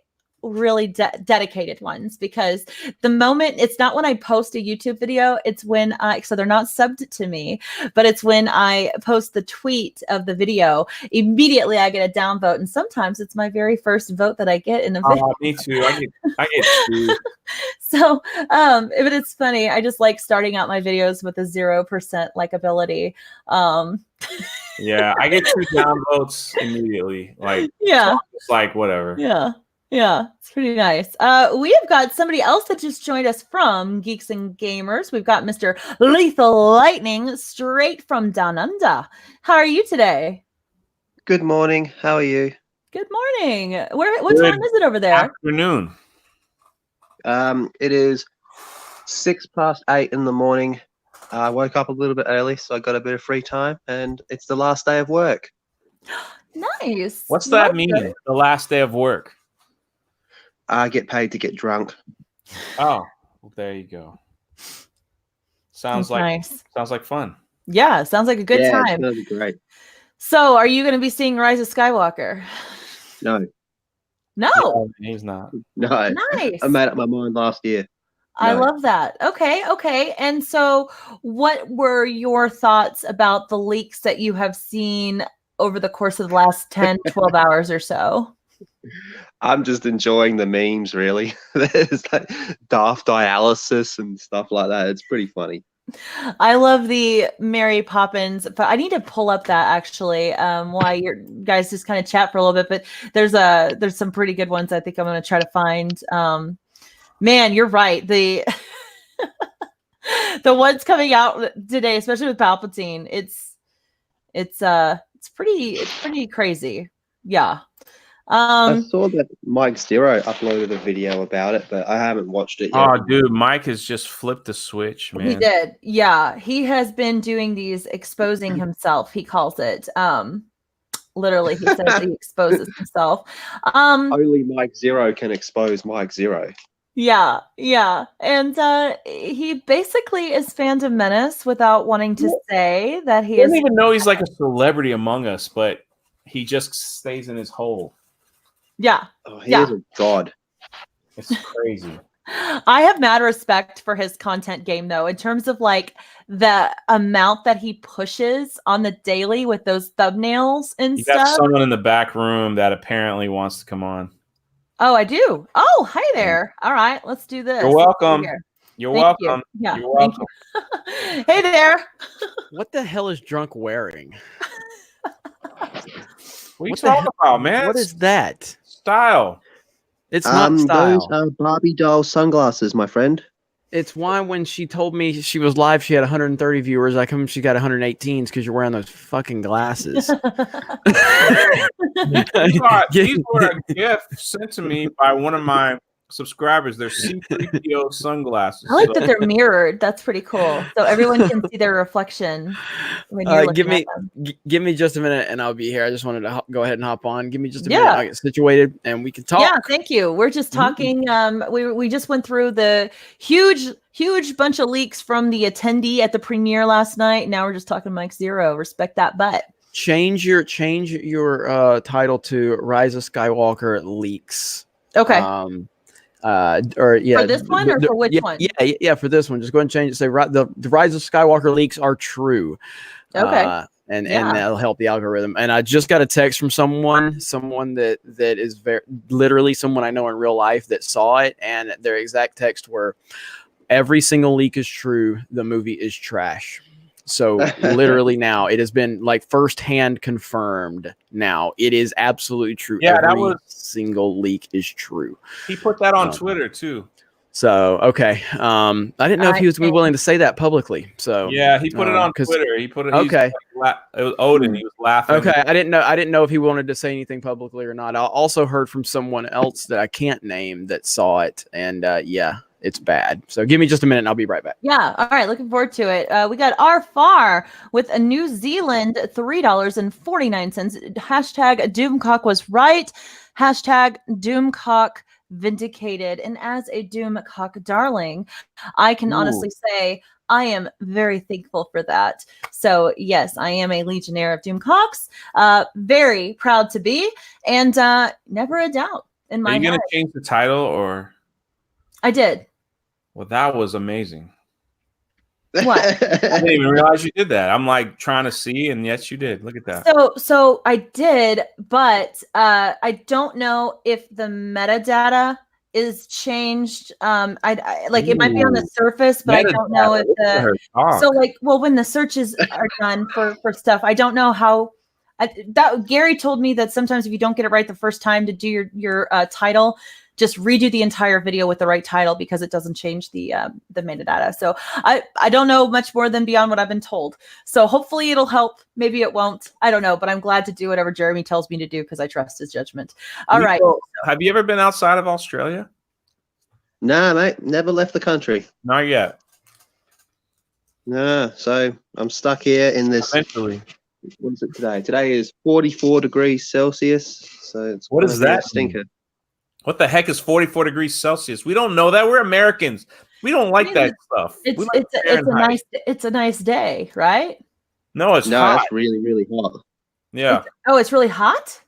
Speaker 1: dedicated ones, because the moment, it's not when I post a YouTube video, it's when so they're not subbed to me, but it's when I post the tweet of the video, immediately I get a downvote, and sometimes it's my very first vote that I get in a video.
Speaker 2: Me too. I get two.
Speaker 1: So but it's funny, I just like starting out my videos with a 0% likability.
Speaker 2: Yeah, I get 2 downvotes immediately. It's like whatever.
Speaker 1: Yeah, it's pretty nice. We have got somebody else that just joined us from Geeks and Gamers. We've got Mr. Lethal Lightning straight from Down Under. How are you today?
Speaker 3: Good morning. How are you?
Speaker 1: Good morning. What time is it over there?
Speaker 2: Afternoon.
Speaker 3: It is 8:06 in the morning. I woke up a little bit early, so I got a bit of free time, and it's the last day of work.
Speaker 1: Nice.
Speaker 2: What's that mean? The last day of work?
Speaker 3: I get paid to get drunk.
Speaker 2: Oh, well, there you go. Sounds like fun.
Speaker 1: Yeah, sounds like a good time.
Speaker 3: It's gonna be great.
Speaker 1: So, are you going to be seeing Rise of Skywalker?
Speaker 3: No.
Speaker 1: No,
Speaker 2: he's not.
Speaker 3: No.
Speaker 1: Nice.
Speaker 3: I made up my mind last year.
Speaker 1: I love that. Okay. And so, what were your thoughts about the leaks that you have seen over the course of the last 10, 12 hours or so?
Speaker 3: I'm just enjoying the memes, really. There's like daft dialysis and stuff like that. It's pretty funny.
Speaker 1: I love the Mary Poppins, but I need to pull up that actually while you guys just kind of chat for a little bit. But there's some pretty good ones I think I'm going to try to find. Man, you're right. The ones coming out today, especially with Palpatine, it's pretty crazy. Yeah.
Speaker 3: I saw that Mike Zero uploaded a video about it, but I haven't watched it yet.
Speaker 2: Oh, dude, Mike has just flipped the switch, man.
Speaker 1: He did. Yeah. He has been doing these exposing himself, he calls it. Literally, he says he exposes himself.
Speaker 3: Only Mike Zero can expose Mike Zero.
Speaker 1: Yeah. And he basically is Fandom Menace without wanting to say that he
Speaker 2: I
Speaker 1: is.
Speaker 2: don't even know he's like a celebrity among us, but he just stays in his hole.
Speaker 1: Yeah.
Speaker 3: Oh, he is a god.
Speaker 2: It's crazy.
Speaker 1: I have mad respect for his content game, though, in terms of like the amount that he pushes on the daily with those thumbnails and
Speaker 2: You
Speaker 1: stuff.
Speaker 2: got someone in the back room that apparently wants to come on.
Speaker 1: Oh, I do. Oh, hi there. All right, let's do this.
Speaker 2: You're welcome. You're
Speaker 1: Thank
Speaker 2: welcome.
Speaker 1: you. Yeah,
Speaker 2: You're
Speaker 1: thank
Speaker 2: welcome.
Speaker 1: you. Hey there.
Speaker 4: What the hell is Drunk wearing?
Speaker 2: What are you talking about, man?
Speaker 4: What is that?
Speaker 2: Style?
Speaker 4: It's not style.
Speaker 3: Those are Barbie doll sunglasses, my friend.
Speaker 4: It's why when she told me she was live, she had 130 viewers. I come, she got 118 because you're wearing those fucking glasses.
Speaker 2: These were a gift sent to me by one of my subscribers. They're C3PO sunglasses.
Speaker 1: I like that they're mirrored. That's pretty cool. So everyone can see their reflection when you're looking at them.
Speaker 4: Give me just a minute and I'll be here. I just wanted to go ahead and hop on. Give me just a minute. I'll get situated and we can talk.
Speaker 1: Yeah, thank you. We're just talking. We just went through the huge bunch of leaks from the attendee at the premiere last night. Now we're just talking Mike Zero. Respect that butt.
Speaker 4: Change your title to Rise of Skywalker leaks.
Speaker 1: Okay.
Speaker 4: Or yeah,
Speaker 1: for this one or for which one?
Speaker 4: Yeah, for this one. Just go ahead and change it. Say the Rise of Skywalker leaks are true.
Speaker 1: Okay.
Speaker 4: And that'll help the algorithm. And I just got a text from someone that is literally someone I know in real life that saw it, and their exact text were, "Every single leak is true. The movie is trash." So literally now it has been like firsthand confirmed. Now it is absolutely true.
Speaker 2: Yeah,
Speaker 4: every single leak is true.
Speaker 2: He put that on Twitter too.
Speaker 4: So okay, I didn't know if he was willing to say that publicly. So
Speaker 2: yeah, he put it on Twitter. He put it.
Speaker 4: Okay,
Speaker 2: it was Odin. He was laughing.
Speaker 4: Okay, I didn't know if he wanted to say anything publicly or not. I also heard from someone else that I can't name that saw it, and yeah. It's bad. So give me just a minute and I'll be right back.
Speaker 1: Yeah. All right. Looking forward to it. We got R Far with a New Zealand $3.49. Hashtag Doomcock was right. Hashtag Doomcock vindicated. And as a Doomcock darling, I can honestly say I am very thankful for that. So yes, I am a legionnaire of Doomcocks. Very proud to be, and never a doubt in my head.
Speaker 2: Are you gonna change the title or?
Speaker 1: I did.
Speaker 2: Well, that was amazing.
Speaker 1: What?
Speaker 2: I didn't even realize you did that. I'm like trying to see, and yes, you did. Look at that.
Speaker 1: So I did, but I don't know if the metadata is changed. I like it might be on the surface, but I don't know if when the searches are done for stuff, I don't know how. Gary told me that sometimes if you don't get it right the first time to do your title, just redo the entire video with the right title because it doesn't change the metadata. So I don't know much more than beyond what I've been told. So hopefully it'll help. Maybe it won't. I don't know, but I'm glad to do whatever Jeremy tells me to do because I trust his judgment. All right.
Speaker 2: Have you ever been outside of Australia?
Speaker 3: Nah, mate. Never left the country.
Speaker 2: Not yet.
Speaker 3: Nah. So I'm stuck here in this.
Speaker 2: Eventually.
Speaker 3: What is it today? Today is 44 degrees Celsius. So it's
Speaker 2: what is that?
Speaker 3: Stinker.
Speaker 2: What the heck is 44 degrees Celsius? We don't know that. We're Americans. We don't like that stuff.
Speaker 1: It's a nice day, right?
Speaker 2: No, it's hot.
Speaker 3: It's really, really hot.
Speaker 2: Yeah.
Speaker 1: It's really hot?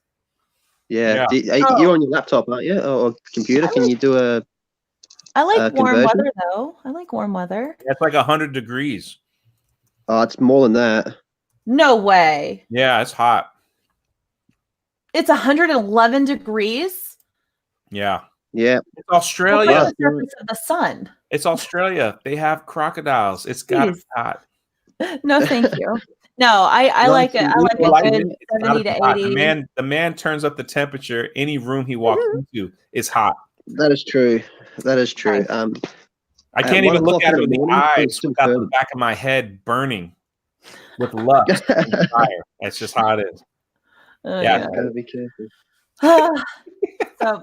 Speaker 3: Yeah. You're on your laptop, aren't you? Or computer? Can you do a
Speaker 1: I like warm weather, though. I like warm weather.
Speaker 2: It's like 100 degrees.
Speaker 3: Oh, it's more than that.
Speaker 1: No way.
Speaker 2: Yeah, it's hot.
Speaker 1: It's 111 degrees?
Speaker 2: Yeah.
Speaker 3: Yeah.
Speaker 2: It's Australia.
Speaker 1: The surface of the sun.
Speaker 2: It's Australia. They have crocodiles. It's got to be hot.
Speaker 1: No, thank you. No, I like it. I like a good 70 to 80.
Speaker 2: The man turns up the temperature. Any room he walks into is hot.
Speaker 3: That is true. That is true.
Speaker 1: Nice.
Speaker 2: I can't
Speaker 3: 1
Speaker 2: even look
Speaker 3: o'clock
Speaker 2: at
Speaker 3: in
Speaker 2: him in
Speaker 3: the
Speaker 2: the
Speaker 3: morning, it
Speaker 2: eyes
Speaker 3: was still
Speaker 2: without the
Speaker 3: burning.
Speaker 2: back of my head burning with lust and fire. That's just how it is. Yeah.
Speaker 3: Gotta be careful.
Speaker 1: So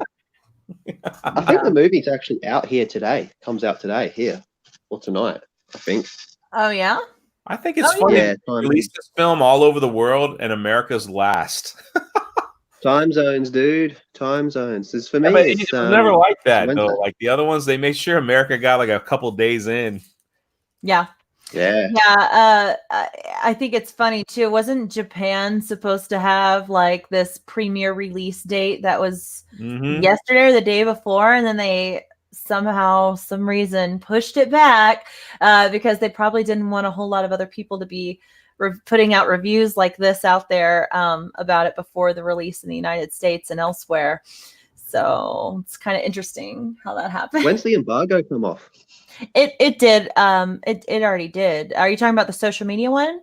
Speaker 3: I think the movie's actually out here today. Comes out today here or tonight, I think.
Speaker 1: oh yeah.
Speaker 2: I think it's
Speaker 1: Oh,
Speaker 2: funny
Speaker 3: yeah.
Speaker 2: they release this film all over the world and America's last.
Speaker 3: Time zones, dude. Time zones. This for me.
Speaker 2: But
Speaker 3: It's
Speaker 2: it was never like that
Speaker 3: Wednesday.
Speaker 2: though. Like the other ones, they made sure America got like a couple days in.
Speaker 1: Yeah.
Speaker 3: Yeah.
Speaker 1: Yeah, I think it's funny too. Wasn't Japan supposed to have like this premiere release date that was yesterday or the day before, and then they somehow, some reason, pushed it back because they probably didn't want a whole lot of other people to be putting out reviews like this out there about it before the release in the United States and elsewhere. So it's kind of interesting how that happened.
Speaker 3: When's the embargo come off?
Speaker 1: It did. It already did. Are you talking about the social media one?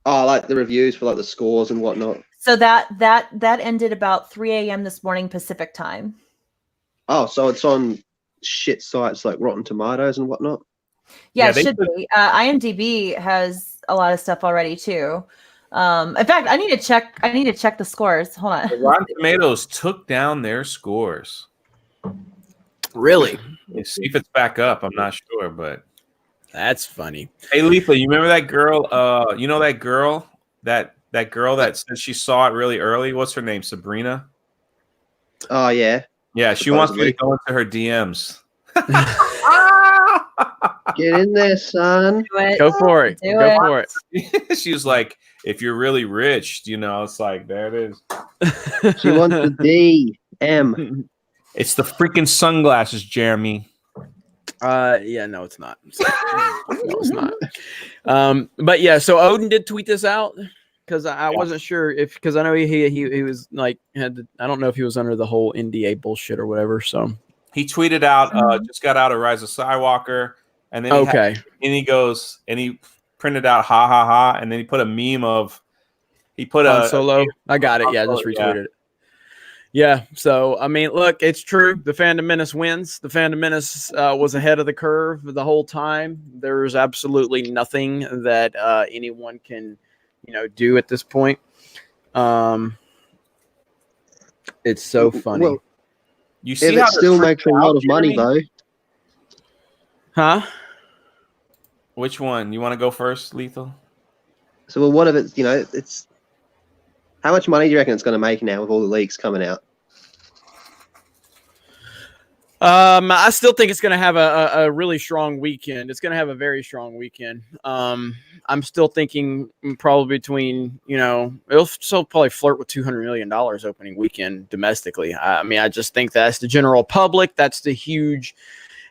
Speaker 3: Oh, like the reviews for like the scores and whatnot.
Speaker 1: So that ended about 3 a.m. this morning Pacific time.
Speaker 3: Oh, so it's on shit sites like Rotten Tomatoes and whatnot.
Speaker 1: Yeah, it should be. IMDb has a lot of stuff already too. In fact, I need to check the scores. Hold on.
Speaker 2: Rotten Tomatoes took down their scores.
Speaker 4: Really?
Speaker 2: Let's see if it's back up. I'm not sure, but
Speaker 4: that's funny.
Speaker 2: Hey, Letha, you remember that girl? You know that girl that girl that said she saw it really early. What's her name? Sabrina.
Speaker 3: Oh yeah.
Speaker 2: Yeah, she wants me to go into her DMs.
Speaker 3: Get in there, son.
Speaker 4: Go for it. Go for it.
Speaker 2: She was like, if you're really rich, you know, it's like, there it is.
Speaker 3: She wants the DM.
Speaker 2: It's the freaking sunglasses, Jeremy.
Speaker 4: Yeah, no, it's not. No, it's not. But yeah, so Odin did tweet this out because I wasn't sure if, because I know he was like, I don't know if he was under the whole NDA bullshit or whatever. So
Speaker 2: he tweeted out, just got out of Rise of Skywalker, and then he goes and he printed out ha ha ha, and then he put a meme of Han
Speaker 4: Solo. I got it. Yeah, just retweeted it. Yeah, so I mean, look, it's true. The Fandom Menace wins. The Fandom Menace was ahead of the curve the whole time. There's absolutely nothing that anyone can, do at this point. It's so funny.
Speaker 3: Well,
Speaker 2: you see
Speaker 3: how it still makes a lot of money, though.
Speaker 4: Huh?
Speaker 2: Which one? You want to go first, Lethal?
Speaker 3: So, well, what if it's, it's how much money do you reckon it's going to make now with all the leaks coming out?
Speaker 4: I still think it's going to have a really strong weekend. It's going to have a very strong weekend. I'm still thinking probably between, it'll still probably flirt with $200 million opening weekend domestically. I mean, I just think that's the general public. That's the huge.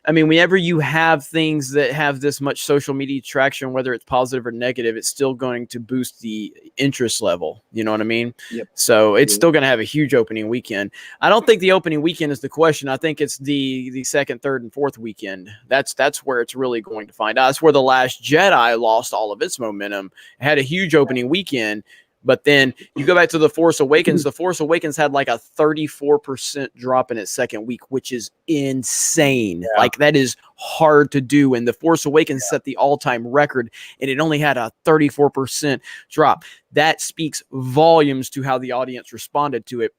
Speaker 4: I mean, whenever you have things that have this much social media traction, whether it's positive or negative, it's still going to boost the interest level. You know what I mean?
Speaker 3: Yep.
Speaker 4: So it's still going to have a huge opening weekend. I don't think the opening weekend is the question. I think it's the second, third, and fourth weekend. That's where it's really going to find out. That's where The Last Jedi lost all of its momentum. It had a huge opening weekend. But then you go back to The Force Awakens. The Force Awakens had like a 34% drop in its second week, which is insane. Yeah. Like that is hard to do. And The Force Awakens set the all-time record, and it only had a 34% drop. That speaks volumes to how the audience responded to it.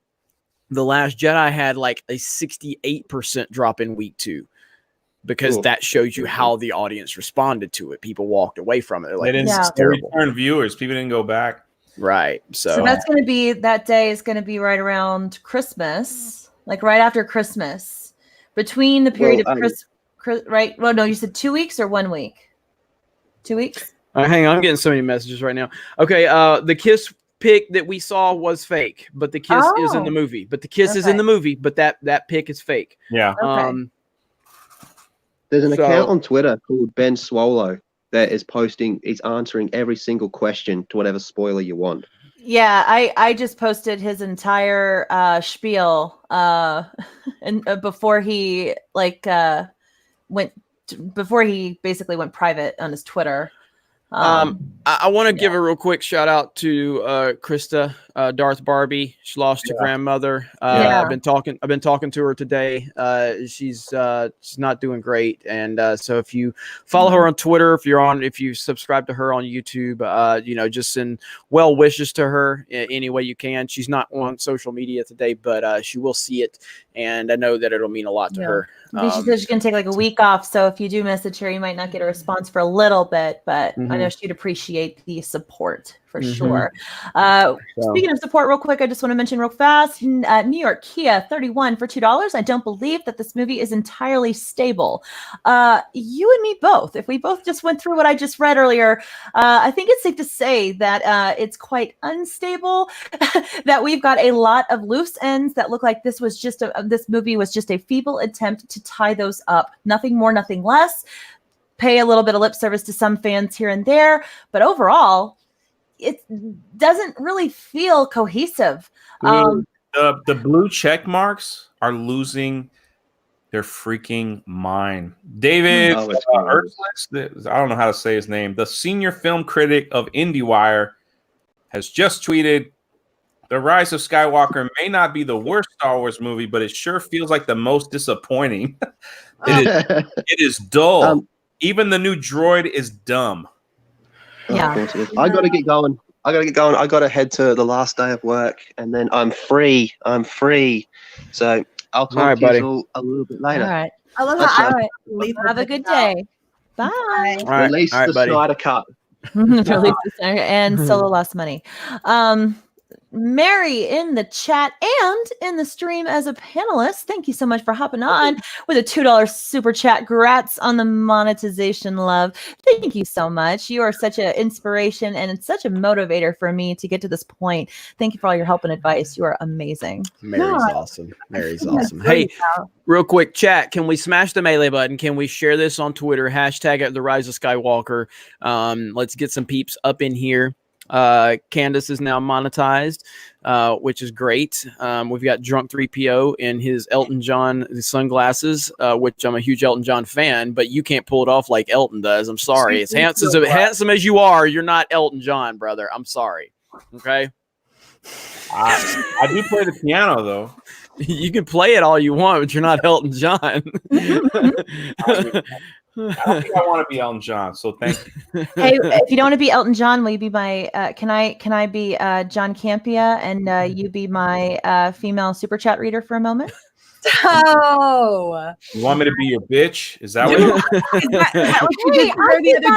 Speaker 4: The Last Jedi had like a 68% drop in week 2. Because that shows you how the audience responded to it. People walked away from it. They're like, this is terrible.
Speaker 2: Return viewers. People didn't go back.
Speaker 4: Right. So
Speaker 1: that's going to be, that day is going to be right around Christmas, like right after Christmas, between the period of Christmas, right? Well, no, you said 2 weeks or 1 week? 2 weeks?
Speaker 4: All right, hang on. I'm getting so many messages right now. Okay. The kiss pic that we saw was fake, but the kiss is in the movie. But the kiss is in the movie, but that pic is fake.
Speaker 2: Yeah.
Speaker 3: There's an account on Twitter called Ben Swallow that is posting, he's answering every single question to whatever spoiler you want.
Speaker 1: Yeah, I just posted his entire spiel and before he basically went private on his Twitter.
Speaker 4: I want to give a real quick shout out to Krista, Darth Barbie. She lost her grandmother. I've been talking to her today. She's not doing great, and so if you follow her on Twitter, if you subscribe to her on YouTube, just send well wishes to her any way you can. She's not on social media today, but she will see it, and I know that it'll mean a lot to her.
Speaker 1: She said she's going to take like a week off, so if you do message her, you might not get a response for a little bit, but I know she'd appreciate the support for sure. Speaking of support, real quick, I just want to mention real fast, New York Kia 31 for $2. I don't believe that this movie is entirely stable. You and me both. If we both just went through what I just read earlier, I think it's safe to say that it's quite unstable, that we've got a lot of loose ends that look like this movie was just a feeble attempt to tie those up. Nothing more, nothing less. Pay a little bit of lip service to some fans here and there, but overall, it doesn't really feel cohesive.
Speaker 2: The blue check marks are losing their freaking mind. David Ertzlis, I don't know how to say his name, the senior film critic of IndieWire, has just tweeted, "The Rise of Skywalker may not be the worst Star Wars movie, but it sure feels like the most disappointing. It is dull. Even the new droid is dumb."
Speaker 3: Yeah, I got to get going. I got to head to the last day of work, and then I'm free. So I'll talk to you all a little bit later.
Speaker 1: All right.
Speaker 5: I love
Speaker 1: that. Have a good day. Bye.
Speaker 3: Release the Snyder Cut.
Speaker 1: Release the Snyder and Solo lost money. Mary in the chat and in the stream as a panelist. Thank you so much for hopping on with a $2 super chat. Grats on the monetization, love. Thank you so much. You are such an inspiration and such a motivator for me to get to this point. Thank you for all your help and advice. You are amazing.
Speaker 4: Mary's awesome. Hey, real quick, chat. Can we smash the melee button? Can we share this on Twitter? Hashtag at the Rise of Skywalker. Let's get some peeps up in here. Candace is now monetized, which is great. We've got Drunk 3PO in his Elton John sunglasses, which I'm a huge Elton John fan, but you can't pull it off like Elton does. I'm sorry. As handsome as you are, you're not Elton John, brother. I'm sorry. Okay.
Speaker 2: I do play the piano though.
Speaker 4: You can play it all you want, but you're not Elton John.
Speaker 2: I don't think I want to be Elton John, so thank you.
Speaker 1: Hey, if you don't want to be Elton John, will you be my? Can I be John Campia and you be my female super chat reader for a moment?
Speaker 5: Oh,
Speaker 2: you want me to be your bitch? Is that what you?
Speaker 1: I did that for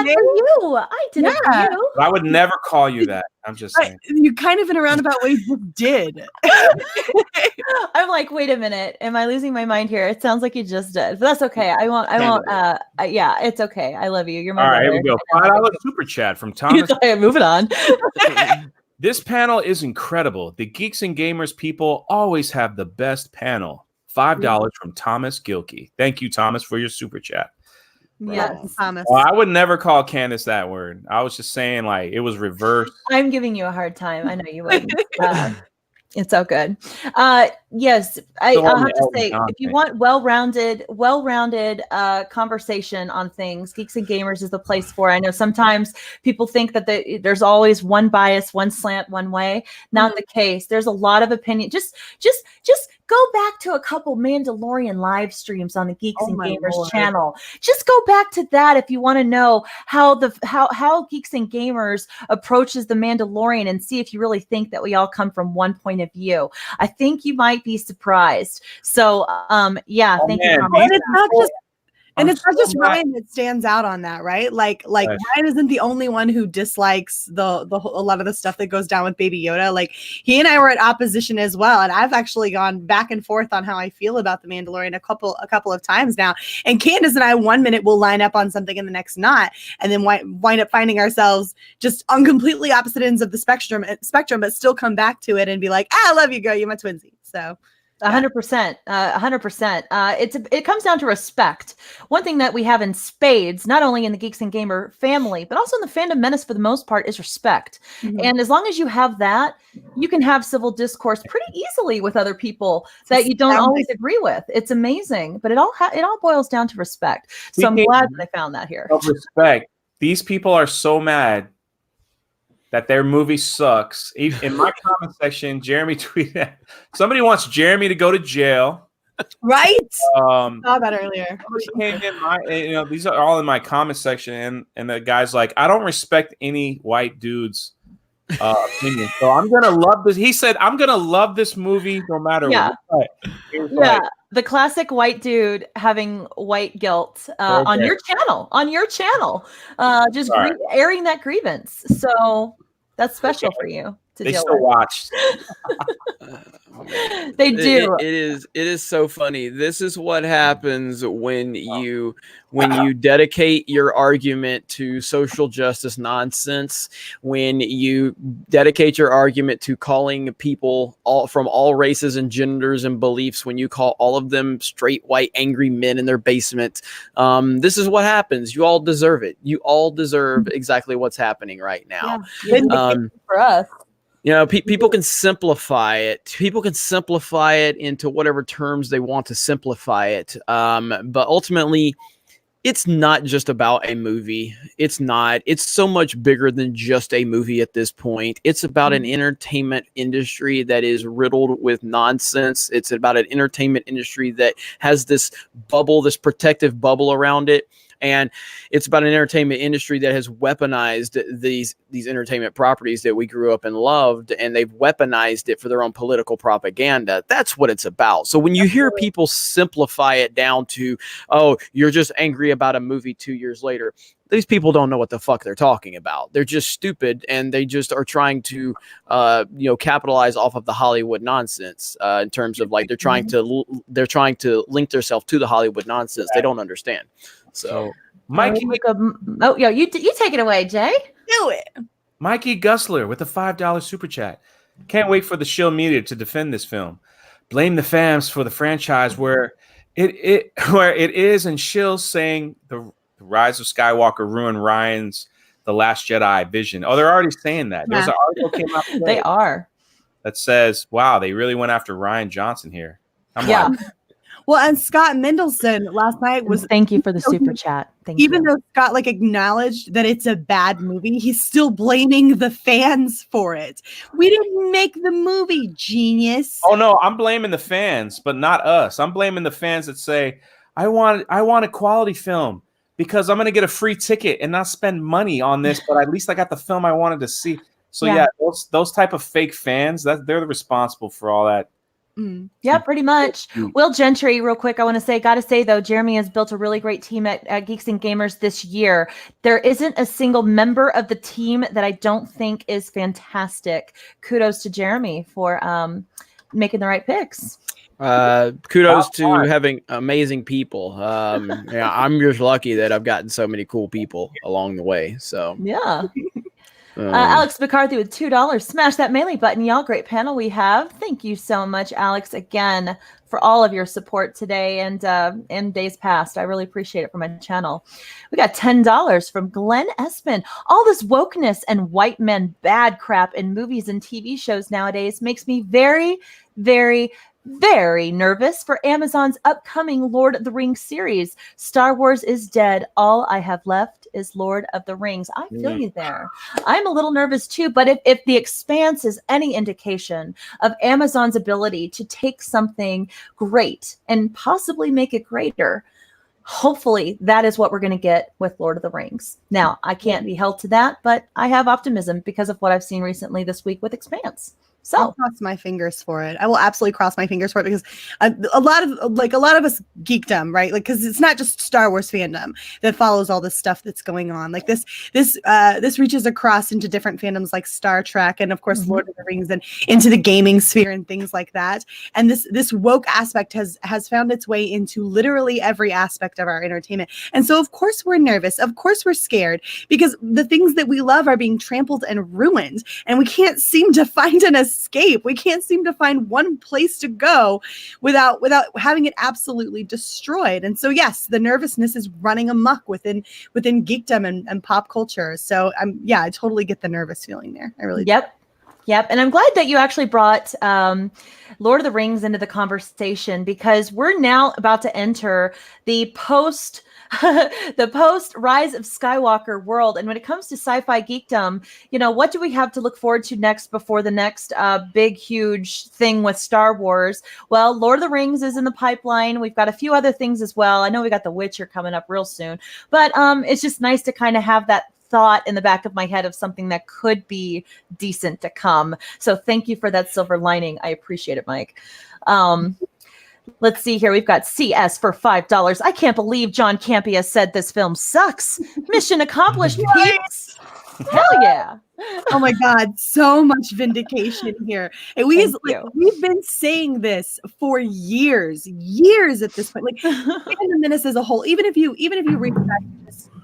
Speaker 1: you. I did it for you.
Speaker 2: I would never call you that. I'm just saying.
Speaker 5: You kind of in a roundabout way just did.
Speaker 1: I'm like, wait a minute. Am I losing my mind here? It sounds like you just did. But that's okay. I won't. Yeah, it's okay. I love you. You're my.
Speaker 2: All right, here we go. $5 super chat from Thomas.
Speaker 1: Moving on.
Speaker 2: This panel is incredible. The Geeks and Gamers people always have the best panel. $5 from Thomas Gilkey. Thank you, Thomas, for your super chat.
Speaker 5: Yes, Thomas.
Speaker 2: Well, I would never call Candace that word. I was just saying, like, it was reversed.
Speaker 1: I'm giving you a hard time. I know you wouldn't. It's so good. Yes, I'll have to say, if you want well-rounded conversation on things, Geeks and Gamers is the place for it. I know sometimes people think that there's always one bias, one slant, one way. Not the case. There's a lot of opinion. Just go back to a couple Mandalorian live streams on the Geeks and Gamers channel. Just go back to that if you want to know how Geeks and Gamers approaches the Mandalorian and see if you really think that we all come from one point of view. I think you might be surprised. So, thank you.
Speaker 5: And it's not just Ryan that stands out on that, right? Like Ryan isn't the only one who dislikes a lot of the stuff that goes down with Baby Yoda. Like he and I were at opposition as well, and I've actually gone back and forth on how I feel about the Mandalorian a couple of times now. And Candace and I, one minute will line up on something and the next not, and then wind up finding ourselves just on completely opposite ends of the spectrum, but still come back to it and be like, I love you, girl, you're my twinsy. So.
Speaker 1: 100%. 100%. It comes down to respect. One thing that we have in spades, not only in the Geeks and Gamer family, but also in the Fandom Menace for the most part, is respect. Mm-hmm. And as long as you have that, you can have civil discourse pretty easily with other people that you don't always agree with. It's amazing, but it all boils down to respect. So I'm glad that I found that here.
Speaker 2: Respect. these people are so mad that their movie sucks. In my comment section, Jeremy tweeted, somebody wants Jeremy to go to jail.
Speaker 5: Right? Saw that earlier.
Speaker 2: Came in these are all in my comment section, and the guy's like, I don't respect any white dude's opinion, so I'm gonna love this. He said, I'm gonna love this movie no matter what.
Speaker 1: Yeah, the classic white dude having white guilt on your channel, just airing that grievance. So that's special for you.
Speaker 2: They still watch.
Speaker 1: They do.
Speaker 4: It is so funny. This is what happens when you dedicate your argument to social justice nonsense, when you dedicate your argument to calling people from all races and genders and beliefs, when you call all of them straight white angry men in their basement. This is what happens. You all deserve it. You all deserve exactly what's happening right now.
Speaker 1: Yeah. For us.
Speaker 4: People can simplify it. People can simplify it into whatever terms they want to simplify it. But ultimately, it's not just about a movie. It's not. It's so much bigger than just a movie at this point. It's about an entertainment industry that is riddled with nonsense. It's about an entertainment industry that has this bubble, this protective bubble around it. And it's about an entertainment industry that has weaponized these entertainment properties that we grew up and loved, and they've weaponized it for their own political propaganda. That's what it's about. So when you hear people simplify it down to, oh, you're just angry about a movie 2 years later, these people don't know what the fuck they're talking about. They're just stupid, and they just are trying to, capitalize off of the Hollywood nonsense in terms of like they're trying to link themselves to the Hollywood nonsense. They don't understand. So,
Speaker 2: Mikey,
Speaker 1: you take it away, Jay.
Speaker 5: Do it.
Speaker 2: Mikey Gusler with a $5 super chat. Can't wait for the shill media to defend this film. Blame the fans for the franchise where it is, and shill saying the Rise of Skywalker ruined Ryan's The Last Jedi vision. Oh, they're already saying that. There's an article came out today
Speaker 1: They are.
Speaker 2: that says, "Wow, they really went after Rian Johnson here." I'm like,
Speaker 5: well, and Scott Mendelsohn last night was.
Speaker 1: Thank you for the super chat.
Speaker 5: Even though Scott acknowledged that it's a bad movie, he's still blaming the fans for it. We didn't make the movie, genius.
Speaker 2: Oh no, I'm blaming the fans, but not us. I'm blaming the fans that say, I want a quality film because I'm going to get a free ticket and not spend money on this, but at least I got the film I wanted to see. So yeah those type of fake fans, they're responsible for all that.
Speaker 1: Yeah, pretty much. Will Gentry, real quick, I want to gotta say though, Jeremy has built a really great team at Geeks and Gamers this year. There isn't a single member of the team that I don't think is fantastic. Kudos to Jeremy for making the right picks.
Speaker 4: Kudos to having amazing people. I'm just lucky that I've gotten so many cool people along the way. So
Speaker 1: yeah. Alex McCarthy with $2. Smash that melee button, y'all. Great panel we have. Thank you so much, Alex, again, for all of your support today and days past. I really appreciate it for my channel. We got $10 from Glenn Espin. All this wokeness and white men bad crap in movies and TV shows nowadays makes me very, very, very nervous for Amazon's upcoming Lord of the Rings series. Star Wars is dead. All I have left is Lord of the Rings. I feel you there. I'm a little nervous too, but if The Expanse is any indication of Amazon's ability to take something great and possibly make it greater, hopefully that is what we're going to get with Lord of the Rings. Now, I can't be held to that, but I have optimism because of what I've seen recently this week with Expanse. So
Speaker 5: I'll cross my fingers for it. I will absolutely cross my fingers for it because a lot of us geekdom, right? Because it's not just Star Wars fandom that follows all this stuff that's going on. This reaches across into different fandoms like Star Trek and of course Lord of the Rings and into the gaming sphere and things like that. And this woke aspect has found its way into literally every aspect of our entertainment. And so of course we're nervous. Of course we're scared because the things that we love are being trampled and ruined, and we can't seem to find an escape. We can't seem to find one place to go without having it absolutely destroyed. And so yes, the nervousness is running amok within geekdom and pop culture. So I totally get the nervous feeling there. I really do.
Speaker 1: Yep. And I'm glad that you actually brought Lord of the Rings into the conversation, because we're now about to enter the post Rise of Skywalker world. And when it comes to sci-fi geekdom, what do we have to look forward to next before the next big, huge thing with Star Wars? Well, Lord of the Rings is in the pipeline. We've got a few other things as well. I know we got The Witcher coming up real soon, but it's just nice to kind of have that thought in the back of my head of something that could be decent to come. So thank you for that silver lining. I appreciate it, Mike. Let's see here. We've got CS for $5. I can't believe John Campea said this film sucks. Mission accomplished, peeps. Hell yeah.
Speaker 5: Oh my God, so much vindication here. And we've been saying this for years at this point. Like Phantom Menace as a whole, even if you read back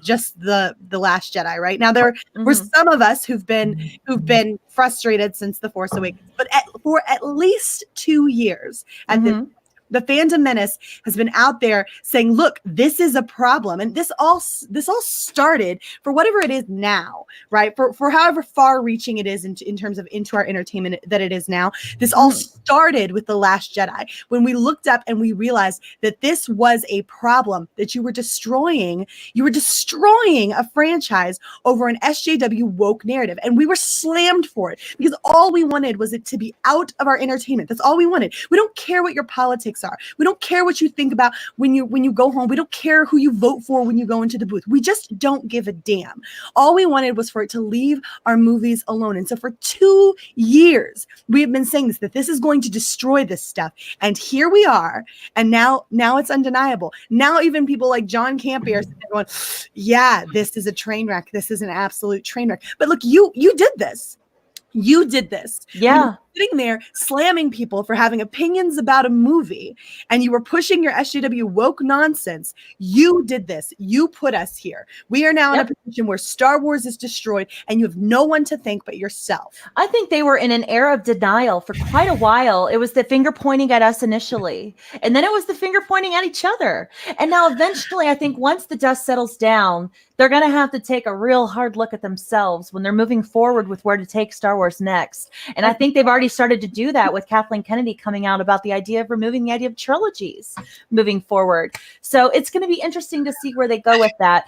Speaker 5: just the Last Jedi, right? Now there were some of us who've been frustrated since The Force Awakens, but for at least 2 years at this, the Phantom Menace has been out there saying, look, this is a problem. And this all started for whatever it is now, right? For however far reaching it is in terms of into our entertainment that it is now. This all started with The Last Jedi, when we looked up and we realized that this was a problem, that you were destroying a franchise over an SJW woke narrative. And we were slammed for it because all we wanted was it to be out of our entertainment. That's all we wanted. We don't care what your politics are. We don't care what you think about when you go home. We don't care who you vote for when you go into the booth. We just don't give a damn. All we wanted was for it to leave our movies alone. And so for 2 years, we have been saying this, that this is going to destroy this stuff. And here we are. And now it's undeniable. Now even people like John Campea are sitting there going, yeah, this is a train wreck. This is an absolute train wreck. But look, you did this. You did this.
Speaker 1: Yeah.
Speaker 5: Sitting there slamming people for having opinions about a movie, and you were pushing your SJW woke nonsense. You did this. You put us here. We are now in a position where Star Wars is destroyed, and you have no one to thank but yourself.
Speaker 1: I think they were in an era of denial for quite a while. It was the finger pointing at us initially, and then it was the finger pointing at each other. And now eventually, I think once the dust settles down, they're going to have to take a real hard look at themselves when they're moving forward with where to take Star Wars next. And I think they've already started to do that with Kathleen Kennedy coming out about the idea of removing the idea of trilogies moving forward. So it's going to be interesting to see where they go with that.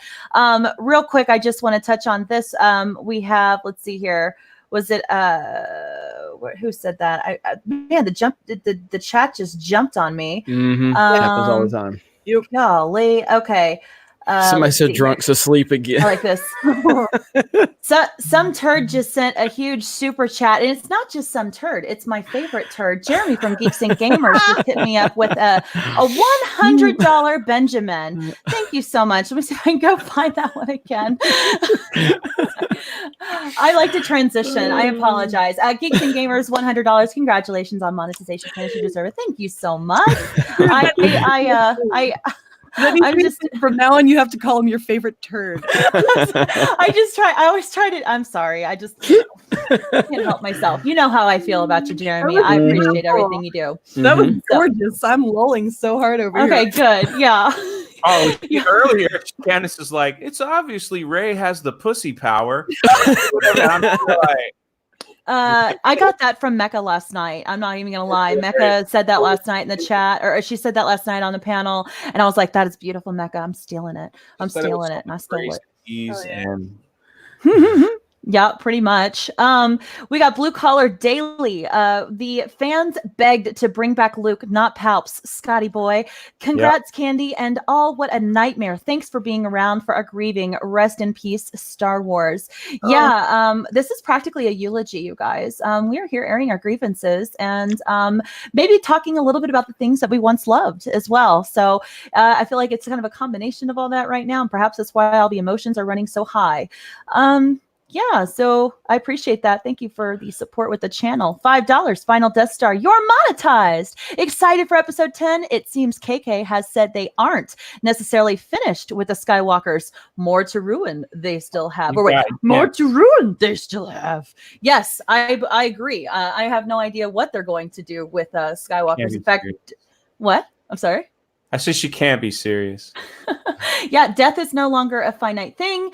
Speaker 1: Real quick, I just want to touch on this. We have, let's see here. Was it who said that? Man, the chat just jumped on me.
Speaker 4: Happens all the time.
Speaker 1: Golly. Okay.
Speaker 4: Somebody said drunk's asleep again.
Speaker 1: I like this. So some turd just sent a huge super chat, and it's not just some turd, it's my favorite turd. Jeremy from Geeks and Gamers just hit me up with a $100 Benjamin. Thank you so much. Let me see if I can go find that one again. I like to transition. I apologize. Geeks and Gamers, $100. Congratulations on monetization. You deserve it. Thank you so much.
Speaker 5: I'm just from now on, you have to call him your favorite turd.
Speaker 1: I always try to. I'm sorry. I just can't help myself. You know how I feel about you, Jeremy. I appreciate everything you do.
Speaker 5: That was gorgeous. I'm lolling so hard over here.
Speaker 1: Okay, good. Yeah.
Speaker 2: Oh, earlier, Candace is like, it's obviously Rey has the pussy power. I'm like,
Speaker 1: I got that from Mecca last night. I'm not even gonna lie. Mecca said that last night in the chat, or she said that last night on the panel, and I was like, "That is beautiful, Mecca. I'm stealing it. I'm stealing it, and I stole it." Yeah, pretty much. We got Blue Collar Daily. The fans begged to bring back Luke, not Palps. Scotty boy. Congrats, Candy, and all. What a nightmare. Thanks for being around for our grieving. Rest in peace, Star Wars. Yeah, this is practically a eulogy, you guys. We are here airing our grievances and maybe talking a little bit about the things that we once loved as well. So I feel like it's kind of a combination of all that right now, and perhaps that's why all the emotions are running so high. Yeah, so I appreciate that. Thank you for the support with the channel. $5, Final Death Star. You're monetized. Excited for episode 10? It seems KK has said they aren't necessarily finished with the Skywalkers. More to ruin they still have. Or wait, more to ruin they still have. Yes, I agree. I have no idea what they're going to do with Skywalkers. In fact, what? I'm sorry?
Speaker 2: I say she can't be serious.
Speaker 1: Yeah, death is no longer a finite thing.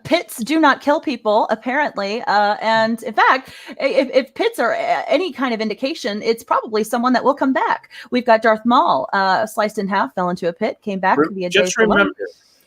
Speaker 1: Pits do not kill people, apparently. And in fact, if pits are any kind of indication, it's probably someone that will come back. We've got Darth Maul sliced in half, fell into a pit, came back via
Speaker 2: Just remember,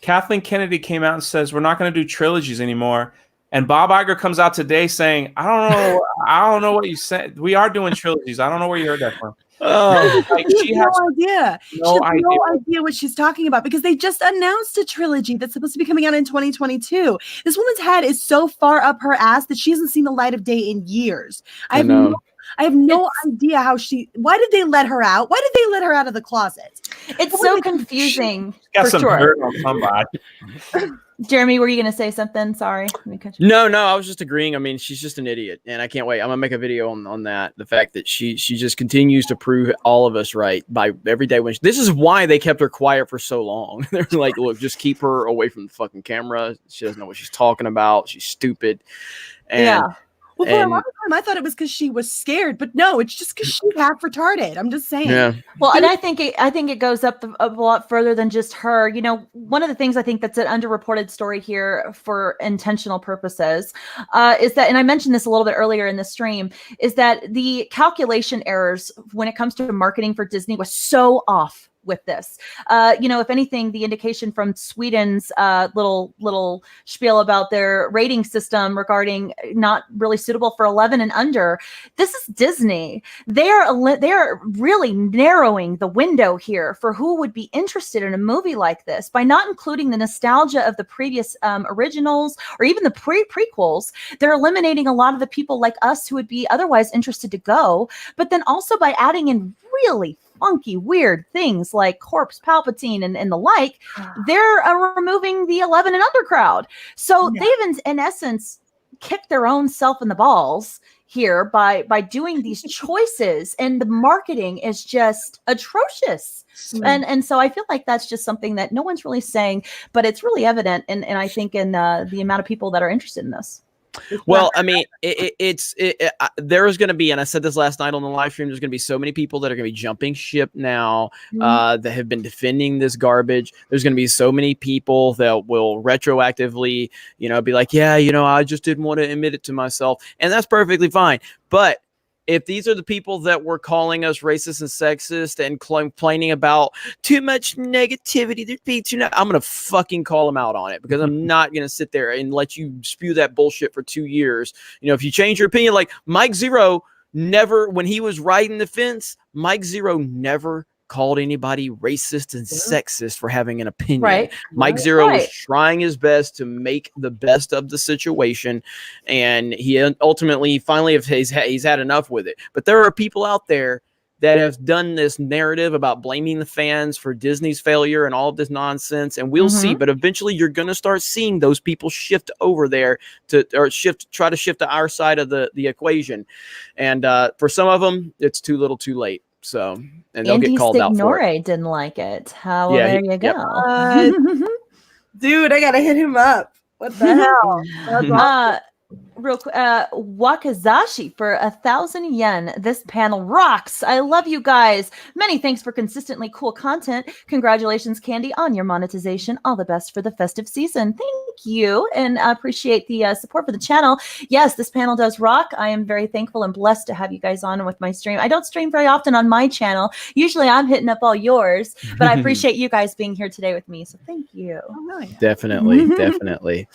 Speaker 2: Kathleen Kennedy came out and says, we're not going to do trilogies anymore. And Bob Iger comes out today saying, I don't know what you said. We are doing trilogies. I don't know where you heard that from.
Speaker 5: Like she has no idea. She has no idea what she's talking about because they just announced a trilogy that's supposed to be coming out in 2022. This woman's head is so far up her ass that she hasn't seen the light of day in years. I have no idea how why did they let her out? Why did they let her out of the closet?
Speaker 1: It's so confusing.
Speaker 2: Got some dirt on somebody.
Speaker 1: Jeremy, were you going to say something? Sorry.
Speaker 4: No, I was just agreeing. I mean, she's just an idiot, and I can't wait. I'm going to make a video on that. The fact that she just continues to prove all of us right by every day. This is why they kept her quiet for so long. They're like, look, just keep her away from the fucking camera. She doesn't know what she's talking about. She's stupid. And
Speaker 5: well, for a long time, I thought it was because she was scared, but no, it's just because she's half retarded. I'm just saying.
Speaker 4: Yeah.
Speaker 1: Well, and I think it goes up a lot further than just her. You know, one of the things I think that's an underreported story here for intentional purposes is that, and I mentioned this a little bit earlier in the stream, is that the calculation errors when it comes to marketing for Disney was so off with this. You know, if anything, the indication from Sweden's little spiel about their rating system regarding not really suitable for 11 and under, this is Disney. They are really narrowing the window here for who would be interested in a movie like this by not including the nostalgia of the previous originals or even the prequels. They're eliminating a lot of the people like us who would be otherwise interested to go, but then also by adding in really funky, weird things like Corpse Palpatine and the like, they're removing the 11 and under crowd. So they've in essence kicked their own self in the balls here by doing these choices, and the marketing is just atrocious. And so I feel like that's just something that no one's really saying, but it's really evident, and I think in the amount of people that are interested in this.
Speaker 4: Well, I mean, there's going to be, and I said this last night on the live stream, there's going to be so many people that are going to be jumping ship now that have been defending this garbage. There's going to be so many people that will retroactively, be like, yeah, I just didn't want to admit it to myself. And that's perfectly fine. But if these are the people that were calling us racist and sexist and complaining about too much negativity, I'm going to fucking call them out on it, because I'm not going to sit there and let you spew that bullshit for 2 years. If you change your opinion, like Mike Zero never, when he was riding the fence, Mike Zero never called anybody racist and sexist for having an opinion.
Speaker 1: Right.
Speaker 4: Mike Zero was trying his best to make the best of the situation, and he ultimately finally he's had enough with it. But there are people out there that have done this narrative about blaming the fans for Disney's failure and all of this nonsense, and we'll see. But eventually you're going to start seeing those people shift over there try to shift to our side of the equation. And for some of them, it's too little too late. So, and they'll get called out for it.
Speaker 1: Didn't like it. Well, there you go.
Speaker 5: Dude, I gotta hit him up. What the hell? That's awesome.
Speaker 1: Real quick, Wakazashi for 1,000 yen. This panel rocks. I love you guys. Many thanks for consistently cool content. Congratulations, Candy, on your monetization. All the best for the festive season. Thank you, and I appreciate the support for the channel. Yes, this panel does rock. I am very thankful and blessed to have you guys on with my stream. I don't stream very often on my channel. Usually I'm hitting up all yours, but I appreciate you guys being here today with me. So thank you.
Speaker 4: Definitely, definitely.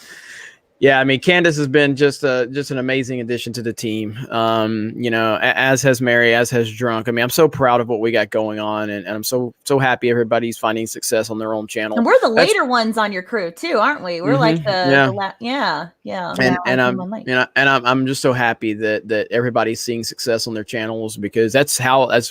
Speaker 4: Yeah, I mean, Candace has been just an amazing addition to the team. As has Mary, as has Drunk. I mean, I'm so proud of what we got going on, and I'm so happy everybody's finding success on their own channel.
Speaker 1: And we're the later ones on your crew too, aren't we? We're like yeah.
Speaker 4: And I'm just so happy that everybody's seeing success on their channels, because that's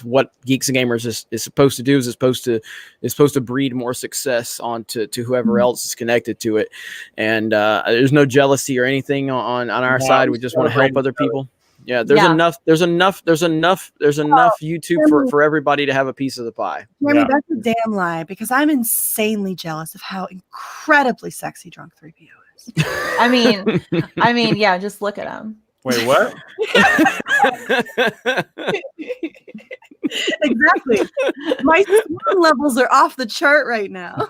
Speaker 4: what Geeks and Gamers is supposed to do. Is supposed to breed more success onto whoever else is connected to it. And there's no jealousy or anything on our side. We just want to help other people. Yeah, there's enough YouTube for everybody to have a piece of the pie.
Speaker 5: Jeremy, that's a damn lie, because I'm insanely jealous of how incredibly sexy Drunk 3PO is.
Speaker 1: I mean, yeah, just look at him.
Speaker 2: Wait, what?
Speaker 5: Exactly. My swarm levels are off the chart right now.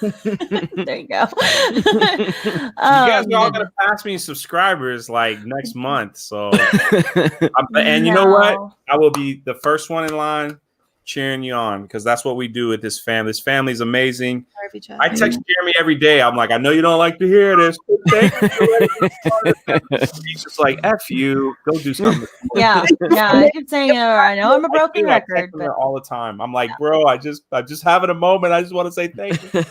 Speaker 1: There you go.
Speaker 2: You guys are all gonna pass me subscribers like next month. So, and you know what? I will be the first one in line cheering you on because that's what we do with this family. This family is amazing. I text Jeremy every day. I'm like, I know you don't like to hear this. He's just like, F you. Go do something.
Speaker 1: Yeah. I keep saying, I know I'm a broken record, but
Speaker 2: all the time. I'm like, bro, I just having a moment. I just want to say thank you.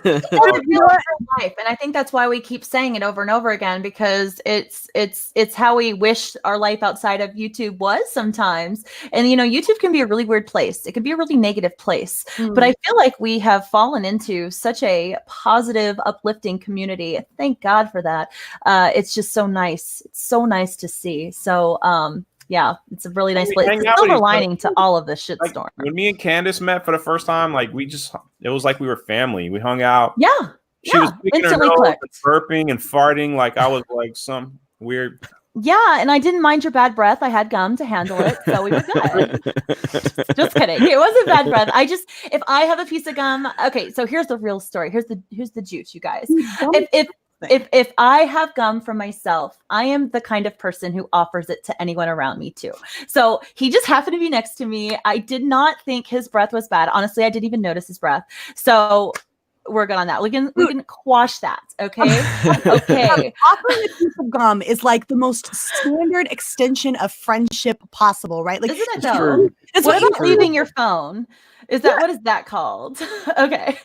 Speaker 1: Life, and I think that's why we keep saying it over and over again because it's how we wish our life outside of YouTube was sometimes. And YouTube can be a really weird place. It can be a really negative place, but I feel like we have fallen into such a positive, uplifting community. Thank God for that. It's just so nice. It's so nice to see. So yeah, it's a really nice place. It's a silver lining to all of this shitstorm.
Speaker 2: When me and Candace met for the first time, like it was like we were family. We hung out.
Speaker 1: Yeah.
Speaker 2: She was picking her nose and burping and farting like I was like some weird.
Speaker 1: Yeah, and I didn't mind your bad breath. I had gum to handle it, so we were good. Just kidding. It wasn't bad breath. If I have a piece of gum, okay, so here's the real story. Here's the juice, you guys. If I have gum for myself, I am the kind of person who offers it to anyone around me too. So he just happened to be next to me. I did not think his breath was bad. Honestly, I didn't even notice his breath. So we're good on that. We can quash that. Okay. Okay.
Speaker 5: Offering a piece of gum is like the most standard extension of friendship possible, right? Like,
Speaker 1: isn't it though? What about leaving your phone? What is that called? Okay.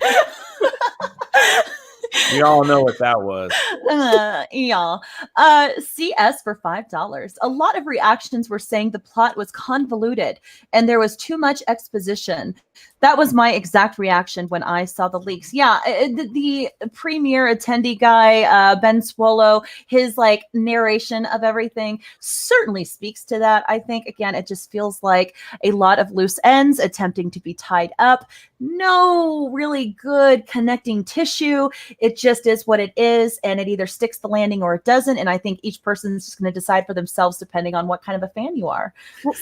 Speaker 2: We all know what that was.
Speaker 1: Y'all. CS for $5. A lot of reactions were saying the plot was convoluted and there was too much exposition. That was my exact reaction when I saw the leaks. Yeah, the premier attendee guy, Ben Swallow, his like narration of everything certainly speaks to that. I think, again, it just feels like a lot of loose ends attempting to be tied up. No really good connecting tissue. It just is what it is, and it either sticks the landing or it doesn't. And I think each person is just going to decide for themselves depending on what kind of a fan you are.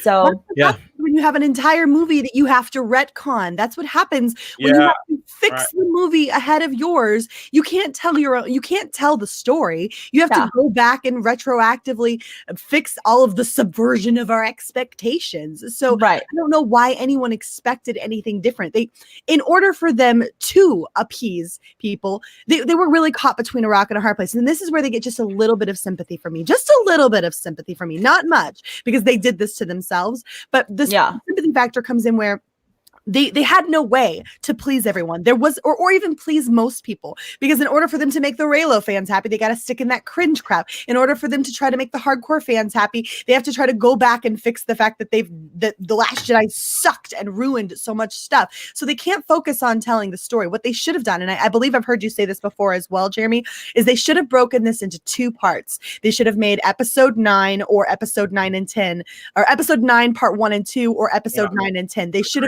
Speaker 1: So,
Speaker 5: yeah. When you have an entire movie that you have to retcon, that's what happens when you have to fix the movie ahead of yours. You can't tell you can't tell the story. You have to go back and retroactively fix all of the subversion of our expectations. So I don't know why anyone expected anything different. In order for them to appease people, they were really caught between a rock and a hard place. And this is where they get just a little bit of sympathy from me. Just a little bit of sympathy from me. Not much, because they did this to themselves. But the sympathy factor comes in where they had no way to please everyone. There was, or even please most people, because in order for them to make the Reylo fans happy, they got to stick in that cringe crap. In order for them to try to make the hardcore fans happy, they have to try to go back and fix the fact that The Last Jedi sucked and ruined so much stuff. So they can't focus on telling the story. What they should have done, and I believe I've heard you say this before as well, Jeremy, is they should have broken this into 2 parts. They should have made episode 9 or episode 9 and 10, or episode 9 part 1 and 2, or episode 9 and 10. They should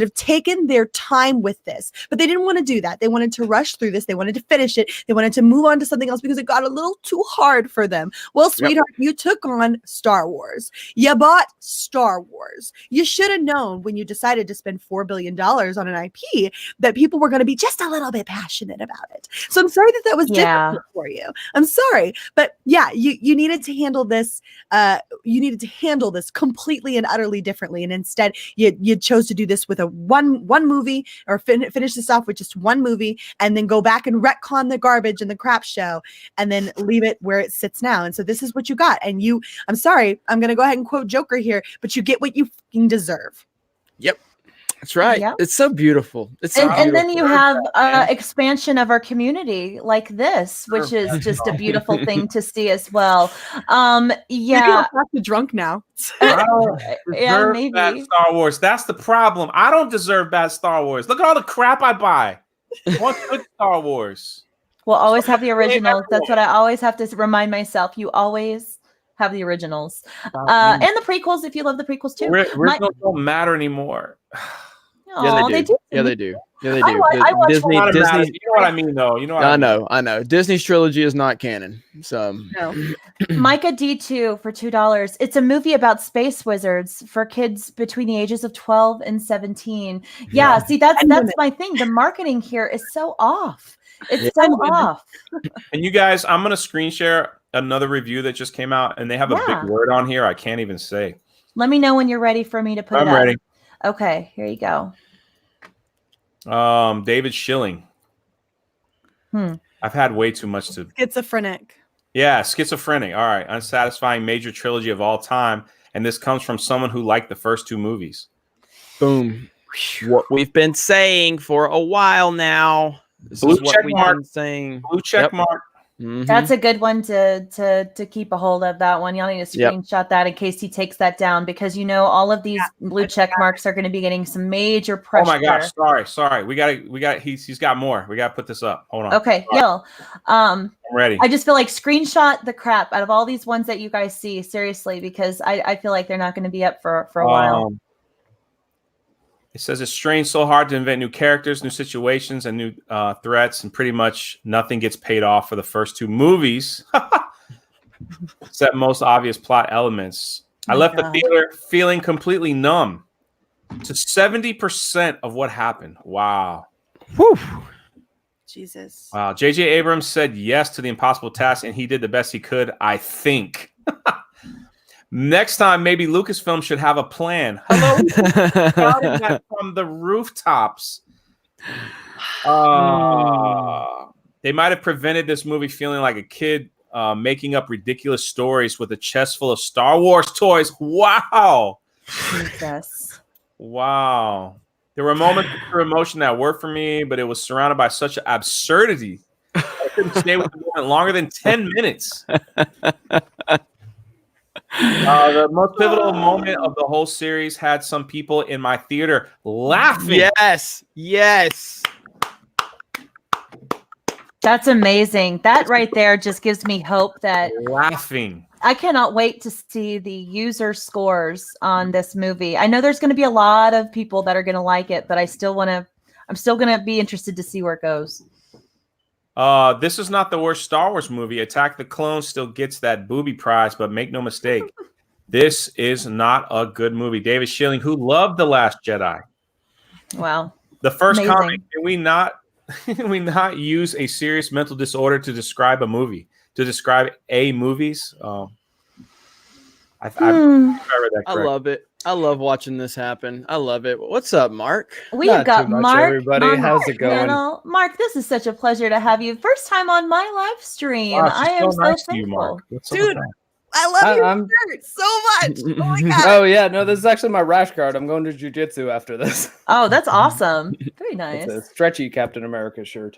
Speaker 5: have taken their time with this, but they didn't want to do that. They wanted to rush through this. They wanted to finish it. They wanted to move on to something else because it got a little too hard for them. Well, sweetheart, you took on Star Wars. You bought Star Wars. You should have known when you decided to spend $4 billion on an IP that people were going to be just a little bit passionate about it. So I'm sorry that was difficult for you. I'm sorry, but yeah, you needed to handle this. You needed to handle this completely and utterly differently, and instead you chose to do this with a one movie, or finish this off with just one movie, and then go back and retcon the garbage and the crap show, and then leave it where it sits now. And so this is what you got. And I'm sorry, I'm going to go ahead and quote Joker here, but you get what you fucking deserve.
Speaker 4: Yep. That's right. Yep. It's so beautiful.
Speaker 1: And then you have expansion of our community like this, which is just a beautiful thing to see as well.
Speaker 5: Yeah, I'm drunk now.
Speaker 1: Maybe
Speaker 2: bad Star Wars. That's the problem. I don't deserve bad Star Wars. Look at all the crap I buy. What's good Star Wars?
Speaker 1: We'll always have the originals. That's what I always have to remind myself. You always have the originals, and the prequels if you love the prequels too.
Speaker 2: Originals don't matter anymore.
Speaker 4: Yeah, they do. Yeah, they do. Disney.
Speaker 2: You know what I mean, though. You know.
Speaker 4: I know. Disney's trilogy is not canon. So
Speaker 1: no. Micah D2 for $2. It's a movie about space wizards for kids between the ages of 12 and 17. Yeah, see, that's my thing. The marketing here is so off. It's so off.
Speaker 2: And you guys, I'm gonna screen share another review that just came out, and they have a big word on here I can't even say.
Speaker 1: Let me know when you're ready for me to put it up.
Speaker 2: I'm ready.
Speaker 1: Okay, here you go.
Speaker 2: David Schilling. I've had way too much to.
Speaker 5: Schizophrenic.
Speaker 2: Yeah, schizophrenic. All right, unsatisfying major trilogy of all time, and this comes from someone who liked the first two movies.
Speaker 4: Boom. What we've been saying for a while now.
Speaker 2: Blue check mark. Blue check mark.
Speaker 1: Mm-hmm. That's a good one to keep a hold of. That one, y'all need to screenshot that in case he takes that down, because all of these blue check marks are going to be getting some major pressure.
Speaker 2: Oh my gosh, sorry. We got he's got more. We got to put this up. Hold on.
Speaker 1: Okay, yeah.
Speaker 2: I'm ready.
Speaker 1: I just feel like screenshot the crap out of all these ones that you guys see, seriously, because I feel like they're not going to be up for a while.
Speaker 2: It says it's strained so hard to invent new characters, new situations, and new threats, and pretty much nothing gets paid off for the first two movies, except most obvious plot elements. I left the theater feeling completely numb to 70% of what happened. Wow.
Speaker 5: Whew. Jesus.
Speaker 2: Wow. JJ Abrams said yes to the impossible task, and he did the best he could, I think. Next time, maybe Lucasfilm should have a plan. Hello, shouting that from the rooftops. They might have prevented this movie feeling like a kid making up ridiculous stories with a chest full of Star Wars toys. Wow.
Speaker 1: Jesus.
Speaker 2: Wow. There were moments of pure emotion that worked for me, but it was surrounded by such absurdity. I couldn't stay with the moment longer than 10 minutes. The most pivotal moment of the whole series had some people in my theater laughing.
Speaker 4: Yes.
Speaker 1: That's amazing. That right there just gives me hope that
Speaker 2: laughing.
Speaker 1: I cannot wait to see the user scores on this movie. I know there's going to be a lot of people that are going to like it, but I'm still going to be interested to see where it goes.
Speaker 2: This is not the worst Star Wars movie. Attack the Clones still gets that booby prize, but make no mistake, this is not a good movie. David Schilling, who loved The Last Jedi.
Speaker 1: Wow.
Speaker 2: The first comment, can we not use a serious mental disorder to describe a movie, to describe movies? I read that correct.
Speaker 4: I love it. I love watching this happen. I love it. What's up, Mark?
Speaker 1: We have got Mark.
Speaker 6: Everybody, how's it going?
Speaker 1: Mark, this is such a pleasure to have you. First time on my live stream.
Speaker 2: Wow,
Speaker 1: I am so
Speaker 2: nice
Speaker 1: thankful.
Speaker 2: to you, Mark.
Speaker 5: Dude, I love your shirt so much. Oh my god.
Speaker 6: Oh yeah, no, this is actually my rash guard. I'm going to jiu-jitsu after this.
Speaker 1: Oh, that's awesome. Very nice.
Speaker 6: It's a stretchy Captain America shirt.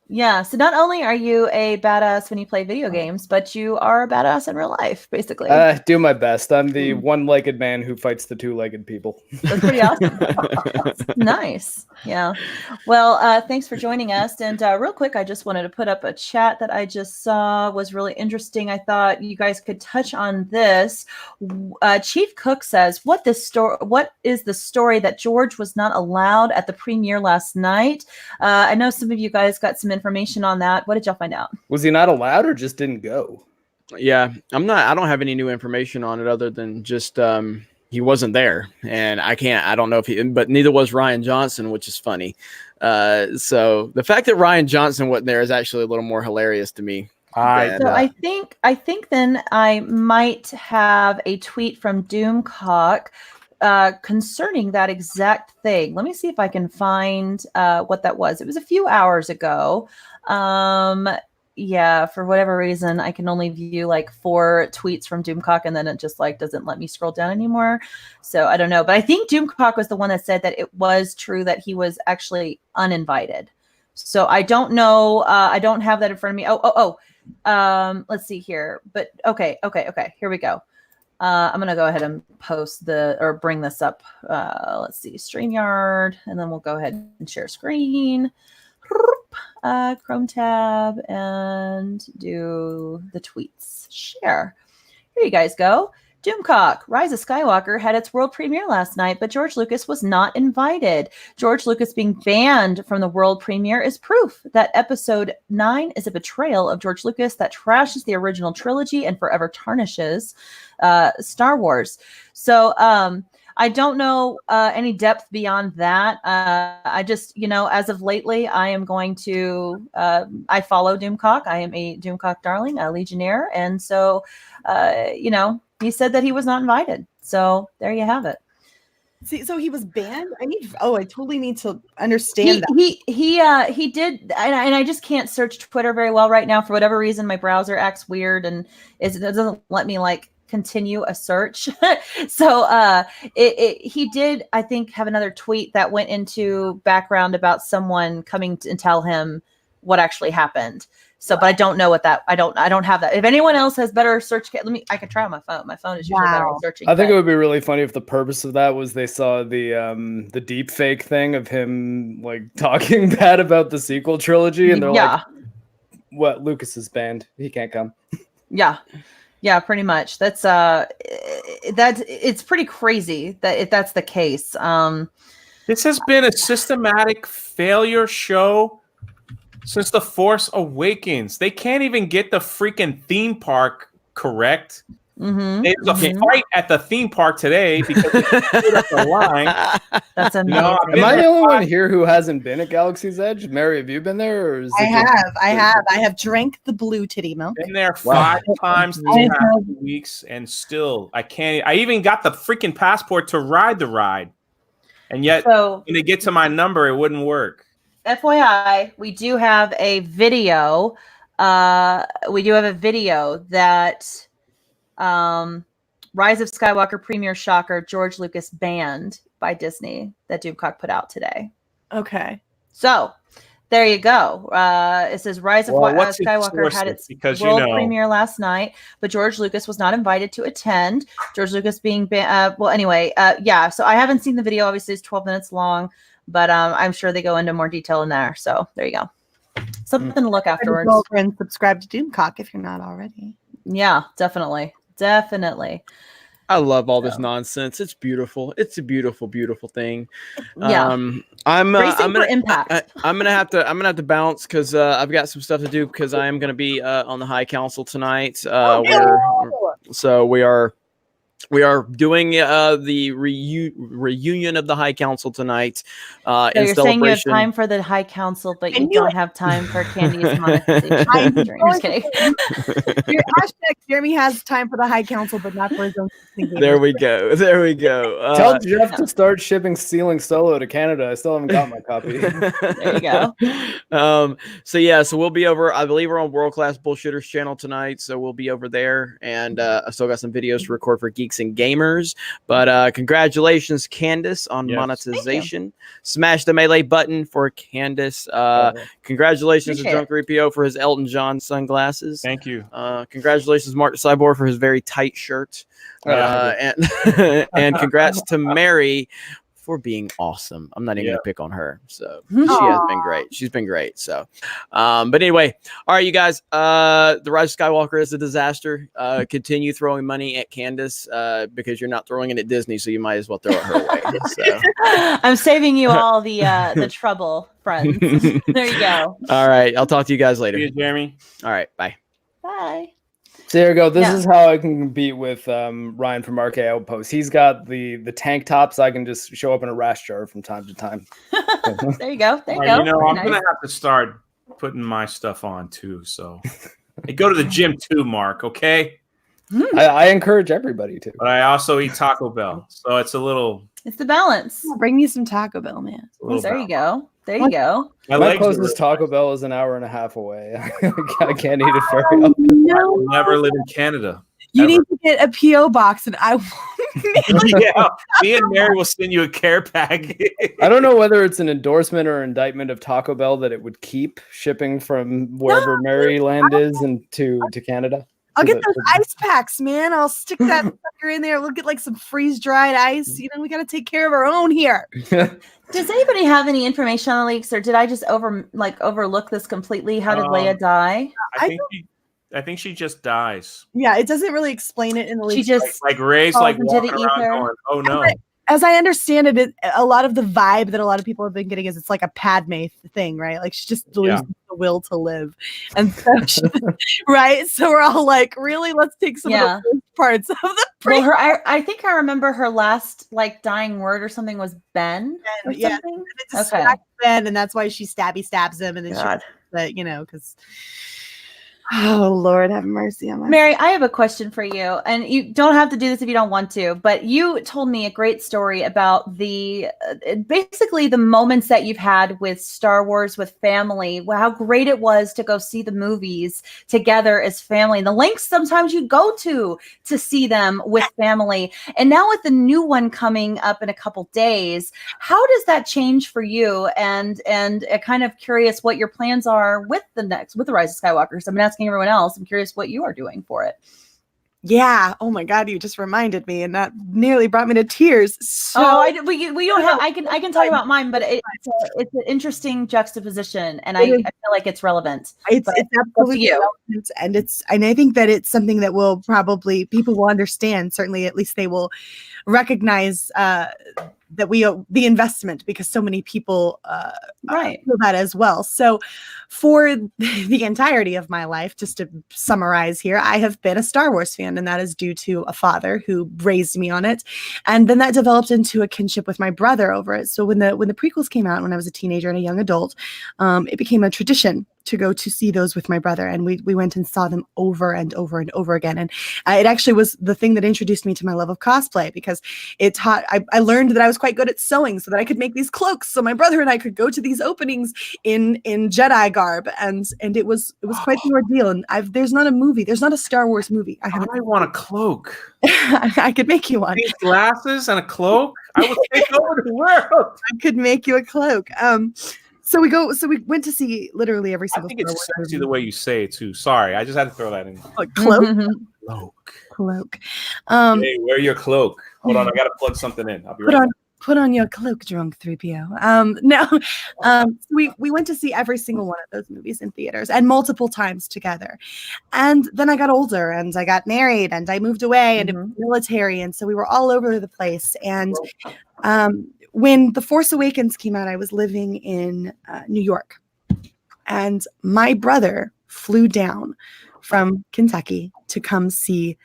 Speaker 1: Yeah, so not only are you a badass when you play video games, but you are a badass in real life, basically.
Speaker 6: Do my best. I'm the one-legged man who fights the two-legged people.
Speaker 1: That's pretty awesome. Nice. Yeah. Well, thanks for joining us. And real quick, I just wanted to put up a chat that I just saw was really interesting. I thought you guys could touch on this. Chief Cook says, what is the story that George was not allowed at the premiere last night? I know some of you guys got some information on that. What did y'all find out?
Speaker 6: Was he not allowed or just didn't go?
Speaker 4: Yeah, I don't have any new information on it other than just he wasn't there, and I don't know if but neither was Ryan Johnson, which is funny. So the fact that Ryan Johnson wasn't there is actually a little more hilarious to me.
Speaker 1: I think then I might have a tweet from Doomcock concerning that exact thing. Let me see if I can find what that was. It was a few hours ago. Yeah, for whatever reason, I can only view like 4 tweets from Doomcock, and then it just like doesn't let me scroll down anymore. So I don't know, but I think Doomcock was the one that said that it was true that he was actually uninvited. So I don't know. I don't have that in front of me. Let's see here. But okay. Here we go. I'm gonna go ahead and bring this up. Let's see, StreamYard, and then we'll go ahead and share screen. Chrome tab and do the tweets. Share. Here you guys go. Doomcock, Rise of Skywalker had its world premiere last night, but George Lucas was not invited. George Lucas being banned from the world premiere is proof that Episode 9 is a betrayal of George Lucas that trashes the original trilogy and forever tarnishes Star Wars. So I don't know any depth beyond that. I just, as of lately, I am going to, I follow Doomcock. I am a Doomcock darling, a Legionnaire. And so, he said that he was not invited. So there you have it.
Speaker 5: See, so he was banned. I totally need to understand
Speaker 1: that. He did, and I just can't search Twitter very well right now for whatever reason. My browser acts weird and it doesn't let me continue a search. So he did, I think, have another tweet that went into background about someone coming and tell him what actually happened. So, but I don't know what that. I don't have that. If anyone else has better search, I can try on my phone. My phone is usually better at searching.
Speaker 6: I think it would be really funny if the purpose of that was they saw the deep fake thing of him talking bad about the sequel trilogy, and they're like, "What? Lucas is banned. He can't come."
Speaker 1: Yeah, pretty much. That's it's pretty crazy that if that's the case.
Speaker 2: This has been a systematic failure show since The Force Awakens. They can't even get the freaking theme park correct.
Speaker 1: Mm-hmm.
Speaker 2: There's a fight at the theme park today because they put up the line.
Speaker 1: That's amazing.
Speaker 6: Am I the only one here who hasn't been at Galaxy's Edge? Mary, have you been there? Or is
Speaker 5: I have drank the blue titty milk.
Speaker 2: Been there 5 times in the past 2 weeks, and still I can't. I even got the freaking passport to ride the ride, and yet when they get to my number, it wouldn't work.
Speaker 1: FYI, we do have a video. That Rise of Skywalker premiere shocker George Lucas banned by Disney that Doomcock put out today.
Speaker 5: Okay.
Speaker 1: So there you go. It says Rise of Skywalker had its world premiere last night, but George Lucas was not invited to attend. George Lucas being banned. So I haven't seen the video. Obviously, it's 12 minutes long. But I'm sure they go into more detail in there. So there you go. Something to look afterwards.
Speaker 5: Go over and subscribe to Doomcock if you're not already.
Speaker 1: Yeah, definitely.
Speaker 4: I love all this nonsense. It's beautiful. It's a beautiful, beautiful thing.
Speaker 1: Yeah.
Speaker 4: I'm gonna have to bounce because I've got some stuff to do because I am gonna be on the High Council tonight. We are doing the reunion of the High Council tonight.
Speaker 1: So you're saying you have time for the High Council, but you don't have time for Candy's monetization. I'm just kidding.
Speaker 5: Your hashtag Jeremy has time for the High Council, but not for his own.
Speaker 4: There we go.
Speaker 6: Tell Jeff to start shipping Stealing Solo to Canada. I still haven't got my copy.
Speaker 1: There you go.
Speaker 4: So we'll be over. I believe we're on World Class Bullshitters channel tonight, so we'll be over there, and I still got some videos to record for Geeks and Gamers. But congratulations, Candace, on monetization. Smash the melee button for Candace. Congratulations to Drunk 3PO for his Elton John sunglasses.
Speaker 2: Thank you.
Speaker 4: Congratulations, Mark Cyborg, for his very tight shirt. And congrats to Mary for being awesome. I'm not even gonna pick on her. So she has been great. She's been great. So but anyway, all right, you guys, the Rise of Skywalker is a disaster. Continue throwing money at Candace because you're not throwing it at Disney, so you might as well throw it her way. So.
Speaker 1: I'm saving you all the trouble, friends. There you go.
Speaker 4: All right, I'll talk to you guys later.
Speaker 2: See you, Jeremy.
Speaker 4: All right, bye.
Speaker 1: Bye.
Speaker 6: So there you go. This is how I can compete with Ryan from RK Outpost. He's got the tank tops. I can just show up in a rash jar from time to time.
Speaker 1: There you go.
Speaker 2: I'm gonna have to start putting my stuff on too. So I go to the gym too, Mark. Okay.
Speaker 6: I encourage everybody to.
Speaker 2: But I also eat Taco Bell, so it's a little.
Speaker 1: It's the balance.
Speaker 5: Bring me some Taco Bell, man.
Speaker 1: There you go. There you go.
Speaker 6: My closest Taco Bell is an hour and a half away. I can't eat it very often.
Speaker 2: I will never live in Canada.
Speaker 5: You need to get a P.O. box, and I will.
Speaker 2: Yeah, me and Mary will send you a care package.
Speaker 6: I don't know whether it's an endorsement or indictment of Taco Bell that it would keep shipping from wherever Maryland is and to Canada.
Speaker 5: I'll get those ice packs, man. I'll stick that sucker in there. We'll get like some freeze-dried ice. You know, we got to take care of our own here.
Speaker 1: Does anybody have any information on the leaks, or did I just overlook this completely? How did Leia die?
Speaker 2: I think think she just dies.
Speaker 5: Yeah, it doesn't really explain it in the least.
Speaker 1: She just
Speaker 2: like Rey's
Speaker 1: falls
Speaker 2: like
Speaker 1: into
Speaker 2: walking
Speaker 1: the
Speaker 2: around
Speaker 1: ether.
Speaker 2: going, "Oh no."
Speaker 5: As I understand it, a lot of the vibe that a lot of people have been getting is it's like a Padme thing, right? Like she just loses the will to live, and so right. So we're all like, really, let's take some of the worst parts of the.
Speaker 1: Well, I think I remember her last like dying word or something was Ben. Or something?
Speaker 5: It's a Ben, and that's why she stabs him, and then she, because. Oh, Lord, have mercy on my
Speaker 1: Mary, I have a question for you, and you don't have to do this if you don't want to, but you told me a great story about the basically the moments that you've had with Star Wars with family, how great it was to go see the movies together as family, and the lengths sometimes you go to see them with family. And now with the new one coming up in a couple days, how does that change for you? And kind of curious what your plans are with the Rise of Skywalker. So I'm asking everyone else. I'm curious what you are doing for it.
Speaker 5: Yeah. Oh my God, you just reminded me, and that nearly brought me to tears. So
Speaker 1: we don't have. I can talk about mine, but it's an interesting juxtaposition, and I feel like it's relevant.
Speaker 5: It's absolutely relevant, and I think that it's something that people will understand. Certainly, at least they will recognize that the investment, because so many people feel that as well. So for the entirety of my life, just to summarize here, I have been a Star Wars fan, and that is due to a father who raised me on it. And then that developed into a kinship with my brother over it. So when the prequels came out, when I was a teenager and a young adult, it became a tradition to go to see those with my brother, and we went and saw them over and over and over again. And it actually was the thing that introduced me to my love of cosplay, because it taught I learned that I was quite good at sewing, so that I could make these cloaks, so my brother and I could go to these openings in Jedi garb, and it was quite the ordeal. And there's not a Star Wars movie I
Speaker 2: want a cloak.
Speaker 5: I could make you one.
Speaker 2: These glasses and a cloak, I would take over the world.
Speaker 5: I could make you a cloak. So we went to see literally every single.
Speaker 2: I think it's sexy the way you say it too. Sorry, I just had to throw that in.
Speaker 5: A cloak. Cloak.
Speaker 2: Hey, wear your cloak. Hold on, I gotta plug something in. I'll be right back.
Speaker 5: Put on your cloak, drunk 3PO. We went to see every single one of those movies in theaters, and multiple times together. And then I got older, and I got married, and I moved away into the military, and so we were all over the place. And when The Force Awakens came out, I was living in New York, and my brother flew down from Kentucky to come see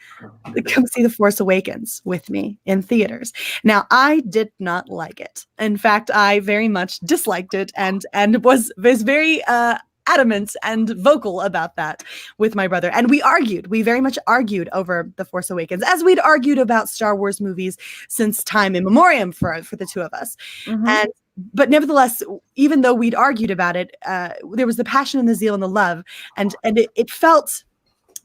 Speaker 5: The Force Awakens with me in theaters. Now, I did not like it. In fact, I very much disliked it, and was very adamant and vocal about that with my brother. And we very much argued over The Force Awakens, as we'd argued about Star Wars movies since time immemorial for the two of us. But nevertheless, even though we'd argued about it, there was the passion and the zeal and the love, and it felt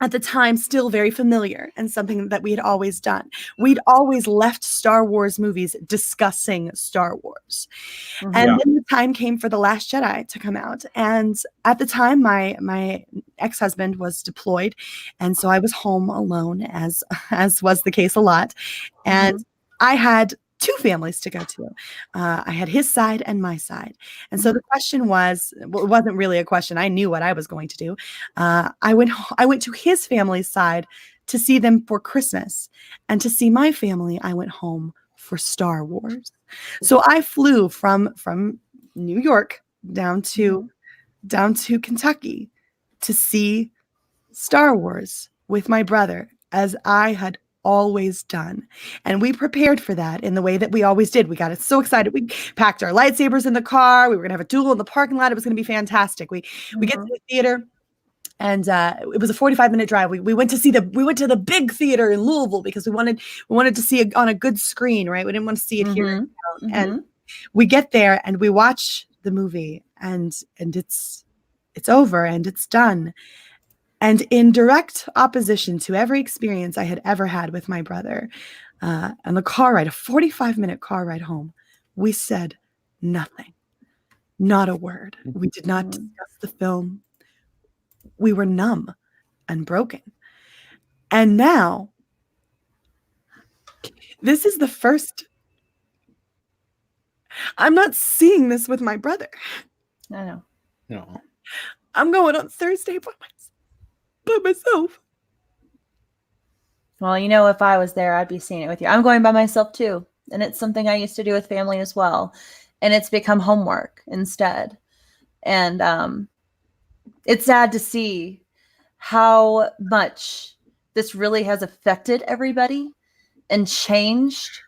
Speaker 5: at the time still very familiar, and something that we had always done. We'd always left Star Wars movies discussing Star Wars. And then the time came for The Last Jedi to come out. And at the time, my ex-husband was deployed, and so I was home alone, as was the case a lot. And I had two families to go to. I had his side and my side. And so the question was, well, it wasn't really a question. I knew what I was going to do. I went to his family's side to see them for Christmas. And to see my family, I went home for Star Wars. So I flew from New York down to Kentucky to see Star Wars with my brother, as I had always done. And we prepared for that in the way that we always did. We got so excited. We packed our lightsabers in the car. We were gonna have a duel in the parking lot. It was gonna be fantastic. We get to the theater, and it was a 45-minute drive. We went to the big theater in Louisville, because we wanted to see it on a good screen, right? We didn't want to see it here. And we get there and we watch the movie, and it's over and it's done. And in direct opposition to every experience I had ever had with my brother, on the car ride, a 45-minute car ride home, we said nothing, not a word. We did not discuss the film. We were numb and broken. And now, this is the first. I'm not seeing this with my brother.
Speaker 1: I know.
Speaker 4: No.
Speaker 5: I'm going on Thursday by myself. by myself.
Speaker 1: Well, you know, if I was there, I'd be seeing it with you. I'm going by myself too. And it's something I used to do with family as well. And it's become homework instead. And it's sad to see how much this really has affected everybody and changed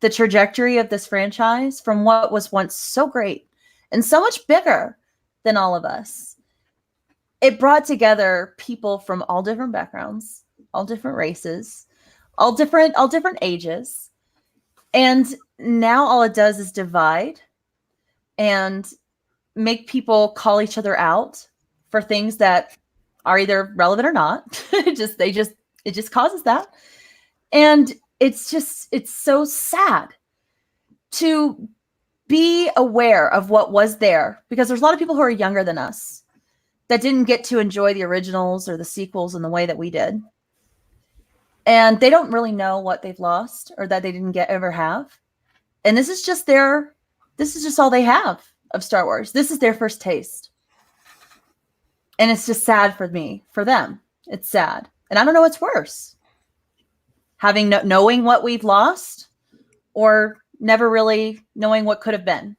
Speaker 1: the trajectory of this franchise from what was once so great and so much bigger than all of us. It brought together people from all different backgrounds, all different races, all different ages. And now all it does is divide and make people call each other out for things that are either relevant or not. It just causes that. And it's so sad to be aware of what was there, because there's a lot of people who are younger than us that didn't get to enjoy the originals or the sequels in the way that we did. And they don't really know what they've lost or that they didn't ever have. And this is just all they have of Star Wars. This is their first taste. And it's just sad for them. It's sad. And I don't know what's worse. Knowing what we've lost, or never really knowing what could have been.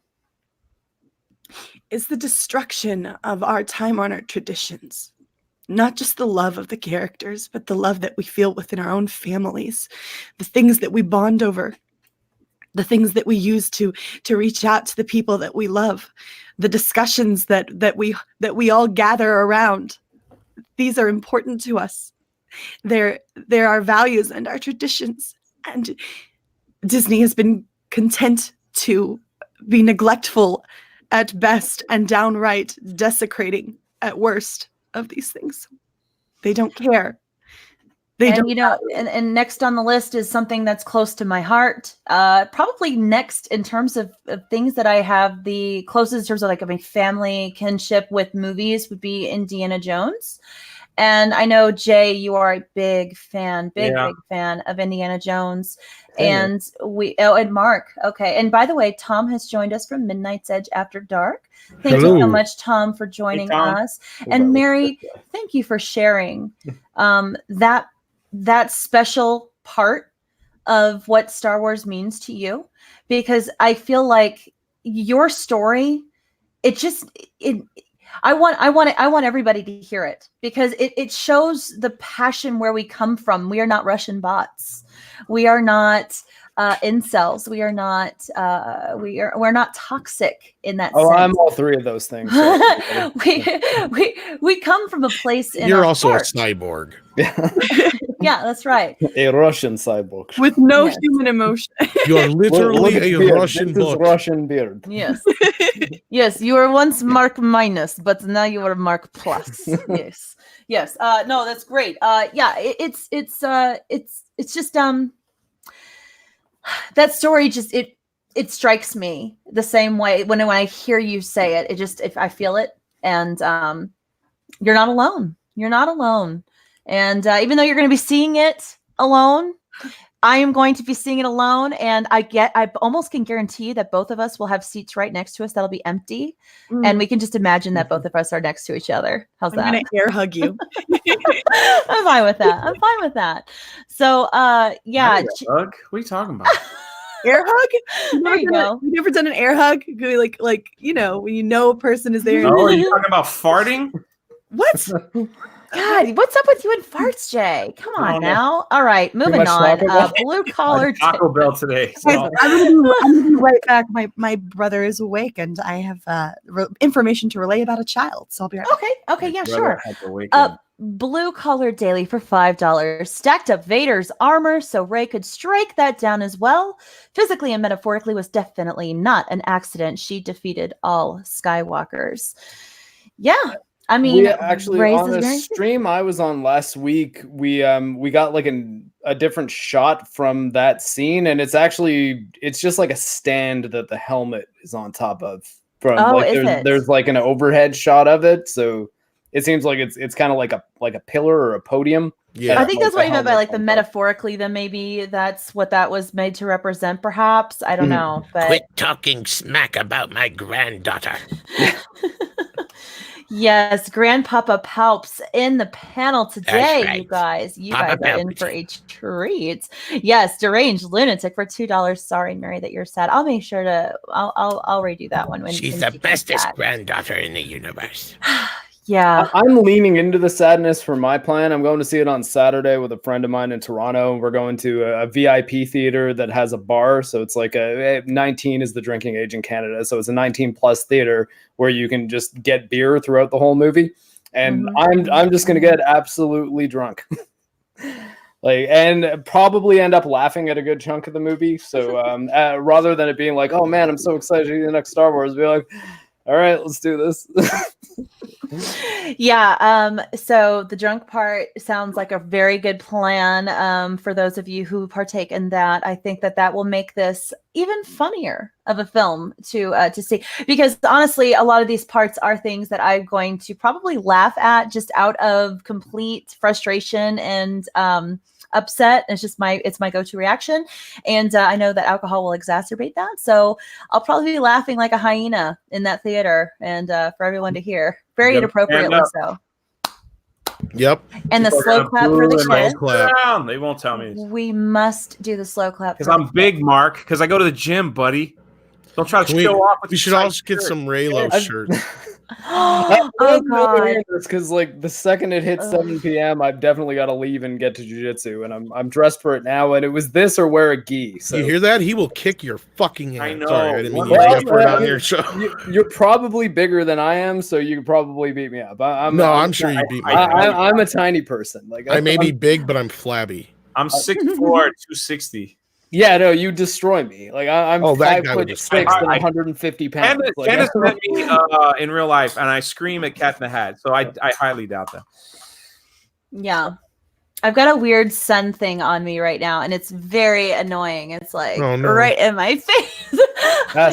Speaker 5: It's the destruction of our time-honored traditions. Not just the love of the characters, but the love that we feel within our own families. The things that we bond over. The things that we use to reach out to the people that we love. The discussions that we all gather around. These are important to us. They're our values and our traditions. And Disney has been content to be neglectful at best and downright desecrating at worst of these things. They don't care.
Speaker 1: And next on the list is something that's close to my heart. Probably next in terms of things that I have the closest in terms of like my family kinship with movies would be Indiana Jones. And I know, Jay, you are a big fan of Indiana Jones. And and Mark. Okay. And by the way, Tom has joined us from Midnight's Edge After Dark. Thank you so much, Tom, for joining us. And Mary, thank you for sharing that special part of what Star Wars means to you, because I feel like your story, I want everybody to hear it, because it shows the passion where we come from. We are not Russian bots. We are not incels. We are not we're not toxic in that sense.
Speaker 6: I'm all three of those things. So.
Speaker 1: we come from a place in
Speaker 7: You're also
Speaker 1: heart.
Speaker 7: a cyborg.
Speaker 1: Yeah, that's right.
Speaker 6: A Russian cyborg
Speaker 5: with no human emotion.
Speaker 7: You're literally a Russian bot.
Speaker 6: Russian beard.
Speaker 1: Yes. Yes, you were once Mark Minus, but now you are Mark Plus. Yes. No, that's great. Yeah, it's just that story just it strikes me the same way when I hear you say it. It just, if I feel it, and you're not alone. You're not alone. And even though you're going to be seeing it alone, I am going to be seeing it alone. And I almost can guarantee that both of us will have seats right next to us that'll be empty. And we can just imagine that both of us are next to each other. How's that?
Speaker 5: I'm going to air hug you.
Speaker 1: I'm fine with that. So, yeah.
Speaker 2: Hug? What are you talking about?
Speaker 5: Air hug?
Speaker 1: There you go.
Speaker 5: You never done an air hug? Like when you know a person is there.
Speaker 2: Oh, are you talking about farting?
Speaker 5: What?
Speaker 1: God, what's up with you and farts, Jay? Come on now. All right, moving on. Blue collar
Speaker 2: Taco Bell today. So.
Speaker 5: I'm gonna be right back. My brother is awake, and I have information to relay about a child. So I'll be right back.
Speaker 1: Okay, yeah, sure. Blue collar daily for $5. Stacked up Vader's armor so Rey could strike that down as well. Physically and metaphorically was definitely not an accident. She defeated all Skywalkers. Yeah. I mean,
Speaker 6: we actually on the stream I was on last week, we got like a different shot from that scene, and it's just like a stand that the helmet is on top of. There's like an overhead shot of it, so it seems like it's kind of like a pillar or a podium.
Speaker 7: Yeah,
Speaker 1: I think that's what you meant by like the metaphorically. Then maybe that's what that was made to represent. Perhaps I don't know. But
Speaker 7: quit talking smack about my granddaughter.
Speaker 1: Yes, Grandpapa Palps in the panel today,
Speaker 7: right.
Speaker 1: you guys. You
Speaker 7: Papa
Speaker 1: guys are in for a treat. Yes, Deranged Lunatic for $2. Sorry, Mary, that you're sad. I'll make sure to. I'll redo that one when
Speaker 7: She's
Speaker 1: when
Speaker 7: the
Speaker 1: she comes
Speaker 7: bestest
Speaker 1: back.
Speaker 7: granddaughter in the universe.
Speaker 1: Yeah.
Speaker 6: I'm leaning into the sadness for my plan. I'm going to see it on Saturday with a friend of mine in Toronto. We're going to a VIP theater that has a bar. So it's like 19 is the drinking age in Canada. So it's a 19 plus theater where you can just get beer throughout the whole movie. And I'm just going to get absolutely drunk. And probably end up laughing at a good chunk of the movie. So rather than it being like, oh man, I'm so excited to see the next Star Wars, be like, all right, let's do this.
Speaker 1: Yeah. So the drunk part sounds like a very good plan. For those of you who partake in that, I think that will make this even funnier of a film to see, because honestly, a lot of these parts are things that I'm going to probably laugh at just out of complete frustration and upset. It's just my go-to reaction, and I know that alcohol will exacerbate that, so I'll probably be laughing like a hyena in that theater, and for everyone to hear very inappropriately so.
Speaker 7: Yep.
Speaker 1: And the slow clap for the kid.
Speaker 2: They won't tell me.
Speaker 1: We must do the slow clap
Speaker 2: because I'm big, Mark, because I go to the gym, buddy. Don't try to show off with
Speaker 7: we should also get some Raylo shirts.
Speaker 1: Oh god!
Speaker 6: Because like the second it hits 7 p.m., I've definitely got to leave and get to jiu-jitsu, and I'm dressed for it now. And it was this or wear a gi. So
Speaker 7: you hear that? He will kick your fucking head.
Speaker 2: I know.
Speaker 7: Sorry, I didn't mean to get for it on your show.
Speaker 6: You're probably bigger than I am, so you could probably beat me up.
Speaker 7: I'm sure you beat me.
Speaker 6: I'm a tiny person. Like
Speaker 7: I may be big, but I'm flabby.
Speaker 2: I'm 6'4", 260.
Speaker 6: Yeah, no, you destroy me. Like I'm 5'6" and 150 pounds.
Speaker 2: Candace met me in real life, and I scream at Cat in the Hat, so I highly doubt that.
Speaker 1: Yeah, I've got a weird sun thing on me right now, and it's very annoying. It's like right in my face.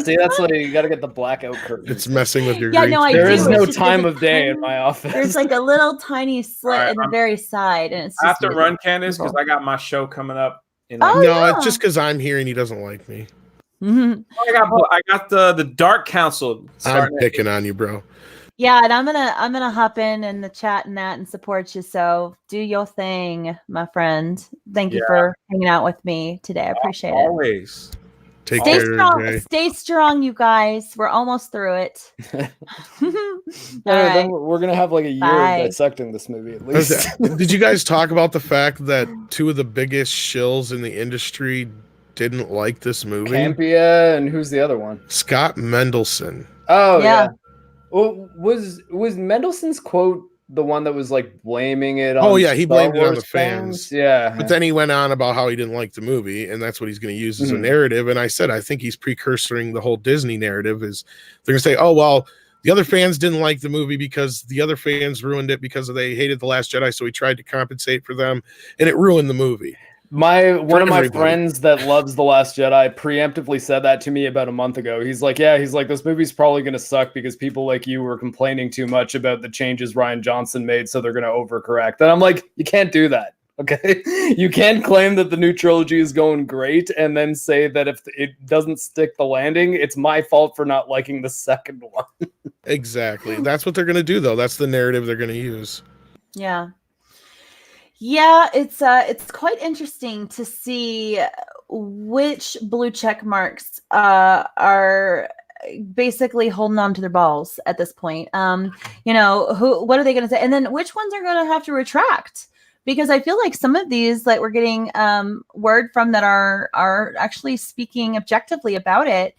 Speaker 6: See, that's what you got to get the blackout curtain.
Speaker 7: It's messing with your.
Speaker 1: Yeah, no,
Speaker 6: there is no time of day in my office.
Speaker 1: There's like a little tiny slit in the very side, and it's.
Speaker 2: I have to run, Candace, because I got my show coming up.
Speaker 7: It's just because I'm here and he doesn't like me.
Speaker 2: I got the Dark Council.
Speaker 7: I'm picking on you, bro.
Speaker 1: Yeah, and I'm gonna hop in the chat and that and support you. So do your thing, my friend. Thank you for hanging out with me today. I appreciate it.
Speaker 2: Always.
Speaker 7: Stay
Speaker 1: strong. Jay. Stay strong, you guys. We're almost through it.
Speaker 6: Then we're gonna have like a year of dissecting this movie at least.
Speaker 7: Did you guys talk about the fact that two of the biggest shills in the industry didn't like this movie?
Speaker 6: Campia and who's the other one?
Speaker 7: Scott Mendelson.
Speaker 6: Oh yeah. Well, was Mendelssohn's quote the one that was like blaming it on
Speaker 7: he blamed it on the fans.
Speaker 6: Yeah.
Speaker 7: But then he went on about how he didn't like the movie, and that's what he's going to use as a narrative. And I said, I think he's precursoring the whole Disney narrative. Is they're going to say, oh, well, the other fans didn't like the movie because the other fans ruined it because they hated The Last Jedi, so he tried to compensate for them, and it ruined the movie.
Speaker 6: One of my friends that loves The Last Jedi preemptively said that to me about a month ago. He's like, this movie's probably going to suck because people like you were complaining too much about the changes Rian Johnson made, so they're going to overcorrect. And I'm like, you can't do that, okay? You can't claim that the new trilogy is going great and then say that if it doesn't stick the landing, it's my fault for not liking the second one.
Speaker 7: Exactly. That's what they're going to do, though. That's the narrative they're going to use.
Speaker 1: Yeah. Yeah, it's quite interesting to see which blue check marks are basically holding on to their balls at this point. What are they going to say? And then which ones are going to have to retract? Because I feel like some of these that we're getting word from that are actually speaking objectively about it.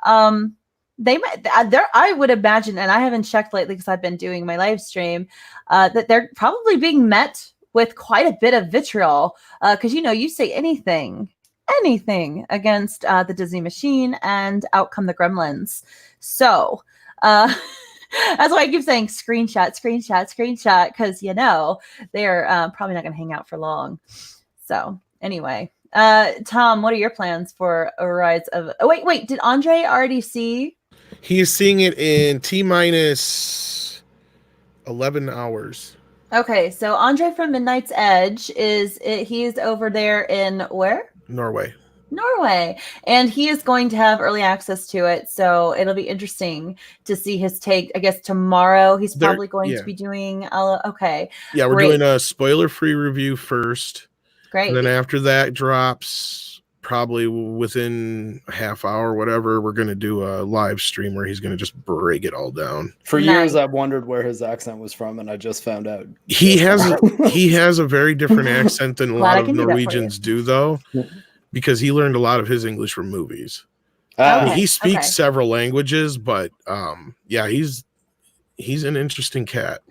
Speaker 1: They might I would imagine, and I haven't checked lately because I've been doing my live stream, that they're probably being met with quite a bit of vitriol, because you say anything against the Disney machine, and out come the gremlins. So that's why I keep saying screenshot, because they're probably not going to hang out for long. So anyway, Tom, what are your plans for a Rise of? Oh, wait, did Andre already see?
Speaker 7: He is seeing it in T-minus 11 hours.
Speaker 1: Okay, so Andre from Midnight's Edge he's over there in where?
Speaker 7: Norway.
Speaker 1: Norway, and he is going to have early access to it, so it'll be interesting to see his take. I guess tomorrow he's probably going to be doing okay.
Speaker 7: Yeah, we're doing a spoiler-free review first.
Speaker 1: Great.
Speaker 7: And then after that drops, probably within a half hour or whatever, we're going to do a live stream where he's going to just break it all down.
Speaker 6: For years I've wondered where his accent was from, and I just found out.
Speaker 7: He has a very different accent than a lot of Norwegians do, though. Because he learned a lot of his English from movies. He speaks several languages, but yeah, he's an interesting cat.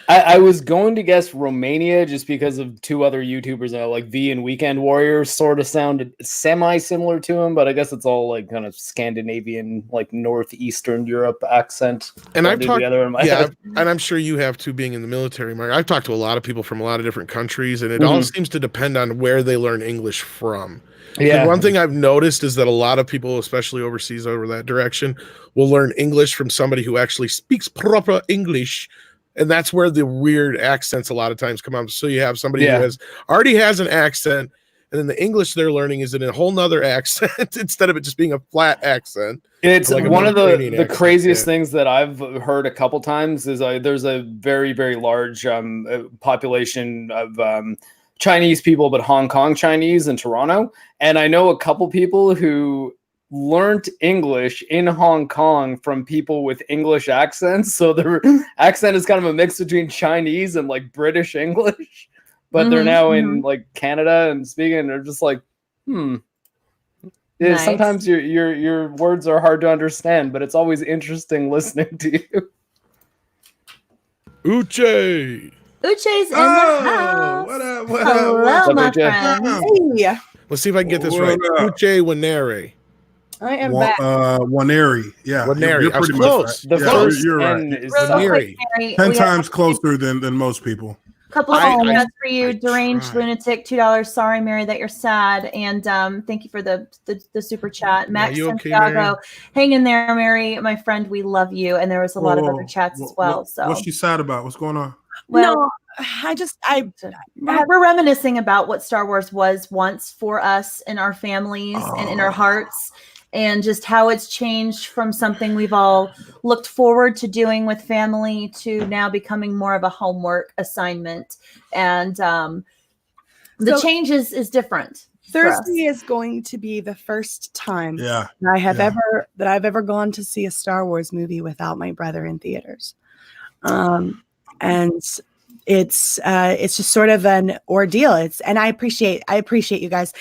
Speaker 6: I was going to guess Romania just because of two other YouTubers, like V and Weekend Warriors, sort of sounded semi-similar to him, but I guess it's all like kind of Scandinavian, like northeastern Europe accent.
Speaker 7: And I've talked, and I'm sure you have too, being in the military, Mark. I've talked to a lot of people from a lot of different countries, and it all seems to depend on where they learn English from. Yeah. One thing I've noticed is that a lot of people, especially overseas over that direction, will learn English from somebody who actually speaks proper English. And that's where the weird accents a lot of times come out. So you have somebody who already has an accent, and then the English they're learning is in a whole nother accent instead of it just being a flat accent.
Speaker 6: It's like one of the craziest things that I've heard a couple times is there's a very, very large population of Chinese people, but Hong Kong Chinese in Toronto. And I know a couple people who learned English in Hong Kong from people with English accents. So their accent is kind of a mix between Chinese and like British English, but they're now in like Canada and speaking. They're just like, Yeah, sometimes your words are hard to understand, but it's always interesting listening to you.
Speaker 7: Uche.
Speaker 1: Uche's in the house.
Speaker 8: What up?
Speaker 1: Hello, my friend.
Speaker 5: Hey.
Speaker 7: Let's see if I can get this right. Uche Wanere.
Speaker 5: I am back.
Speaker 8: Waneri. Yeah.
Speaker 7: Waneri.
Speaker 8: You're pretty
Speaker 7: close.
Speaker 8: much right. You're right.
Speaker 7: Waneri.
Speaker 8: 10 times closer than most people.
Speaker 1: Couple of comments for you, deranged lunatic, $2. Sorry, Mary, that you're sad, and thank you for the super chat. Max Santiago, hang in there, Mary, my friend. We love you, and there was a lot of other chats as well. So
Speaker 8: what's she sad about? What's going on?
Speaker 1: Well, we're reminiscing about what Star Wars was once for us in our families and in our hearts. And just how it's changed from something we've all looked forward to doing with family to now becoming more of a homework assignment. And the change is different.
Speaker 5: Thursday is going to be the first time that I've ever gone to see a Star Wars movie without my brother in theaters. And it's just sort of an ordeal. And I appreciate you guys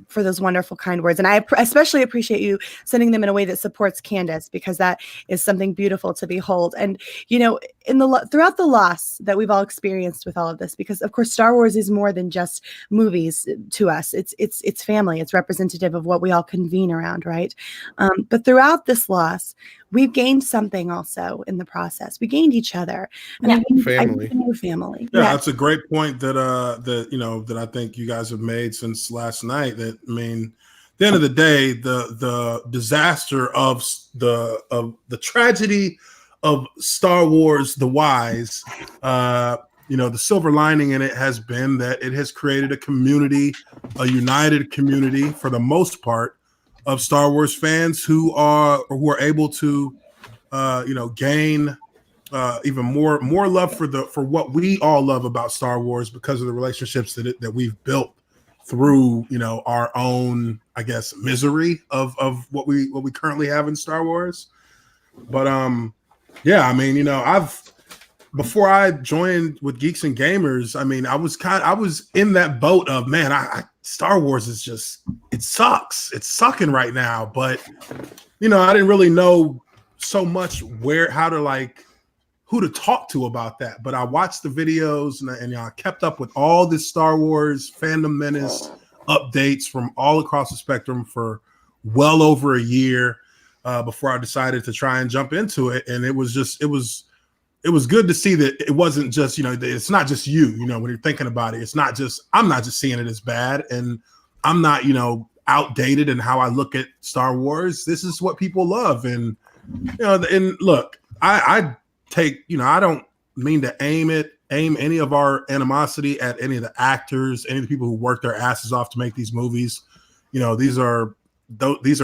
Speaker 5: for those wonderful kind words, and I especially appreciate you sending them in a way that supports Candace, because that is something beautiful to behold. And you know, throughout the loss that we've all experienced with all of this, because of course Star Wars is more than just movies to us. It's family. It's representative of what we all convene around, right? But throughout this loss, we've gained something also in the process. We gained each other, and I gained a new family.
Speaker 8: Yeah, that's a great point that I think you guys have made since last night. That, I mean, at the end of the day, the disaster of the tragedy of Star Wars: The Wise, the silver lining in it has been that it has created a community, a united community for the most part, of Star Wars fans who are able to, gain even more love for what we all love about Star Wars because of the relationships that we've built through, our own, I guess, misery of what we currently have in Star Wars. But before I joined with Geeks and Gamers, I mean, I was in that boat of, man, Star Wars is just, it sucks. It's sucking right now. But, I didn't really know so much who to talk to about that. But I watched the videos and I kept up with all this Star Wars Fandom Menace updates from all across the spectrum for well over a year before I decided to try and jump into it. And it was good to see that it wasn't just, it's not just you, when you're thinking about it, I'm not just seeing it as bad, and I'm not, outdated in how I look at Star Wars. This is what people love. And, and look, I take, I don't mean to aim any of our animosity at any of the actors, any of the people who work their asses off to make these movies. these are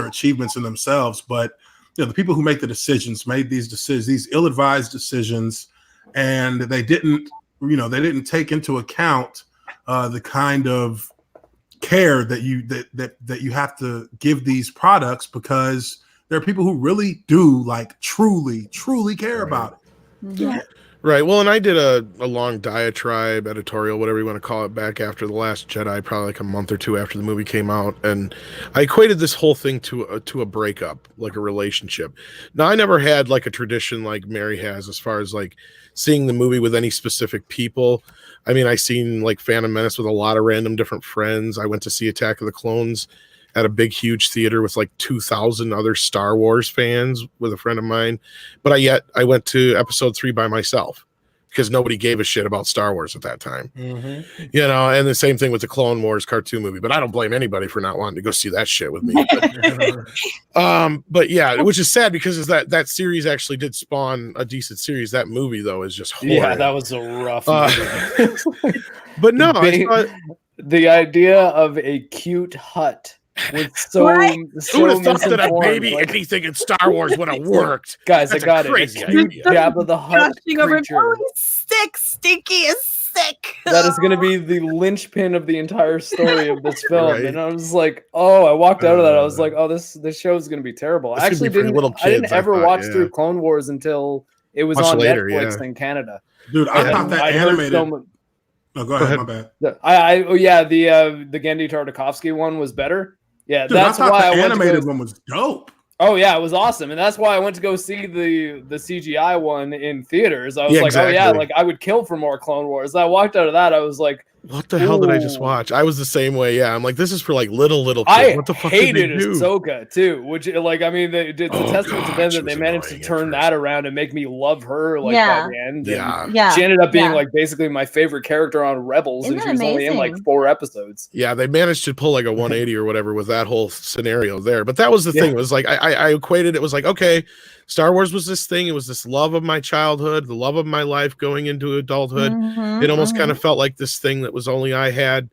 Speaker 8: achievements in themselves. But the people who make the decisions made these decisions, these ill-advised decisions, and they didn't take into account the kind of care that you have to give these products, because there are people who really do truly care about it.
Speaker 5: Yeah.
Speaker 7: Right. Well, and I did a long diatribe, editorial, whatever you want to call it, back after The Last Jedi, probably like a month or two after the movie came out. And I equated this whole thing to a breakup, like a relationship. Now, I never had like a tradition like Mary has as far as like seeing the movie with any specific people. I mean, I seen like Phantom Menace with a lot of random different friends. I went to see Attack of the Clones at a big, huge theater with like 2,000 other Star Wars fans with a friend of mine. But I went to Episode 3 by myself because nobody gave a shit about Star Wars at that time. And the same thing with the Clone Wars cartoon movie. But I don't blame anybody for not wanting to go see that shit with me. But yeah, which is sad because that series actually did spawn a decent series. That movie, though, is just horrible.
Speaker 6: Yeah, that was a rough movie.
Speaker 7: But no,
Speaker 6: the idea of a cute hut with
Speaker 7: who would have thought that a baby anything in Star Wars would have worked?
Speaker 6: Guys,
Speaker 7: that's
Speaker 6: I got
Speaker 7: crazy
Speaker 6: it.
Speaker 7: idea.
Speaker 6: Jabba the Hutt creature.
Speaker 5: Sick, stinky is sick.
Speaker 6: That is going to be the linchpin of the entire story of this film.
Speaker 7: Right.
Speaker 6: And I was like, I walked out of that. I was like, this show is going to be terrible. I actually didn't ever watch through Clone Wars until it was on
Speaker 7: later,
Speaker 6: Netflix in Canada.
Speaker 8: Dude, I thought that animated. No, go ahead. My bad.
Speaker 6: The Genndy Tartakovsky one was better. Yeah,
Speaker 8: Dude,
Speaker 6: that's
Speaker 8: I
Speaker 6: why
Speaker 8: the animated one was dope.
Speaker 6: Oh yeah, it was awesome, and that's why I went to go see the CGI one in theaters. I was like,
Speaker 7: exactly.
Speaker 6: like I would kill for more Clone Wars. I walked out of that, I was like,
Speaker 7: what the hell did I just watch? I was the same way. Yeah, I'm like, this is for like little kids. What the fuck
Speaker 6: hated
Speaker 7: did they do?
Speaker 6: Ahsoka too, which it's a testament to them that they managed to turn that around and make me love her by the end.
Speaker 7: Yeah.
Speaker 6: She ended up being like basically my favorite character on Rebels, and she was only in like 4 episodes.
Speaker 7: Yeah, they managed to pull like a 180 or whatever with that whole scenario there. But that was the thing. It was like I equated it was like, okay, Star Wars was this thing. It was this love of my childhood, the love of my life going into adulthood. It almost kind of felt like this thing that was only I had,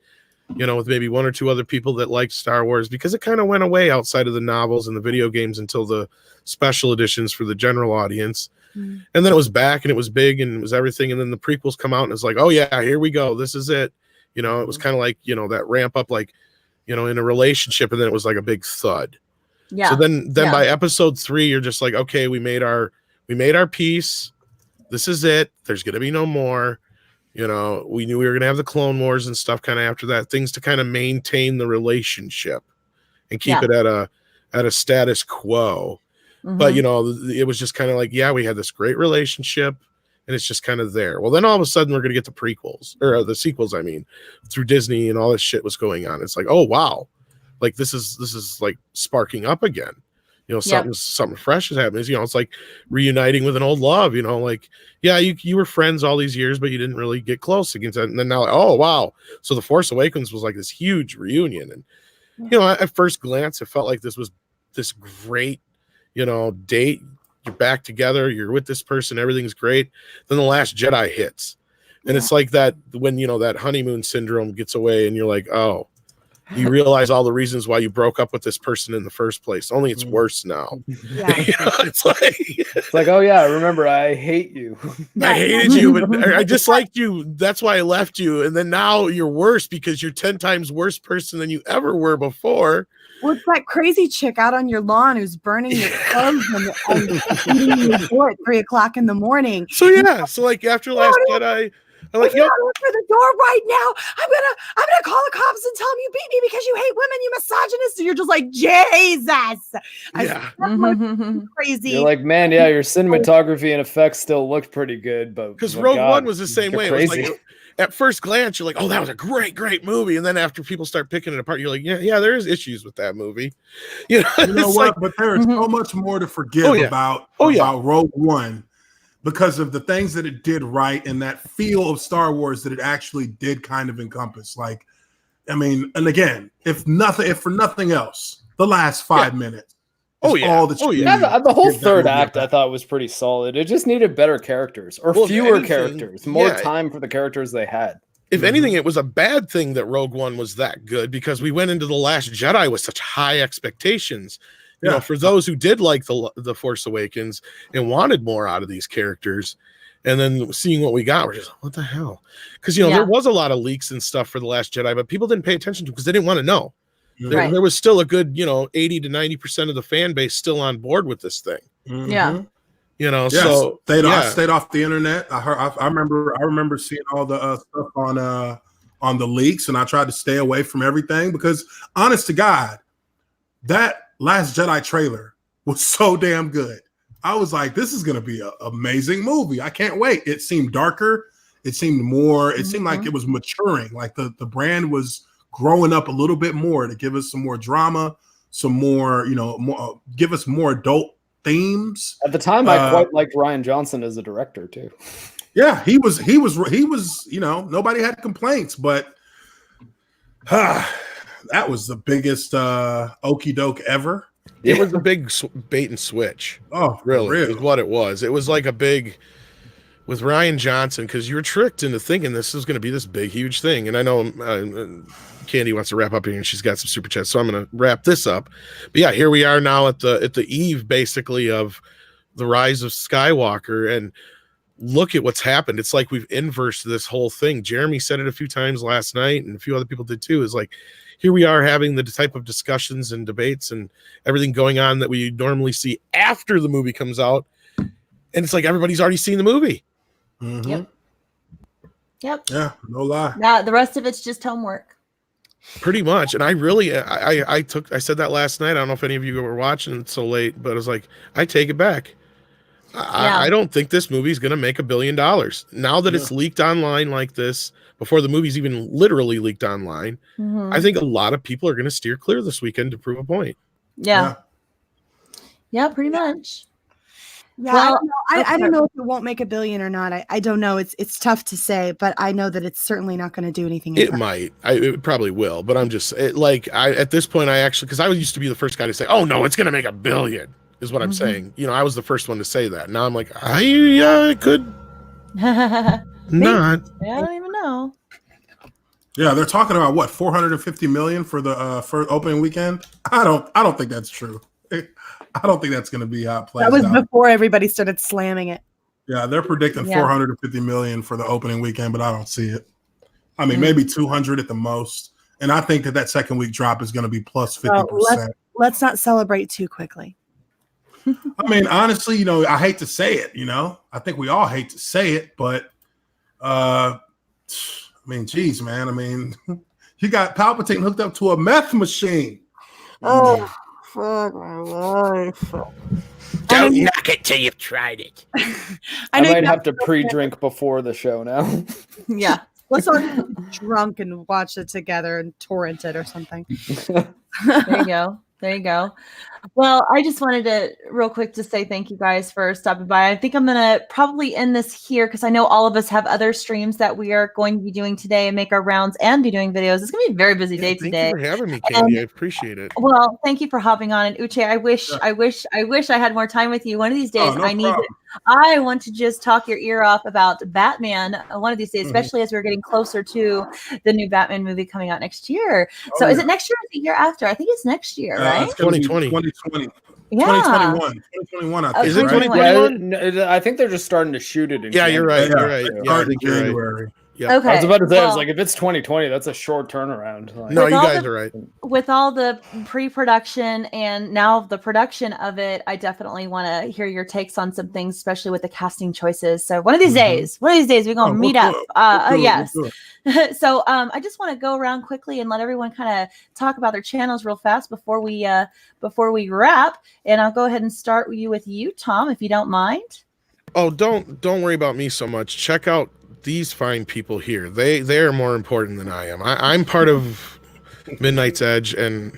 Speaker 7: with maybe 1 or 2 other people that liked Star Wars, because it kind of went away outside of the novels and the video games until the special editions for the general audience. And then it was back and it was big and it was everything. And then the prequels come out and it's like, oh yeah, here we go. This is it. It was kind of like, that ramp up, like, in a relationship. And then it was like a big thud. Yeah. So then by episode 3, you're just like, okay, we made our peace. This is it. There's going to be no more. We knew we were going to have the Clone Wars and stuff kind of after that, things to kind of maintain the relationship and keep it at a status quo. But, it was just kind of like, we had this great relationship and it's just kind of there. Well, then all of a sudden we're going to get the prequels or the sequels, through Disney, and all this shit was going on. It's like, oh, wow. Like this is like sparking up again, something fresh is happening. It's like reuniting with an old love, like, yeah, you were friends all these years, but you didn't really get close against that. And then now, oh, wow. So The Force Awakens was like this huge reunion. And, at first glance, it felt like this was this great, date. You're back together. You're with this person. Everything's great. Then The Last Jedi hits. And it's like that when, that honeymoon syndrome gets away and you're like, oh, you realize all the reasons why you broke up with this person in the first place. Only it's worse now.
Speaker 5: Yeah.
Speaker 7: It's
Speaker 6: like, oh yeah, remember, I hate you.
Speaker 7: I hated you, but I disliked you. That's why I left you. And then now you're worse because you're 10 times worse person than you ever were before.
Speaker 5: Well, it's that crazy chick out on your lawn who's burning your clothes and eating your door at 3 o'clock in the morning.
Speaker 7: So like after Last Jedi, I'm like,
Speaker 5: yo, look for the door right now. I'm gonna call the cops and tell them you beat me because you hate women, you misogynist. And you're just like, Jesus. Crazy.
Speaker 6: You're like, man, yeah, your cinematography and effects still looked pretty good, but
Speaker 7: because Rogue One was the same way. It was like, at first glance, you're like, oh, that was a great movie, and then after people start picking it apart, you're like, yeah, there is issues with that movie.
Speaker 8: You know what? But there is so much more to forgive about Rogue One. Because of the things that it did right and that feel of Star Wars that it actually did kind of encompass. Like, and again, if for nothing else, the last 5 minutes. All that you need.
Speaker 6: The whole third act I thought was pretty solid. It just needed better characters or fewer characters, more time for the characters they had.
Speaker 7: if anything, it was a bad thing that Rogue One was that good, because we went into The Last Jedi with such high expectations. You know, for those who did like the Force Awakens and wanted more out of these characters, and then seeing what we got, we're just what the hell? Because there was a lot of leaks and stuff for The Last Jedi, but people didn't pay attention to because they didn't want to know. There was still a good 80 to 90% of the fan base still on board with this thing.
Speaker 1: Yeah.
Speaker 7: So
Speaker 8: I stayed off the internet. I remember seeing all the stuff on the leaks, and I tried to stay away from everything because, honest to God, that Last Jedi trailer was so damn good. I was like, this is going to be an amazing movie. I can't wait. It seemed darker. It seemed more. It seemed like it was maturing. Like the brand was growing up a little bit more to give us some more drama, some more, give us more adult themes.
Speaker 6: At the time, I quite liked Rian Johnson as a director too.
Speaker 8: Yeah, he was. Nobody had complaints, but that was the biggest okey doke ever.
Speaker 7: It was a big bait and switch.
Speaker 8: Oh,
Speaker 7: really? Is what it was. It was like a big with Rian Johnson, because you were tricked into thinking this was going to be this big, huge thing. And I know Candy wants to wrap up here, and she's got some super chats, so I'm going to wrap this up. But yeah, here we are now at the eve, basically, of the Rise of Skywalker, and look at what's happened. It's like we've inversed this whole thing. Jeremy said it a few times last night, and a few other people did too. Is like, here we are having the type of discussions and debates and everything going on that we normally see after the movie comes out, and it's like everybody's already seen the movie.
Speaker 1: Yep.
Speaker 8: Yeah, no lie.
Speaker 1: Now the rest of it's just homework.
Speaker 7: Pretty much. And I really, I said that last night. I don't know if any of you were watching so late, but I was like, I take it back. I don't think this movie is going to make $1 billion now that it's leaked online like this, before the movie's even literally leaked online. I think a lot of people are going to steer clear this weekend to prove a point.
Speaker 1: Yeah, pretty much.
Speaker 5: Yeah, well, I don't know if it won't make $1 billion or not. I don't know. It's tough to say, but I know that it's certainly not going to do anything.
Speaker 7: It might. It probably will. But I'm just at this point, because I used to be the first guy to say, "Oh no, it's going to make $1 billion," is what I'm saying. I was the first one to say that. Now I'm like, it could not.
Speaker 1: I don't even know.
Speaker 8: Yeah, they're talking about what, 450 million for the for opening weekend. I don't think that's true. I don't think that's going to be how it plays out.
Speaker 5: That was before everybody started slamming it.
Speaker 8: Yeah, they're predicting 450 million for the opening weekend, but I don't see it. I mean, maybe 200 at the most. And I think that second week drop is going to be plus 50%.
Speaker 5: Let's not celebrate too quickly.
Speaker 8: I mean, honestly, I hate to say it, I think we all hate to say it, but I mean, geez, man. I mean, you got Palpatine hooked up to a meth machine.
Speaker 5: Oh, fuck my life.
Speaker 9: Don't knock it till you've tried it.
Speaker 6: I might have to pre-drink before the show now.
Speaker 5: Yeah. Let's all get drunk and watch it together and torrent it or something.
Speaker 1: There you go. Well, I just wanted to real quick to say thank you guys for stopping by. I think I'm going to probably end this here because I know all of us have other streams that we are going to be doing today and make our rounds and be doing videos. It's going to be a very busy day today.
Speaker 7: Thank you for having me, Candy. I appreciate it.
Speaker 1: Well, thank you for hopping on. And Uche, I wish I had more time with you. One of these days, I want to just talk your ear off about Batman one of these days, especially as we're getting closer to the new Batman movie coming out next year. So is it next year or the year after? I think it's next year, right?
Speaker 8: 2020. 2021. I think.
Speaker 7: Is it 2021?
Speaker 6: I think they're just starting to shoot it.
Speaker 7: You're right. You're right.
Speaker 8: Yeah, I think January.
Speaker 7: Right. Yeah.
Speaker 1: Okay.
Speaker 6: I was about to say, I was like, if it's 2020, that's a short turnaround.
Speaker 7: No, you guys are right.
Speaker 1: With all the pre-production and now the production of it, I definitely want to hear your takes on some things, especially with the casting choices. So one of these days, we're gonna meet up. Yes. So I just want to go around quickly and let everyone kind of talk about their channels real fast before we wrap. And I'll go ahead and start with you, Tom, if you don't mind.
Speaker 7: Oh, don't worry about me so much. Check out these fine people here. They are more important than I am. I'm part of Midnight's Edge and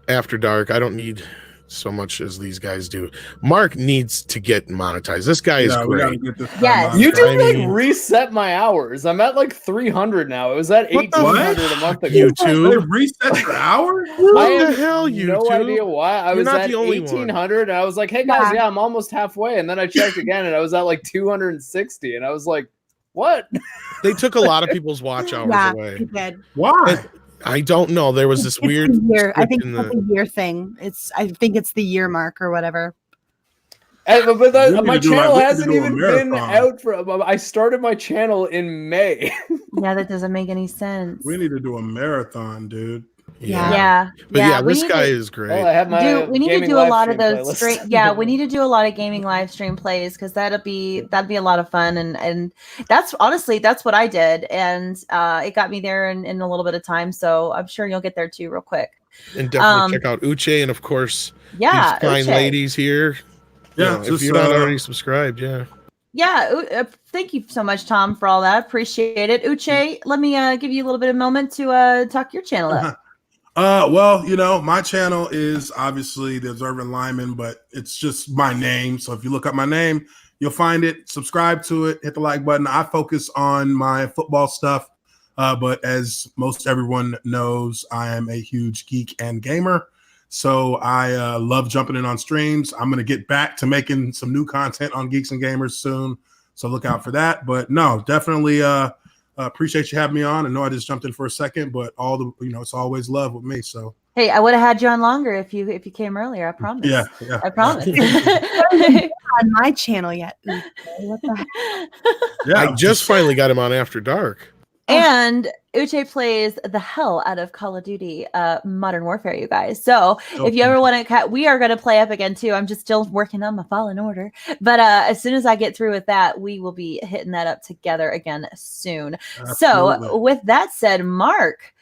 Speaker 7: After Dark. I don't need so much as these guys do. Mark needs to get monetized. This guy is great.
Speaker 1: Yes.
Speaker 6: You just reset my hours. I'm at like 300 now. It was at 1800 a month ago.
Speaker 7: YouTube.
Speaker 8: They reset your hours?
Speaker 7: What the hell, YouTube?
Speaker 6: No idea why. I was at 1800 and I was like, hey guys, I'm almost halfway. And then I checked again and I was at like 260 and I was like, What?
Speaker 7: They took a lot of people's watch hours away.
Speaker 5: They did.
Speaker 8: Why?
Speaker 7: I don't know. There was this weird
Speaker 5: year. I think
Speaker 7: in
Speaker 5: it's a year thing. I think it's the year mark or whatever.
Speaker 6: But my channel hasn't even been out for. I started my channel in May.
Speaker 1: Yeah, that doesn't make any sense.
Speaker 8: We need to do a marathon, dude.
Speaker 1: Yeah.
Speaker 7: But yeah, this guy is great.
Speaker 6: Well, I have my
Speaker 1: we need to do a lot of those straight. Yeah, we need to do a lot of gaming live stream plays because that'd be a lot of fun. And that's honestly that's what I did, and it got me there in a little bit of time. So I'm sure you'll get there too, real quick.
Speaker 7: And definitely check out Uche and of course these fine ladies here.
Speaker 8: Yeah,
Speaker 7: if you're not already subscribed,
Speaker 1: thank you so much, Tom, for all that. Appreciate it. Uche, let me give you a little bit of moment to talk your channel up.
Speaker 8: Well, my channel is obviously the Observant Lyman, but it's just my name. So if you look up my name, you'll find it. Subscribe to it. Hit the like button. I focus on my football stuff, but as most everyone knows, I am a huge geek and gamer. So I love jumping in on streams. I'm going to get back to making some new content on Geeks and Gamers soon. So look out for that. But no, definitely appreciate you having me on. I know I just jumped in for a second, but it's always love with me. So
Speaker 1: hey, I would have had you on longer if you came earlier. I promise.
Speaker 8: Yeah.
Speaker 1: I promise.
Speaker 5: On my channel yet? What the heck?
Speaker 7: I just finally got him on After Dark.
Speaker 1: And Uche plays the hell out of Call of Duty Modern Warfare, you guys. So if you ever want to, we are going to play up again too. I'm just still working on my Fallen Order. But as soon as I get through with that, we will be hitting that up together again soon. Absolutely. So with that said, Mark,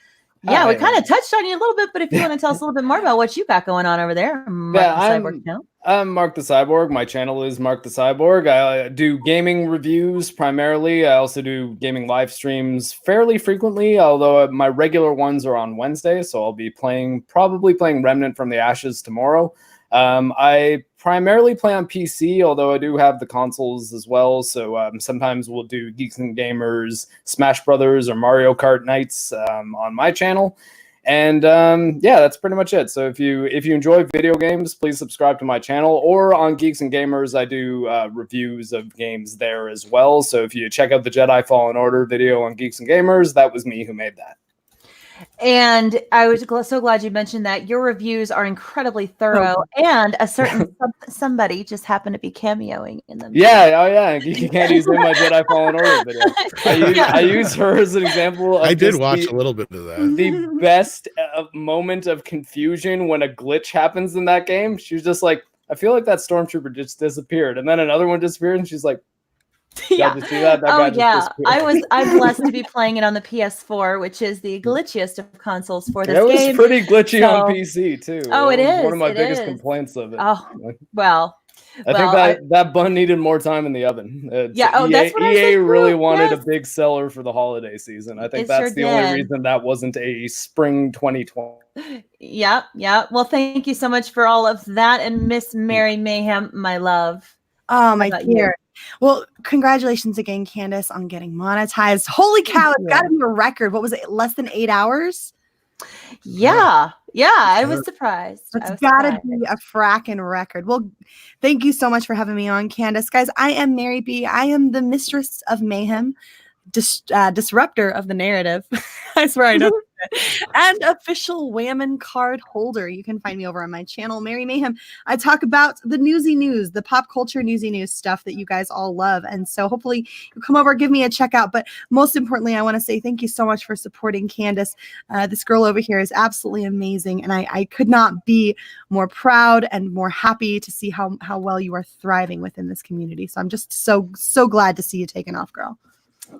Speaker 1: we kind of touched on you a little bit, but if you want to tell us a little bit more about what you got going on over there,
Speaker 6: I'm Mark the Cyborg. My channel is Mark the Cyborg. I do gaming reviews primarily. I also do gaming live streams fairly frequently, although my regular ones are on Wednesday, so I'll be probably playing Remnant from the Ashes tomorrow. I primarily play on PC, although I do have the consoles as well. So sometimes we'll do Geeks and Gamers, Smash Brothers, or Mario Kart nights on my channel. And that's pretty much it. So if you enjoy video games, please subscribe to my channel. Or on Geeks and Gamers, I do reviews of games there as well. So if you check out the Jedi Fallen Order video on Geeks and Gamers, that was me who made that.
Speaker 1: And I was so glad you mentioned that. Your reviews are incredibly thorough, and a certain somebody just happened to be cameoing in them.
Speaker 6: Yeah, GeekyCandi's in my Jedi Fallen Order video. I use her as an example. Of
Speaker 7: I did watch a little bit of that.
Speaker 6: The best moment of confusion when a glitch happens in that game. She's just like, I feel like that stormtrooper just disappeared, and then another one disappeared, and she's like,
Speaker 1: yeah.
Speaker 6: Did you see that?
Speaker 1: I'm blessed to be playing it on the PS4, which is the glitchiest of consoles for this game.
Speaker 6: It was pretty glitchy on PC too.
Speaker 1: Oh, it is
Speaker 6: one of my biggest complaints of it.
Speaker 1: Oh, well.
Speaker 6: I think that bun needed more time in the oven.
Speaker 1: That's what
Speaker 6: EA really wanted a big seller for the holiday season. I think that's the only reason that wasn't a spring 2020.
Speaker 1: Yeah. Well, thank you so much for all of that, and Miss Mary Mayhem, my love.
Speaker 5: Oh, my dear. Well, congratulations again, Candace, on getting monetized. Holy cow, it's got to be a record. What was it, less than 8 hours?
Speaker 1: Yeah, I was surprised.
Speaker 5: It's got to be a fracking record. Well, thank you so much for having me on, Candace. Guys, I am Mary B. I am the mistress of mayhem, disruptor of the narrative. I swear I know. And official Whammon card holder. You can find me over on my channel, Mary Mayhem. I talk about the newsy news, the pop culture newsy news stuff that you guys all love. And so hopefully you'll come over, give me a check out. But most importantly, I want to say thank you so much for supporting Candace. This girl over here is absolutely amazing. And I could not be more proud and more happy to see how well you are thriving within this community. So I'm just so glad to see you taking off, girl.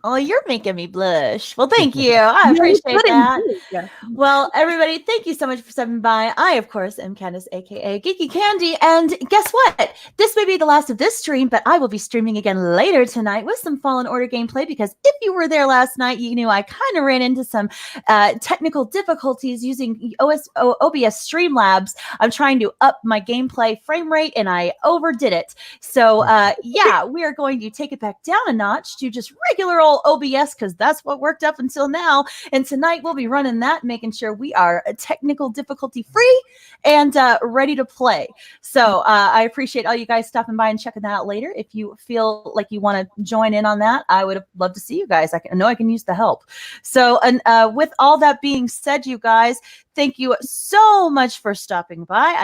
Speaker 1: Oh, you're making me blush. Well, thank you. I appreciate that. Yeah. Well, everybody, thank you so much for stopping by. I, of course, am Candace, aka Geeky Candi, and guess what? This may be the last of this stream, but I will be streaming again later tonight with some Fallen Order gameplay, because if you were there last night, you knew I kind of ran into some technical difficulties using OBS Streamlabs. I'm trying to up my gameplay frame rate, and I overdid it. So, we are going to take it back down a notch to just regular old OBS because that's what worked up until now. And tonight we'll be running that, making sure we are technical difficulty free and ready to play. So I appreciate all you guys stopping by and checking that out later. If you feel like you want to join in on that, I would love to see you guys. I know I can use the help. So, and with all that being said, you guys, thank you so much for stopping by.